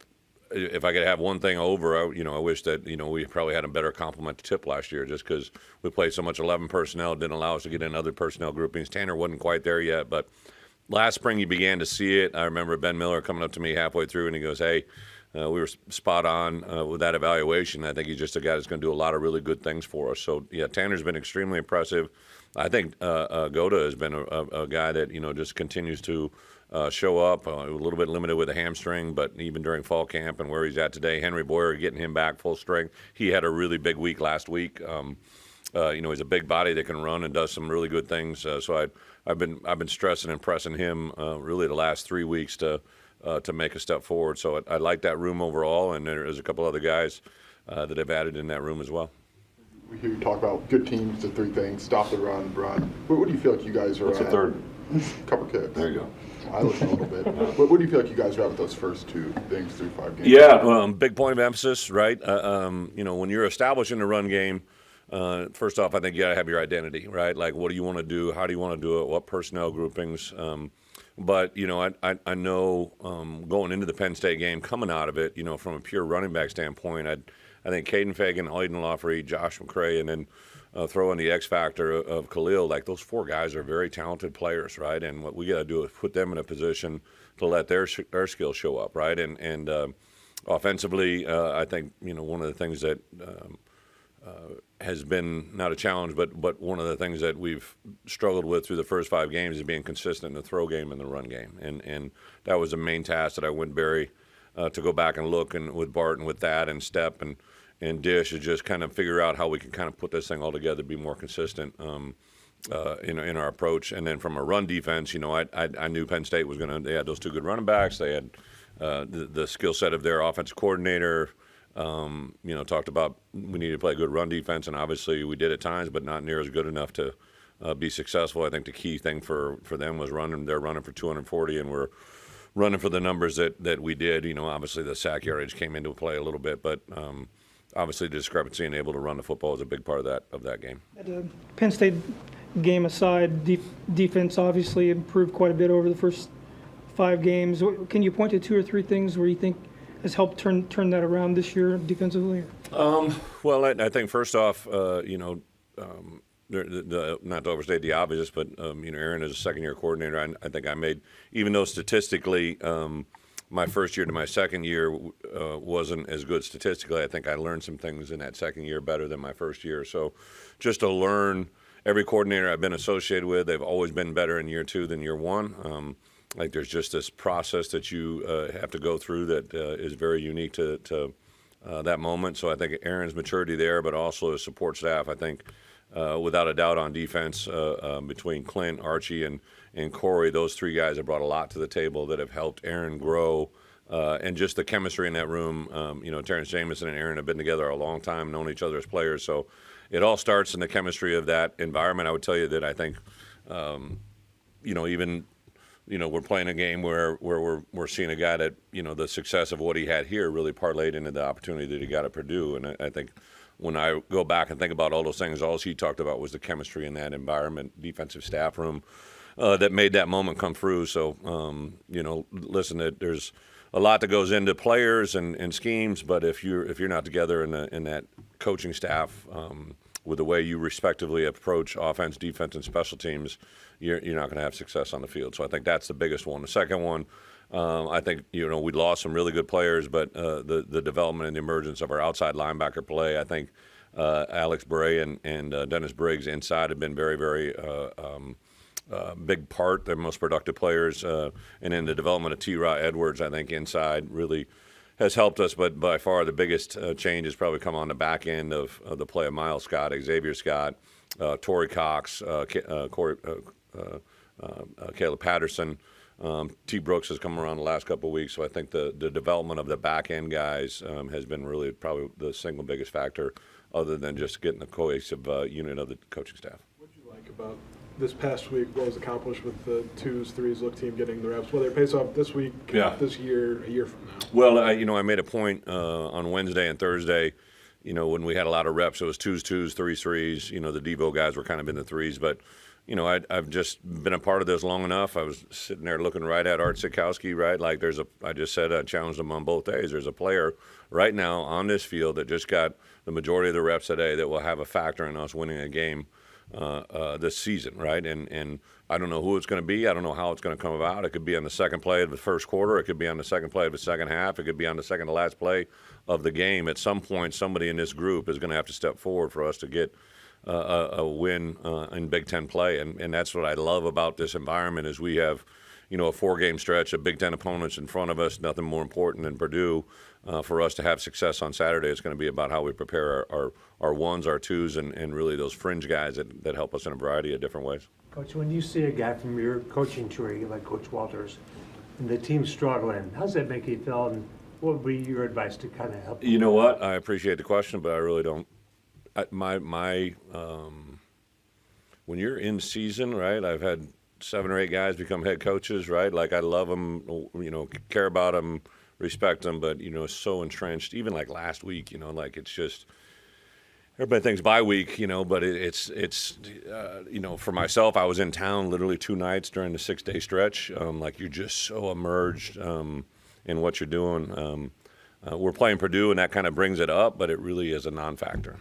If I could have one thing over, I wish that, we probably had a better complement to Tip last year just because we played so much 11 personnel. It didn't allow us to get in other personnel groupings. Tanner wasn't quite there yet, but last spring you began to see it. I remember Ben Miller coming up to me halfway through and he goes, hey, we were spot on with that evaluation. I think he's just a guy that's going to do a lot of really good things for us. So, yeah, Tanner's been extremely impressive. I think Goda has been a guy that, just continues to show up, a little bit limited with a hamstring, but even during fall camp and where he's at today, Henry Boyer getting him back full strength. He had a really big week last week. He's a big body that can run and does some really good things. So I've been stressing and pressing him really the last 3 weeks to make a step forward. So I like that room overall, and there's a couple other guys that have added in that room as well. We hear you talk about good teams, the three things: stop the run. What do you feel like you guys are What's at? the third? Cover kicks. There you go. I listen a little bit. What do you feel like you guys are at with those first two things through 5 games? Yeah, big point of emphasis, right? When you're establishing the run game, first off, I think you got to have your identity, right? Like, what do you want to do? How do you want to do it? What personnel groupings? But, I know going into the Penn State game, coming out of it, from a pure running back standpoint, I think Caden Fagan, Aiden Lawfrey, Josh McCray, and then throw in the X factor of Khalil. Like, those four guys are very talented players, right? And what we got to do is put them in a position to let their skills show up, right? And offensively, I think, one of the things that has been not a challenge, but one of the things that we've struggled with through the first 5 games is being consistent in the throw game and the run game. And that was the main task that I went Barry to go back and look and with Bart and with that and Step and Dish is just kind of figure out how we can kind of put this thing all together, be more consistent in our approach. And then from a run defense, I knew Penn State was they had those 2 good running backs. They had the skill set of their offensive coordinator. Talked about we need to play good run defense, and obviously we did at times, but not near as good enough to be successful. I think the key thing for them was running. They're running for 240, and we're running for the numbers that we did. Obviously the sack yardage came into play a little bit, but obviously the discrepancy in able to run the football is a big part of that game. The Penn State game aside, defense obviously improved quite a bit over the first 5 games. Can you point to 2 or 3 things where you think has helped turn that around this year defensively? Well, I think first off, not to overstate the obvious, but Aaron is a second-year coordinator. I think I made, even though statistically my first year to my second year wasn't as good statistically, I think I learned some things in that second year better than my first year. So just to learn, every coordinator I've been associated with, they've always been better in year 2 than year 1. Like there's just this process that you have to go through that is very unique to that moment. So I think Aaron's maturity there, but also his support staff, I think without a doubt on defense between Clint, Archie, and Corey, those 3 guys have brought a lot to the table that have helped Aaron grow. And just the chemistry in that room, Terrence Jamison and Aaron have been together a long time, known each other as players. So it all starts in the chemistry of that environment. I would tell you that I think, even we're playing a game where we're seeing a guy that, the success of what he had here really parlayed into the opportunity that he got at Purdue. And I think when I go back and think about all those things, all he talked about was the chemistry in that environment, defensive staff room, that made that moment come through. So, listen, there's a lot that goes into players and schemes, but if you're not together in that coaching staff with the way you respectively approach offense, defense, and special teams, you're not going to have success on the field. So I think that's the biggest one. The second one, I think, we lost some really good players, but the development and the emergence of our outside linebacker play, I think Alex Bray and Dennis Briggs inside have been very, very big part. They're most productive players. And then the development of T-Raw Edwards, I think, inside really has helped us, but by far the biggest change has probably come on the back end of the play of Miles Scott, Xavier Scott, Torrey Cox, Caleb Patterson. T. Brooks has come around the last couple of weeks, so I think the development of the back end guys has been really probably the single biggest factor, other than just getting the cohesive unit of the coaching staff. What did you like about this past week? What was accomplished with the 2s, 3s look team getting the reps? Whether it pays off this week, this year, a year from now. Well, I made a point on Wednesday and Thursday. When we had a lot of reps, it was 2s, 2s, 3s, 3s. The Devo guys were kind of in the 3s, but. I've just been a part of this long enough. I was sitting there looking right at Art Sikowski, right? Like I just said, I challenged him on both days. There's a player right now on this field that just got the majority of the reps today that will have a factor in us winning a game this season, right? And I don't know who it's going to be. I don't know how it's going to come about. It could be on the second play of the first quarter. It could be on the second play of the second half. It could be on the second to last play of the game. At some point, somebody in this group is going to have to step forward for us to get a win in Big Ten play, and that's what I love about this environment is we have, a 4-game stretch of Big Ten opponents in front of us. Nothing more important than Purdue for us to have success on Saturday. It's going to be about how we prepare our 1s, our 2s, and really those fringe guys that help us in a variety of different ways. Coach, when you see a guy from your coaching tree like Coach Walters and the team's struggling, how does that make you feel, and what would be your advice to kind of help? You know what? I appreciate the question, but I really don't. When you're in season, right? I've had 7 or 8 guys become head coaches, right? Like I love them, care about them, respect them, but so entrenched. Even like last week, like it's just everybody thinks bye week, but it's for myself, I was in town literally 2 nights during the 6-day stretch. Like you're just so immersed in what you're doing. We're playing Purdue, and that kind of brings it up, but it really is a non-factor.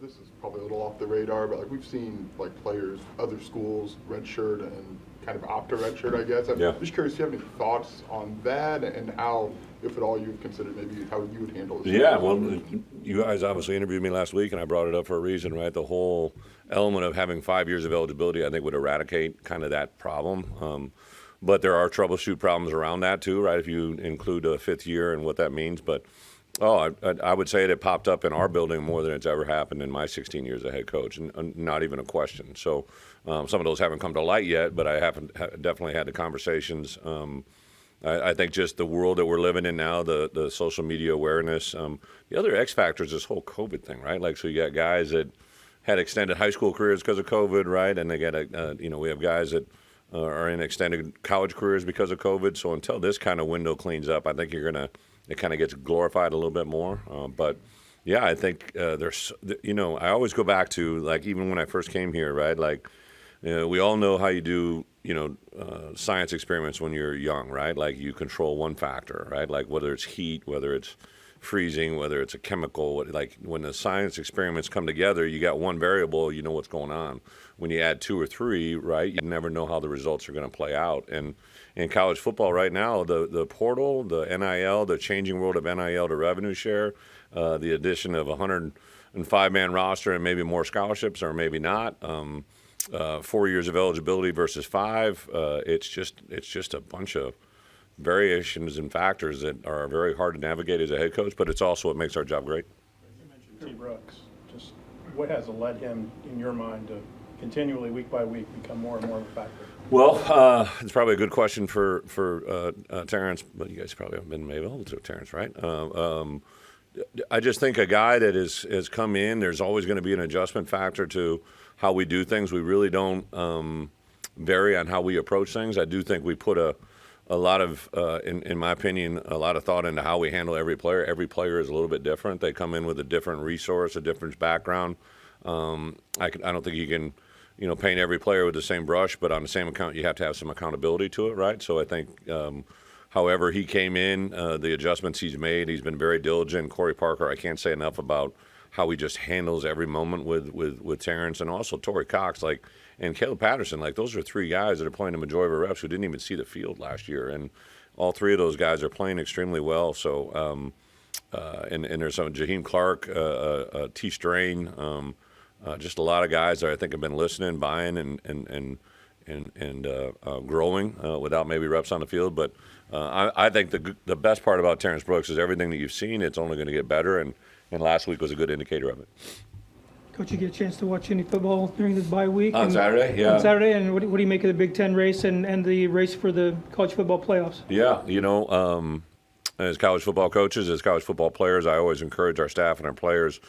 This is probably a little off the radar, but we've seen players, other schools, redshirt and kind of opt to redshirt, I guess. I'm just curious, do you have any thoughts on that and how, if at all, you've considered maybe how you would handle this? Yeah, well, you guys obviously interviewed me last week, and I brought it up for a reason, right? The whole element of having 5 years of eligibility, I think, would eradicate kind of that problem. But there are troubleshoot problems around that too, right? If you include a 5th year and what that means, but. I would say it popped up in our building more than it's ever happened in my 16 years as head coach, and not even a question. So some of those haven't come to light yet, but I definitely had the conversations. I think just the world that we're living in now, the social media awareness. The other X factor is this whole COVID thing, right? Like, so you got guys that had extended high school careers because of COVID, right? And they got we have guys that are in extended college careers because of COVID. So until this kind of window cleans up, I think it kind of gets glorified a little bit more. But yeah, I think there's, I always go back to, like, even when I first came here, right? Like, we all know how you do, science experiments when you're young, right? Like, you control one factor, right? Like, whether it's heat, whether it's freezing, whether it's a chemical, like, when the science experiments come together, you got one variable, you know what's going on. When you add 2 or 3, right, you never know how the results are going to play out. And in college football right now, the portal, the NIL, the changing world of NIL to revenue share, the addition of a 105-man roster and maybe more scholarships or maybe not, 4 years of eligibility versus 5, it's just a bunch of variations and factors that are very hard to navigate as a head coach, but it's also what makes our job great. You mentioned T. Brooks. Just what has led him, in your mind, to continually, week by week, become more and more of a factor? Well, it's probably a good question for Terrence, but you guys probably haven't been available to Terrence, right? I just think a guy that has come in, there's always going to be an adjustment factor to how we do things. We really don't vary on how we approach things. I do think we put a lot of, in my opinion, a lot of thought into how we handle every player. Every player is a little bit different. They come in with a different resource, a different background. I don't think you can, paint every player with the same brush, but on the same account, you have to have some accountability to it, right? So I think, however he came in, the adjustments he's made, he's been very diligent. Corey Parker, I can't say enough about how he just handles every moment with Terrence, and also Torrey Cox, and Caleb Patterson. Those are 3 guys that are playing the majority of our reps who didn't even see the field last year, and all 3 of those guys are playing extremely well. So, and there's some Jaheim Clark, T. Strain, just a lot of guys that I think have been listening, buying, and growing without maybe reps on the field. But I think the best part about Terrence Brooks is everything that you've seen. It's only going to get better, and last week was a good indicator of it. Coach, you get a chance to watch any football during this bye week? On Saturday, yeah. On Saturday, and what do you make of the Big Ten race and the race for the college football playoffs? Yeah, as college football coaches, as college football players, I always encourage our staff and our players.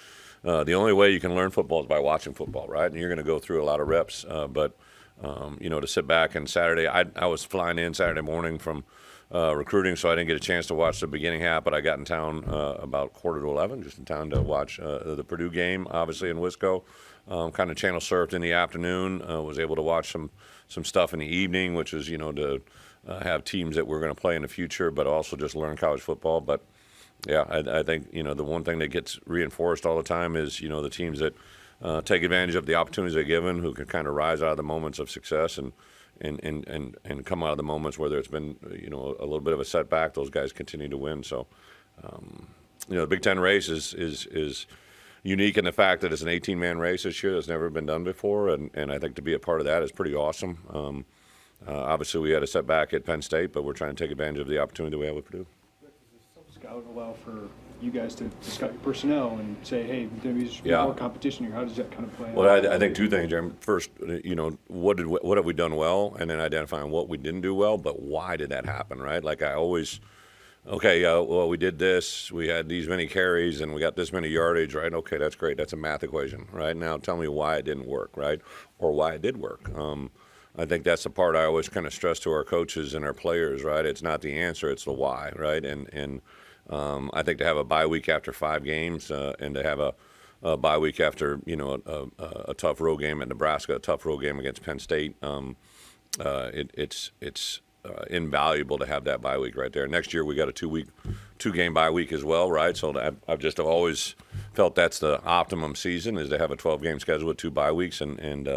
The only way you can learn football is by watching football, right? And you're going to go through a lot of reps. But to sit back and Saturday, I was flying in Saturday morning from recruiting, so I didn't get a chance to watch the beginning half, but I got in town about 10:45, just in time to watch the Purdue game, obviously in Wisco. Kind of channel surfed in the afternoon, was able to watch some stuff in the evening, which is, to have teams that we're going to play in the future, but also just learn college football. But yeah, I think, the one thing that gets reinforced all the time is, the teams that take advantage of the opportunities they're given, who can kind of rise out of the moments of success and come out of the moments where there's been, a little bit of a setback. Those guys continue to win. So, the Big Ten race is unique in the fact that it's an 18-man race this year that's never been done before, and I think to be a part of that is pretty awesome. Obviously, we had a setback at Penn State, but we're trying to take advantage of the opportunity that we have with Purdue. Does the self-scout allow for you guys to scout your personnel and say, hey, there's more competition here? How does that kind of play out? Well, I think two things, Jeremy. First, what have we done well, and then identifying what we didn't do well, but why did that happen, right? Like I always, well, we did this, we had these many carries, and we got this many yardage, right? Okay, that's great. That's a math equation, right? Now tell me why it didn't work, right? Or why it did work. I think that's the part I always kind of stress to our coaches and our players, right? It's not the answer, it's the why, right? And I think to have a bye week after 5 games and to have a bye week after, a tough road game at Nebraska, a tough road game against Penn State, it's invaluable to have that bye week right there. Next year we got a 2-game bye week as well, right? So I've just always felt that's the optimum season, is to have a 12-game schedule with 2 bye weeks, and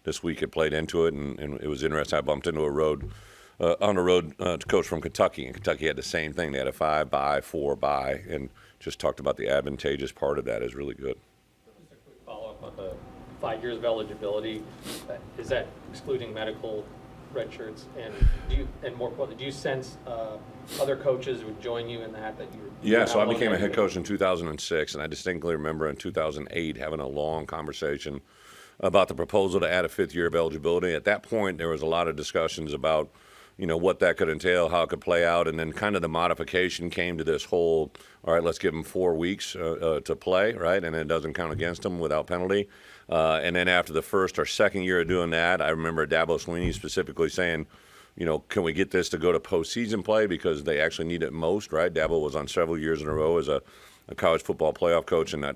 this week it played into it, and it was interesting. I bumped into on the road to coach from Kentucky, and Kentucky had the same thing. They had a 5-bye, 4-bye, and just talked about the advantageous part of that is really good. Just a quick follow-up on the 5 years of eligibility. Is that excluding medical red shirts? And more importantly, do you sense other coaches would join you in that you're? Yeah, so I became a head coach in 2006, and I distinctly remember in 2008 having a long conversation about the proposal to add a 5th year of eligibility. At that point, there was a lot of discussions about, what that could entail, how it could play out, and then kind of the modification came to this whole, all right, let's give them 4 weeks to play, right, and it doesn't count against them without penalty. And then after the first or second year of doing that, I remember Dabo Swinney specifically saying, can we get this to go to postseason play, because they actually need it most, right? Dabo was on several years in a row as a college football playoff coach, and I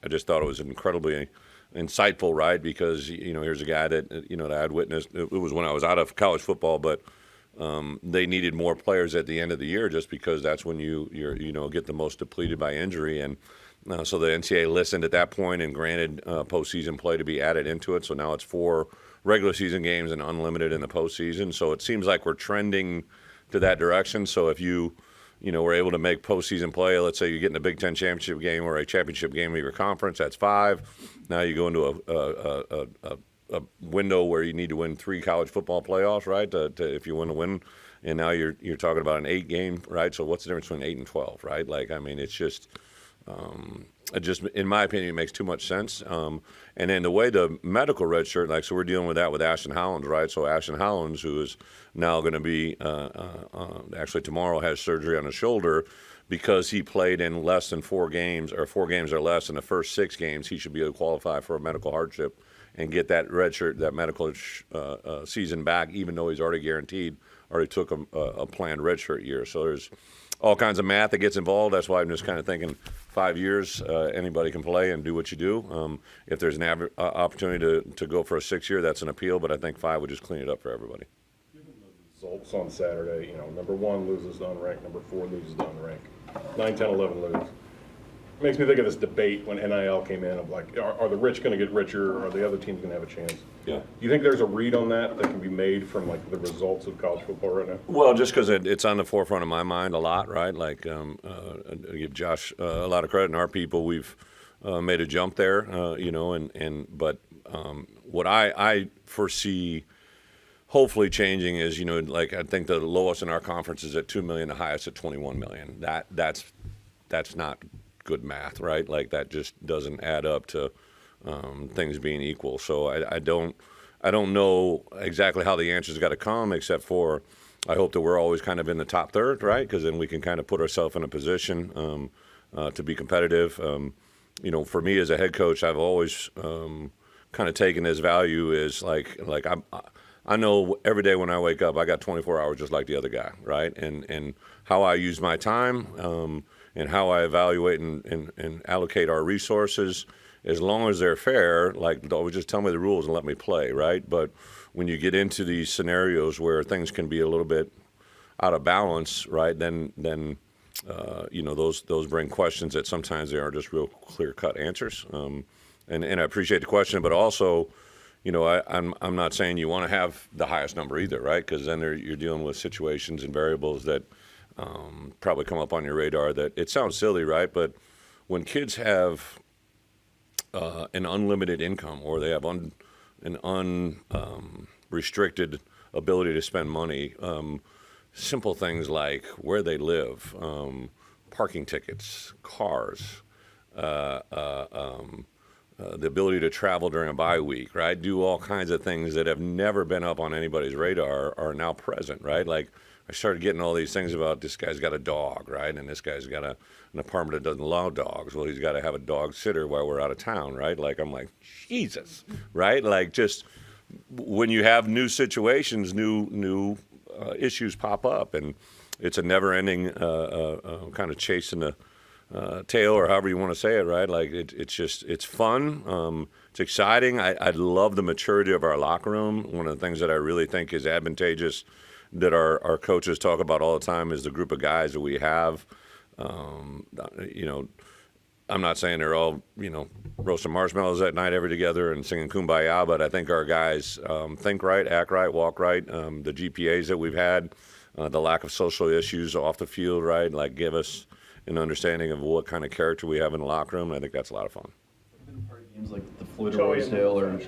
just thought it was incredibly insightful, right? Because here's a guy that that I'd witnessed. It was when I was out of college football, but they needed more players at the end of the year, just because that's when you get the most depleted by injury, and so the NCAA listened at that point and granted postseason play to be added into it. So now it's 4 regular season games and unlimited in the postseason. So it seems like we're trending to that direction. So if you were able to make postseason play, let's say you get in a Big Ten championship game or a championship game of your conference, that's 5. Now you go into a window where you need to win 3 college football playoffs, right? If you want to win, and now you're talking about an 8 game, right? So what's the difference between 8 and 12, right? Like, I mean, it's just in my opinion, it makes too much sense. And then the way the medical red shirt, like, so we're dealing with that with Ashton Hollins, right? So Ashton Hollins, who is now going to be, actually tomorrow has surgery on his shoulder, because he played in less than 4 games, or 4 games or less in the first 6 games, he should be able to qualify for a medical hardship and get that red shirt, that medical season back, even though he's already took a planned red shirt year. So there's all kinds of math that gets involved. That's why I'm just kind of thinking 5 years, anybody can play and do what you do. If there's an opportunity to go for a 6 year, that's an appeal, but I think 5 would just clean it up for everybody. Results on Saturday, number 1 loses to unranked, number 4 loses to unranked, 9, 10, 11 lose. Makes me think of this debate when NIL came in of like, are the rich going to get richer, or are the other teams going to have a chance? Yeah. Do you think there's a read on that can be made from like the results of college football right now? Well, just because it's on the forefront of my mind a lot, right? Like, I give Josh a lot of credit, and our people, we've made a jump there, but what I foresee hopefully changing is, like, I think the lowest in our conference is at $2 million, the highest at $21 million. That's not good math, right? Like, that just doesn't add up to things being equal. So I don't know exactly how the answer's got to come, except for I hope that we're always kind of in the top third, right? Because then we can kind of put ourselves in a position to be competitive. For me as a head coach, I've always kind of taken as value is like I know every day when I wake up, I got 24 hours just like the other guy, right? And how I use my time and how I evaluate and allocate our resources, as long as they're fair, like always just tell me the rules and let me play, right? But when you get into these scenarios where things can be a little bit out of balance, right, then those bring questions that sometimes they aren't just real clear-cut answers. And I appreciate the question, but also, I'm not saying you want to have the highest number either, right? Because then you're dealing with situations and variables that probably come up on your radar that it sounds silly, right? But when kids have an unlimited income or they have an unrestricted ability to spend money, simple things like where they live, parking tickets, cars, the ability to travel during a bye week, right? Do all kinds of things that have never been up on anybody's radar are now present, right? Like I started getting all these things about this guy's got a dog, right? And this guy's got an apartment that doesn't allow dogs. Well, he's got to have a dog sitter while we're out of town, right? Like I'm like, Jesus, right? Like just when you have new situations, new issues pop up, and it's a never-ending kind of chasing the tail, or however you want to say it, right? Like it's fun. It's exciting. I love the maturity of our locker room. One of the things that I really think is advantageous that our coaches talk about all the time is the group of guys that we have. I'm not saying they're all, roasting marshmallows at night every together and singing Kumbaya, but I think our guys think right, act right, walk right. The GPAs that we've had, the lack of social issues off the field, right, like give us an understanding of what kind of character we have in the locker room. I think that's a lot of fun. Games like the Florida Rosedale or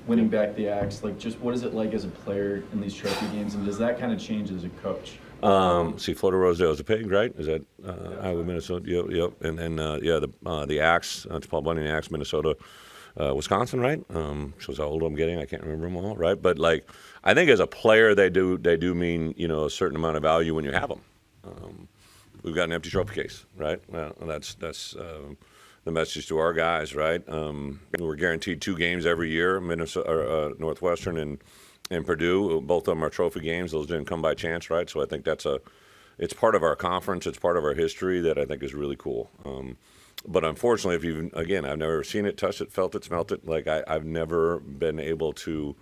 winning back the Axe, like just what is it like as a player in these trophy games, and does that kind of change as a coach? Florida Rosedale is a pig, right? Is that Iowa, Minnesota? Yep. And then the Axe, it's Paul Bunyan Axe, Minnesota, Wisconsin, right? Shows how old I'm getting. I can't remember them all, right? But like, I think as a player, they do mean a certain amount of value when you have them. We've got an empty trophy case, right? Well, that's the message to our guys, right? We're guaranteed 2 games every year, Northwestern and Purdue. Both of them are trophy games. Those didn't come by chance, right? So I think it's part of our conference. It's part of our history that I think is really cool. But unfortunately, I've never seen it, touched it, felt it, smelt it. Like I've never been able to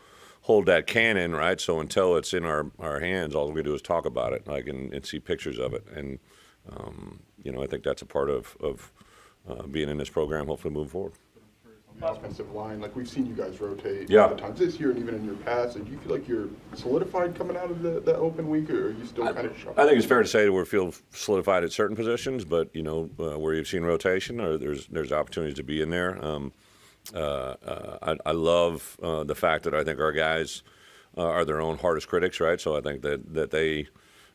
hold that cannon, right? So until it's in our hands, all we do is talk about it, like and see pictures of it. And I think that's a part of being in this program, hopefully moving forward. On the offensive line, like we've seen you guys rotate Yeah. a lot of times this year and even in your past. Do you feel like you're solidified coming out of the open week, or are you still kind of shuffling? I think it's fair to say that we feel solidified at certain positions, but where you've seen rotation, or there's opportunities to be in there. I love the fact that I think our guys are their own hardest critics, right? So I think that they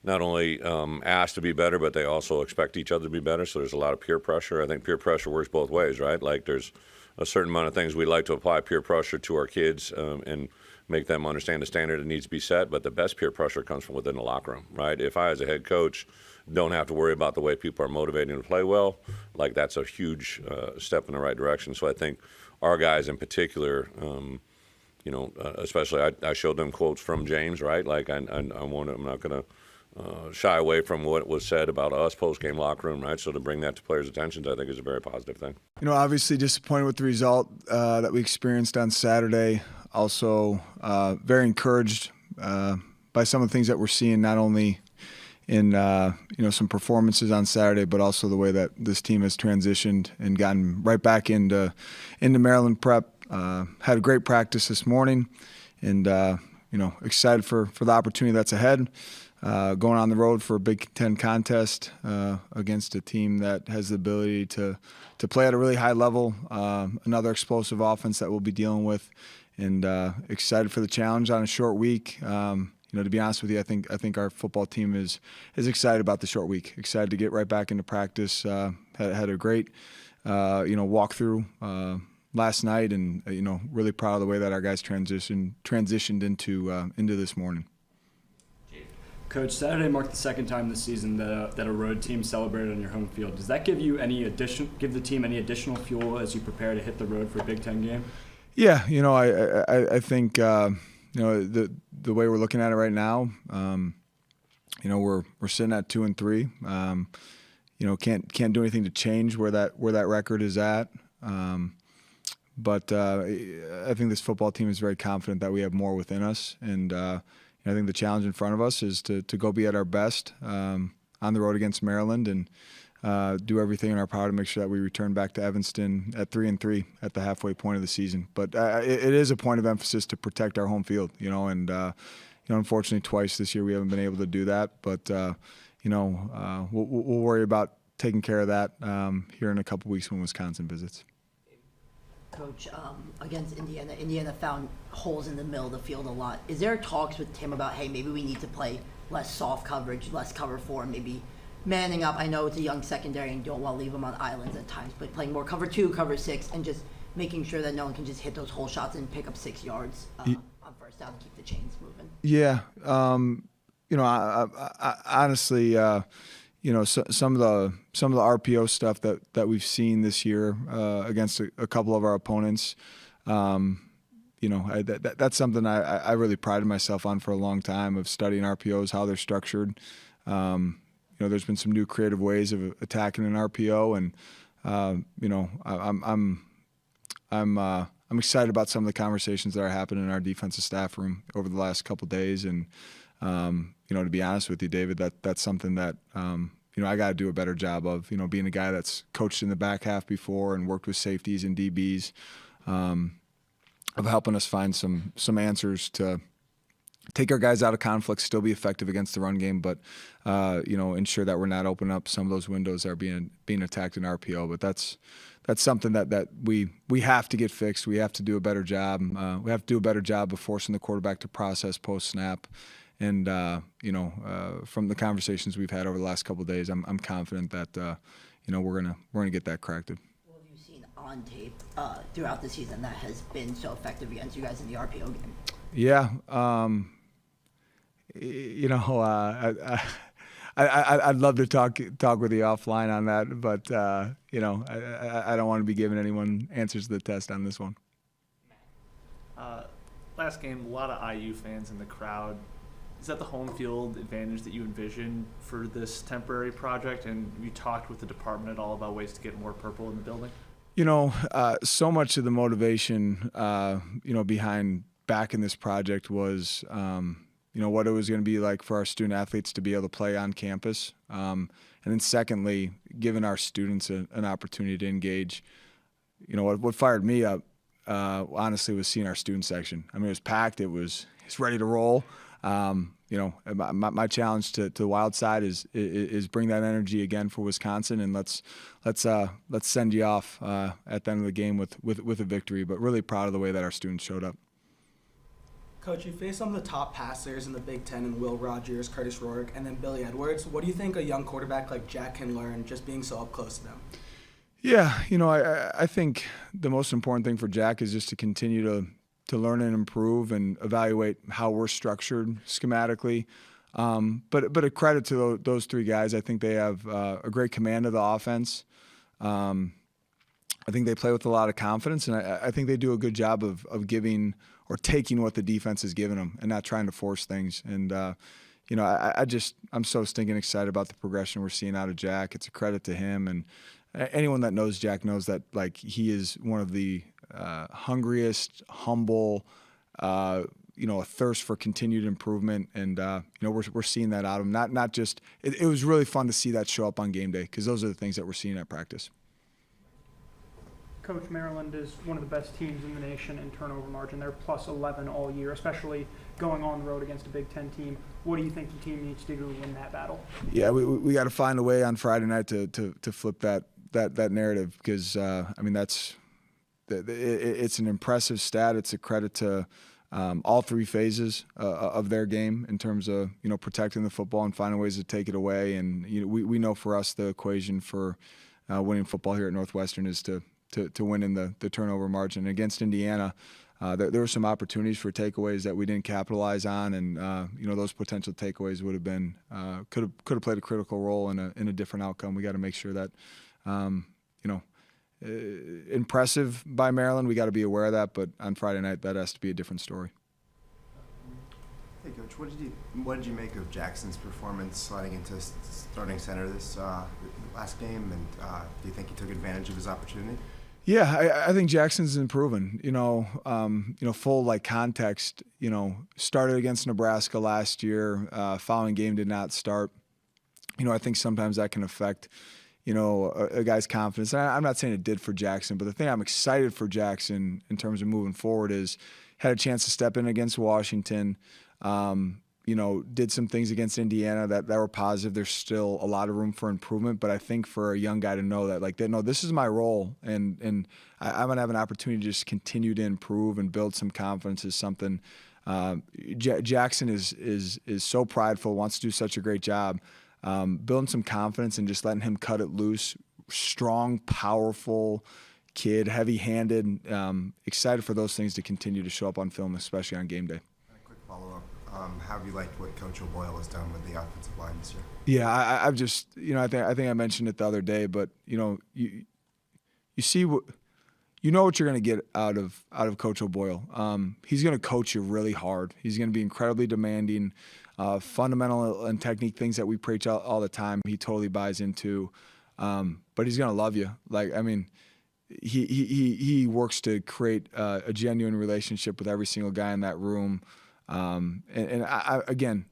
not only ask to be better, but they also expect each other to be better. So there's a lot of peer pressure. I think peer pressure works both ways, right? Like there's a certain amount of things we like to apply peer pressure to our kids and make them understand the standard that needs to be set. But the best peer pressure comes from within the locker room, right? If I, as a head coach, don't have to worry about the way people are motivating to play well, like that's a huge step in the right direction. So I think our guys in particular, especially I showed them quotes from James, right? Like I'm not going to shy away from what was said about us post-game locker room, right? So to bring that to players' attention, I think is a very positive thing. Obviously disappointed with the result that we experienced on Saturday. Also very encouraged by some of the things that we're seeing, not only in some performances on Saturday, but also the way that this team has transitioned and gotten right back into Maryland prep. Had a great practice this morning, and excited for the opportunity that's ahead. Going on the road for a Big Ten contest against a team that has the ability to play at a really high level, another explosive offense that we'll be dealing with, and excited for the challenge on a short week. To be honest with you, I think our football team is excited about the short week. Excited to get right back into practice. Had a great walkthrough last night, and really proud of the way that our guys transitioned into this morning. Coach, Saturday marked the second time this season that a road team celebrated on your home field. Does that give the team any additional fuel as you prepare to hit the road for a Big Ten game? Yeah, I think the way we're looking at it right now, we're sitting at 2-3. Can't do anything to change where that record is at. But I think this football team is very confident that we have more within us, and I think the challenge in front of us is to go be at our best on the road against Maryland, and do everything in our power to make sure that we return back to Evanston at 3-3 at the halfway point of the season. But it is a point of emphasis to protect our home field, and unfortunately twice this year we haven't been able to do that. But we'll worry about taking care of that here in a couple weeks when Wisconsin visits. Coach, against Indiana found holes in the middle of the field a lot. Is there talks with Tim about, hey, maybe we need to play less soft coverage, less cover 4, maybe manning up? I know it's a young secondary and you don't want to leave them on islands at times, but playing more cover 2, cover 6, and just making sure that no one can just hit those hole shots and pick up 6 yards on first down to keep the chains moving. Yeah, I honestly, some of the RPO stuff that we've seen this year against a couple of our opponents, that's something I really prided myself on for a long time, of studying RPOs, how they're structured. There's been some new creative ways of attacking an RPO, and I'm excited about some of the conversations that are happening in our defensive staff room over the last couple of days. And to be honest with you, David, that's something that I got to do a better job of. Being a guy that's coached in the back half before and worked with safeties and DBs, of helping us find some answers to take our guys out of conflict, still be effective against the run game, but ensure that we're not opening up some of those windows that are being attacked in RPO. But that's something that we have to get fixed. We have to do a better job. We have to do a better job of forcing the quarterback to process post snap. And from the conversations we've had over the last couple of days, I'm confident that we're gonna get that corrected. What have you seen on tape throughout the season that has been so effective against you guys in the RPO game? Yeah, I'd love to talk with you offline on that, but I don't want to be giving anyone answers to the test on this one. Last game, a lot of IU fans in the crowd. Is that the home field advantage that you envision for this temporary project? And you talked with the department at all about ways to get more purple in the building? So much of the motivation, behind backing this project was, what it was going to be like for our student athletes to be able to play on campus. And then secondly, giving our students an opportunity to engage. What fired me up, honestly, was seeing our student section. I mean, it was packed. It's ready to roll. My challenge to the Wild Side is bring that energy again for Wisconsin, and let's send you off at the end of the game with a victory. But really proud of the way that our students showed up. Coach, you face some of the top passers in the Big Ten in Will Rogers, Curtis Rourke, and then Billy Edwards. What do you think a young quarterback like Jack can learn just being so up close to them? Yeah, I think the most important thing for Jack is just to continue to learn and improve and evaluate how we're structured schematically. But a credit to those three guys. I think they have a great command of the offense. I think they play with a lot of confidence, and I think they do a good job of giving or taking what the defense has given them and not trying to force things. And, I'm so stinking excited about the progression we're seeing out of Jack. It's a credit to him. And anyone that knows Jack knows that, he is one of the hungriest, humble, a thirst for continued improvement. And, we're seeing that out of him. Not just – it was really fun to see that show up on game day, because those are the things that we're seeing at practice. Coach, Maryland is one of the best teams in the nation in turnover margin. They're plus 11 all year, especially going on the road against a Big Ten team. What do you think the team needs to do to win that battle? Yeah, we got to find a way on Friday night to flip that narrative, because it's an impressive stat. It's a credit to all three phases of their game in terms of protecting the football and finding ways to take it away. And we know for us the equation for winning football here at Northwestern is to to win in the turnover margin. Against Indiana, there were some opportunities for takeaways that we didn't capitalize on, and those potential takeaways would have been could have played a critical role in a different outcome. We got to make sure that impressive by Maryland. We got to be aware of that, but on Friday night that has to be a different story. Hey, Coach, what did you make of Jackson's performance sliding into starting center this last game, and do you think he took advantage of his opportunity? Yeah, I think Jackson's improving. Full context. Started against Nebraska last year. Following game did not start. I think sometimes that can affect a guy's confidence. And I'm not saying it did for Jackson, but the thing I'm excited for Jackson in terms of moving forward is had a chance to step in against Washington. Did some things against Indiana that were positive. There's still a lot of room for improvement, but I think for a young guy to know that, they know this is my role, and I'm gonna have an opportunity to just continue to improve and build some confidence is something. Jackson is so prideful, wants to do such a great job, building some confidence and just letting him cut it loose. Strong, powerful kid, heavy-handed. Excited for those things to continue to show up on film, especially on game day. Quick follow-up. How have you liked what Coach O'Boyle has done with the offensive line this year? Yeah, I've just, I think I mentioned it the other day, but you see what, what you're going to get out of Coach O'Boyle. He's going to coach you really hard. He's going to be incredibly demanding. Fundamental and technique things that we preach all the time, he totally buys into. But he's going to love you. He works to create a genuine relationship with every single guy in that room. I again,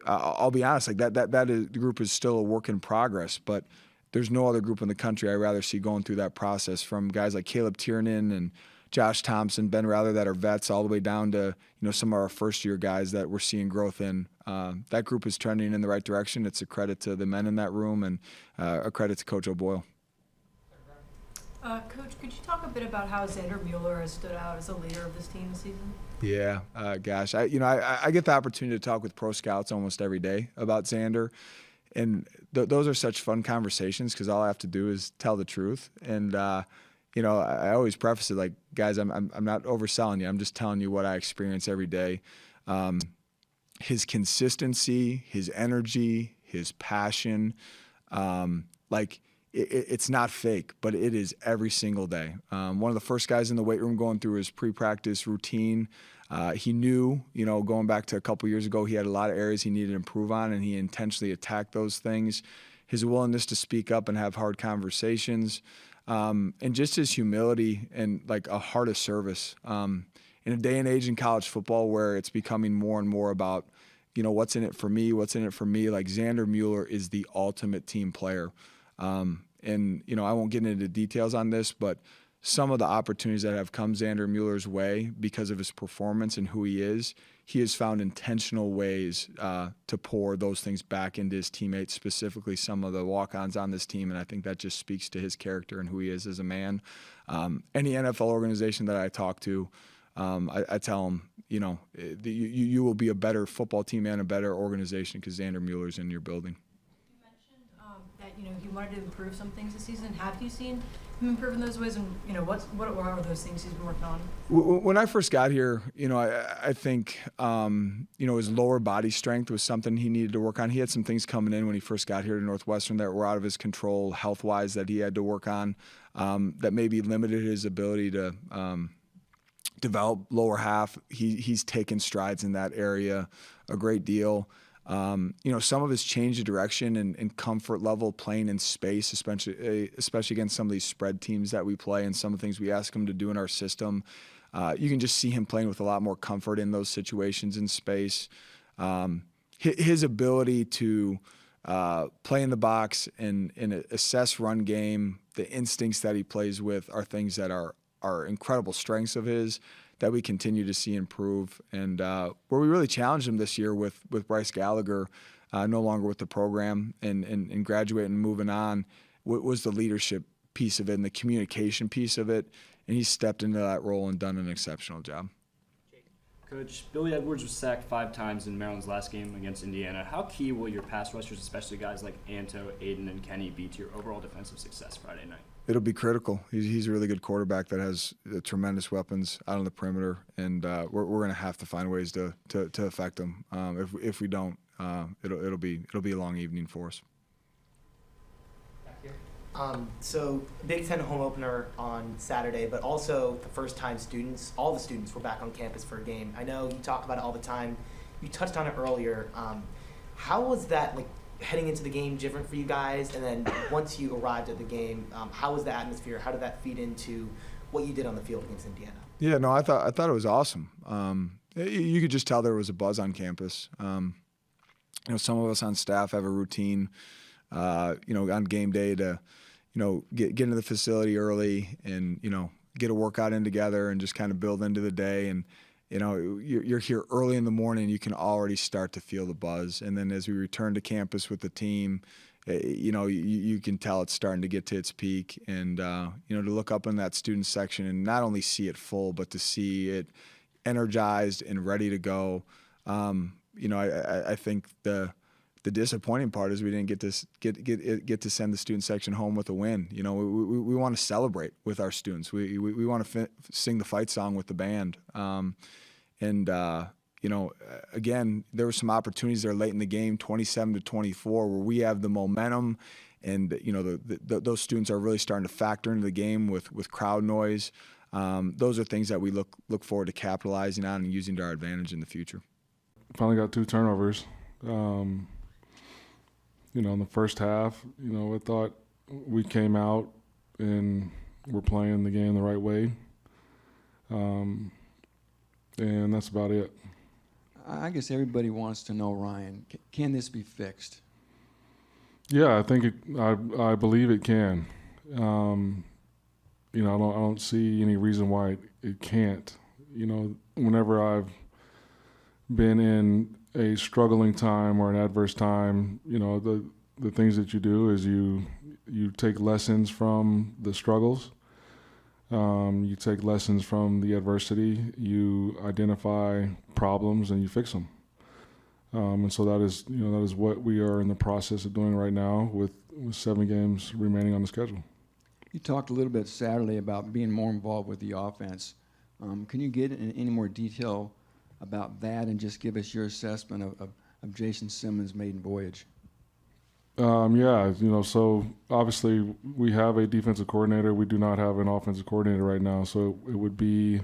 I'll be honest, the group is still a work in progress, but there's no other group in the country I'd rather see going through that process, from guys like Caleb Tiernan and Josh Thompson, Ben Rather, that are vets, all the way down to some of our first-year guys that we're seeing growth in. That group is trending in the right direction. It's a credit to the men in that room, and a credit to Coach O'Boyle. Coach, could you talk a bit about how Xander Mueller has stood out as a leader of this team this season? Yeah, gosh, I get the opportunity to talk with pro scouts almost every day about Xander, and those are such fun conversations because all I have to do is tell the truth. And I always preface it guys, I'm not overselling you. I'm just telling you what I experience every day. His consistency, his energy, his passion, it's not fake, but it is every single day. One of the first guys in the weight room going through his pre-practice routine. He knew, going back to a couple years ago, he had a lot of areas he needed to improve on, and he intentionally attacked those things. His willingness to speak up and have hard conversations, and just his humility and a heart of service. In a day and age in college football where it's becoming more and more about, what's in it for me, Xander Mueller is the ultimate team player. I won't get into details on this, but some of the opportunities that have come Xander Mueller's way because of his performance and who he has found intentional ways to pour those things back into his teammates, specifically some of the walk-ons on this team, and I think that just speaks to his character and who he is as a man. Any NFL organization that I talk to, I tell them, you will be a better football team and a better organization because Xander Mueller's in your building. That he wanted to improve some things this season. Have you seen him improve in those ways, and what are those things he's been working on? When I first got here, I think his lower body strength was something he needed to work on. He had some things coming in when he first got here to Northwestern that were out of his control health-wise that he had to work on, that maybe limited his ability to develop lower half. He's taken strides in that area a great deal. Some of his change of direction and comfort level playing in space, especially against some of these spread teams that we play and some of the things we ask him to do in our system. You can just see him playing with a lot more comfort in those situations in space. His ability to play in the box and assess run game, the instincts that he plays with are things that are incredible strengths of his that we continue to see improve. And where we really challenged him this year with Bryce Gallagher no longer with the program and graduating and moving on was the leadership piece of it and the communication piece of it. And he stepped into that role and done an exceptional job. Coach, Billy Edwards was sacked 5 times in Maryland's last game against Indiana. How key will your pass rushers, especially guys like Anto, Aiden, and Kenny, be to your overall defensive success Friday night? It'll be critical. He's a really good quarterback that has tremendous weapons out on the perimeter, and we're going to have to find ways to affect him. If we don't, it'll be a long evening for us. So Big Ten home opener on Saturday, but also the first time all the students were back on campus for a game. I know you talk about it all the time. You touched on it earlier. How was that, like, heading into the game different for you guys? And then once you arrived at the game, how was the atmosphere? How did that feed into what you did on the field against Indiana? Yeah, no, I thought it was awesome. You could just tell there was a buzz on campus. Some of us on staff have a routine, on game day to, get into the facility early and, get a workout in together and just kind of build into the day. And, you're here early in the morning, you can already start to feel the buzz. And then as we return to campus with the team, you can tell it's starting to get to its peak. And, to look up in that student section and not only see it full, but to see it energized and ready to go. I think the disappointing part is we didn't get to send the student section home with a win. We want to celebrate with our students. We want to sing the fight song with the band. Again, there were some opportunities there late in the game, 27-24, where we have the momentum, and those students are really starting to factor into the game with crowd noise. Those are things that we look forward to capitalizing on and using to our advantage in the future. Finally got 2 turnovers. In the first half, I thought we came out and we're playing the game the right way. And that's about it. I guess everybody wants to know, Ryan, can this be fixed? Yeah, I think I believe it can. I don't see any reason why it can't. Whenever I've been in a struggling time or an adverse time, the things that you do is you take lessons from the struggles. You take lessons from the adversity, you identify problems, and you fix them. And so that is what we are in the process of doing right now with 7 games remaining on the schedule. You talked a little bit Saturday about being more involved with the offense. Can you get in any more detail about that and just give us your assessment of Jason Simmons' maiden voyage? So obviously we have a defensive coordinator. We do not have an offensive coordinator right now, so it would be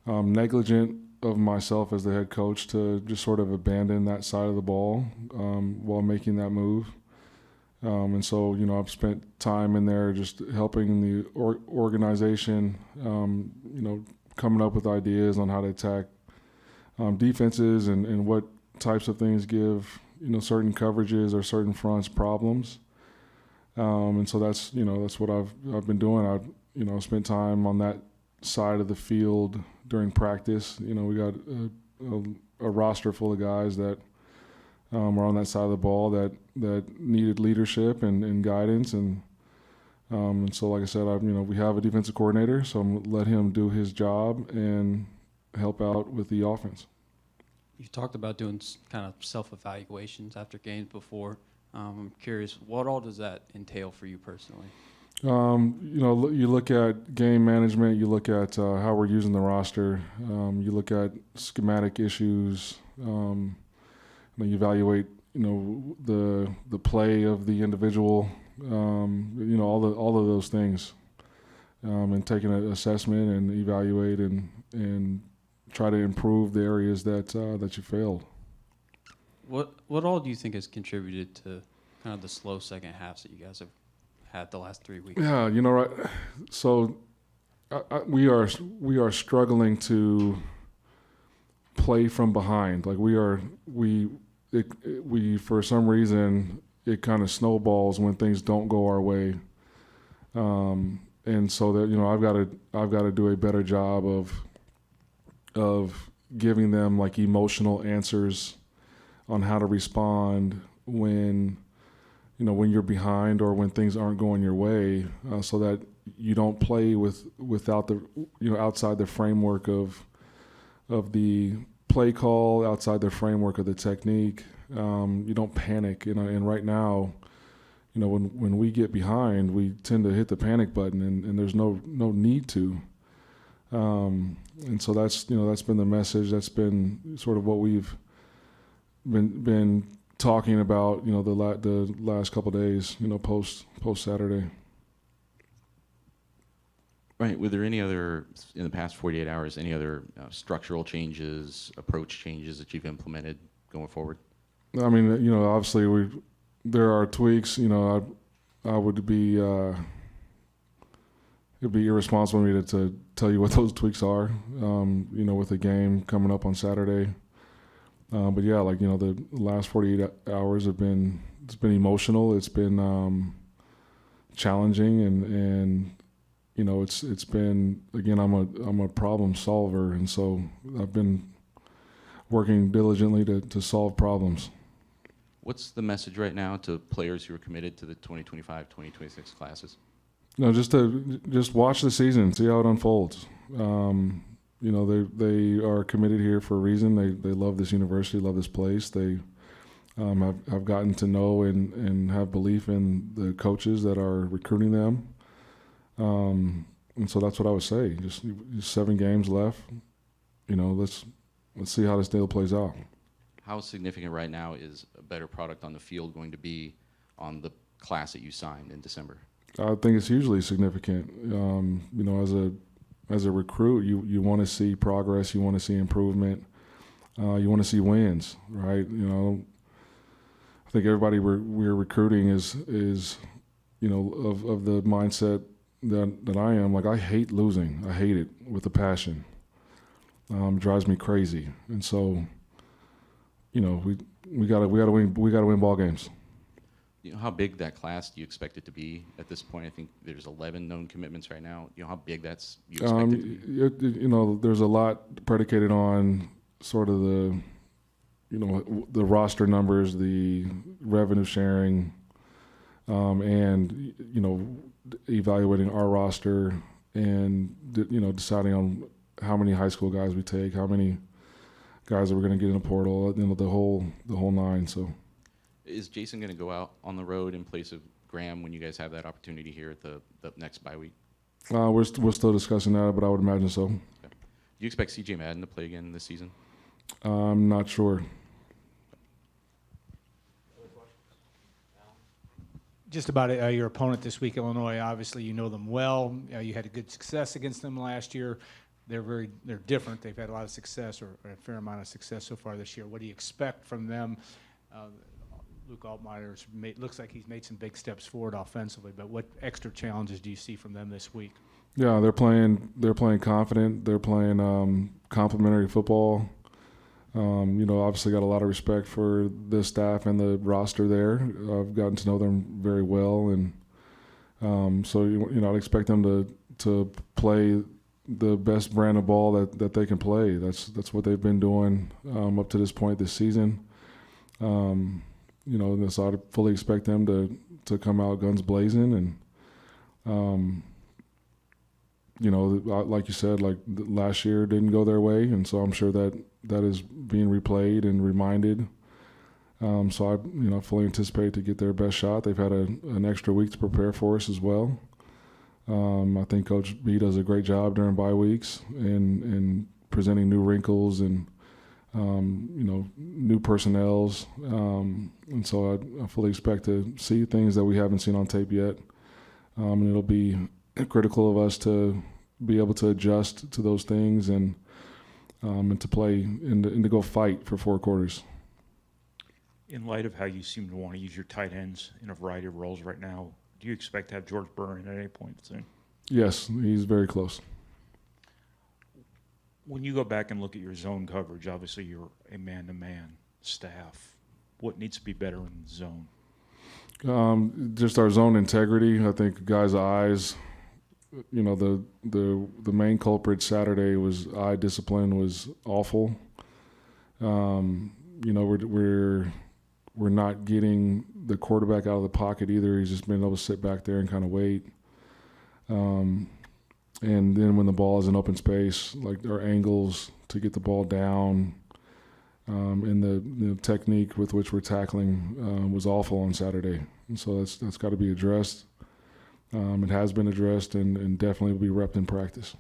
negligent of myself as the head coach to just sort of abandon that side of the ball while making that move. And so, I've spent time in there just helping the organization, coming up with ideas on how to attack defenses and what types of things give certain coverages or certain fronts problems. And so that's what I've been doing. I've spent time on that side of the field during practice. We got a roster full of guys that were on that side of the ball that needed leadership and guidance. And so, like I said, we have a defensive coordinator, so I'm gonna let him do his job and help out with the offense. You talked about doing kind of self-evaluations after games before. I'm curious, what all does that entail for you personally? You look at game management, you look at how we're using the roster, you look at schematic issues, you evaluate, the play of the individual, all of those things, and taking an assessment and evaluate and try to improve the areas that you failed. What all do you think has contributed to kind of the slow second halves that you guys have had the last 3 weeks? Yeah, right. So we are struggling to play from behind. Like we for some reason it kind of snowballs when things don't go our way. And so that I've got to do a better job of giving them like emotional answers on how to respond when you're behind or when things aren't going your way, so that you don't play without the outside the framework of the play call, outside the framework of the technique. You don't panic, and right now, you know, when we get behind, we tend to hit the panic button, and there's no need to. And so that's been the message. That's been sort of what we've been talking about, you know, the last couple of days, you know, post Saturday. Right. Were there any other, in the past 48 hours, any other structural changes, approach changes that you've implemented going forward? I mean, you know, obviously there are tweaks. You know, I would be it'd be irresponsible of me to tell you what those tweaks are. You know, with the game coming up on Saturday. But yeah, like, you know, the last 48 hours it's been emotional. It's been challenging, and you know, it's been, again, I'm a problem solver, and so I've been working diligently to solve problems. What's the message right now to players who are committed to the 2025-2026 classes? No, just watch the season, see how it unfolds. You know, they are committed here for a reason. They love this university, love this place. They have gotten to know and have belief in the coaches that are recruiting them. And so that's what I would say. Just 7 games left. You know, let's see how this deal plays out. How significant right now is a better product on the field going to be on the class that you signed in December? I think it's hugely significant. You know, as a recruit, you want to see progress, you want to see improvement, you want to see wins, right? You know, I think everybody we're recruiting is you know, of the mindset that I am. Like, I hate losing. I hate it with a passion. It drives me crazy. And so, you know, we gotta win ball games. You know, how big that class do you expect it to be at this point? I think there's 11 known commitments right now. You know, how big you expect it to be? You know, there's a lot predicated on sort of the, you know, the roster numbers, the revenue sharing, and, you know, evaluating our roster and, you know, deciding on how many high school guys we take, how many guys that we're going to get in a portal, you know, the whole 9. So. Is Jason going to go out on the road in place of Graham when you guys have that opportunity here at the next bye week? We're still discussing that, but I would imagine so. Okay. Do you expect C.J. Madden to play again this season? I'm not sure. Just about your opponent this week, Illinois. Obviously, you know them well. You had a good success against them last year. They're different. They've had a lot of success, or a fair amount of success so far this year. What do you expect from them? Luke Altmaier's looks like he's made some big steps forward offensively, but what extra challenges do you see from them this week? Yeah, they're playing confident. They're playing complementary football. You know, obviously got a lot of respect for the staff and the roster there. I've gotten to know them very well, and so you know, I'd expect them to play the best brand of ball that they can play. That's what they've been doing up to this point this season. You know, and so I'd fully expect them to come out guns blazing, and you know, like you said, like last year didn't go their way, and so I'm sure that is being replayed and reminded. So I fully anticipate to get their best shot. They've had an extra week to prepare for us as well. I think Coach B does a great job during bye weeks and presenting new wrinkles and you know, new personnels, and so I fully expect to see things that we haven't seen on tape yet, and it'll be critical of us to be able to adjust to those things and to play and to go fight for 4 quarters. In light of how you seem to want to use your tight ends in a variety of roles right now, do you expect to have George Burr in at any point soon? Yes, he's very close. When you go back and look at your zone coverage, obviously you're a man-to-man staff. What needs to be better in the zone? Just our zone integrity. I think guys' eyes. You know, the main culprit Saturday was eye discipline was awful. You know, we're not getting the quarterback out of the pocket either. He's just been able to sit back there and kind of wait. And then when the ball is in open space, like our angles to get the ball down, and the technique with which we're tackling was awful on Saturday. And so that's got to be addressed. It has been addressed and definitely will be repped in practice.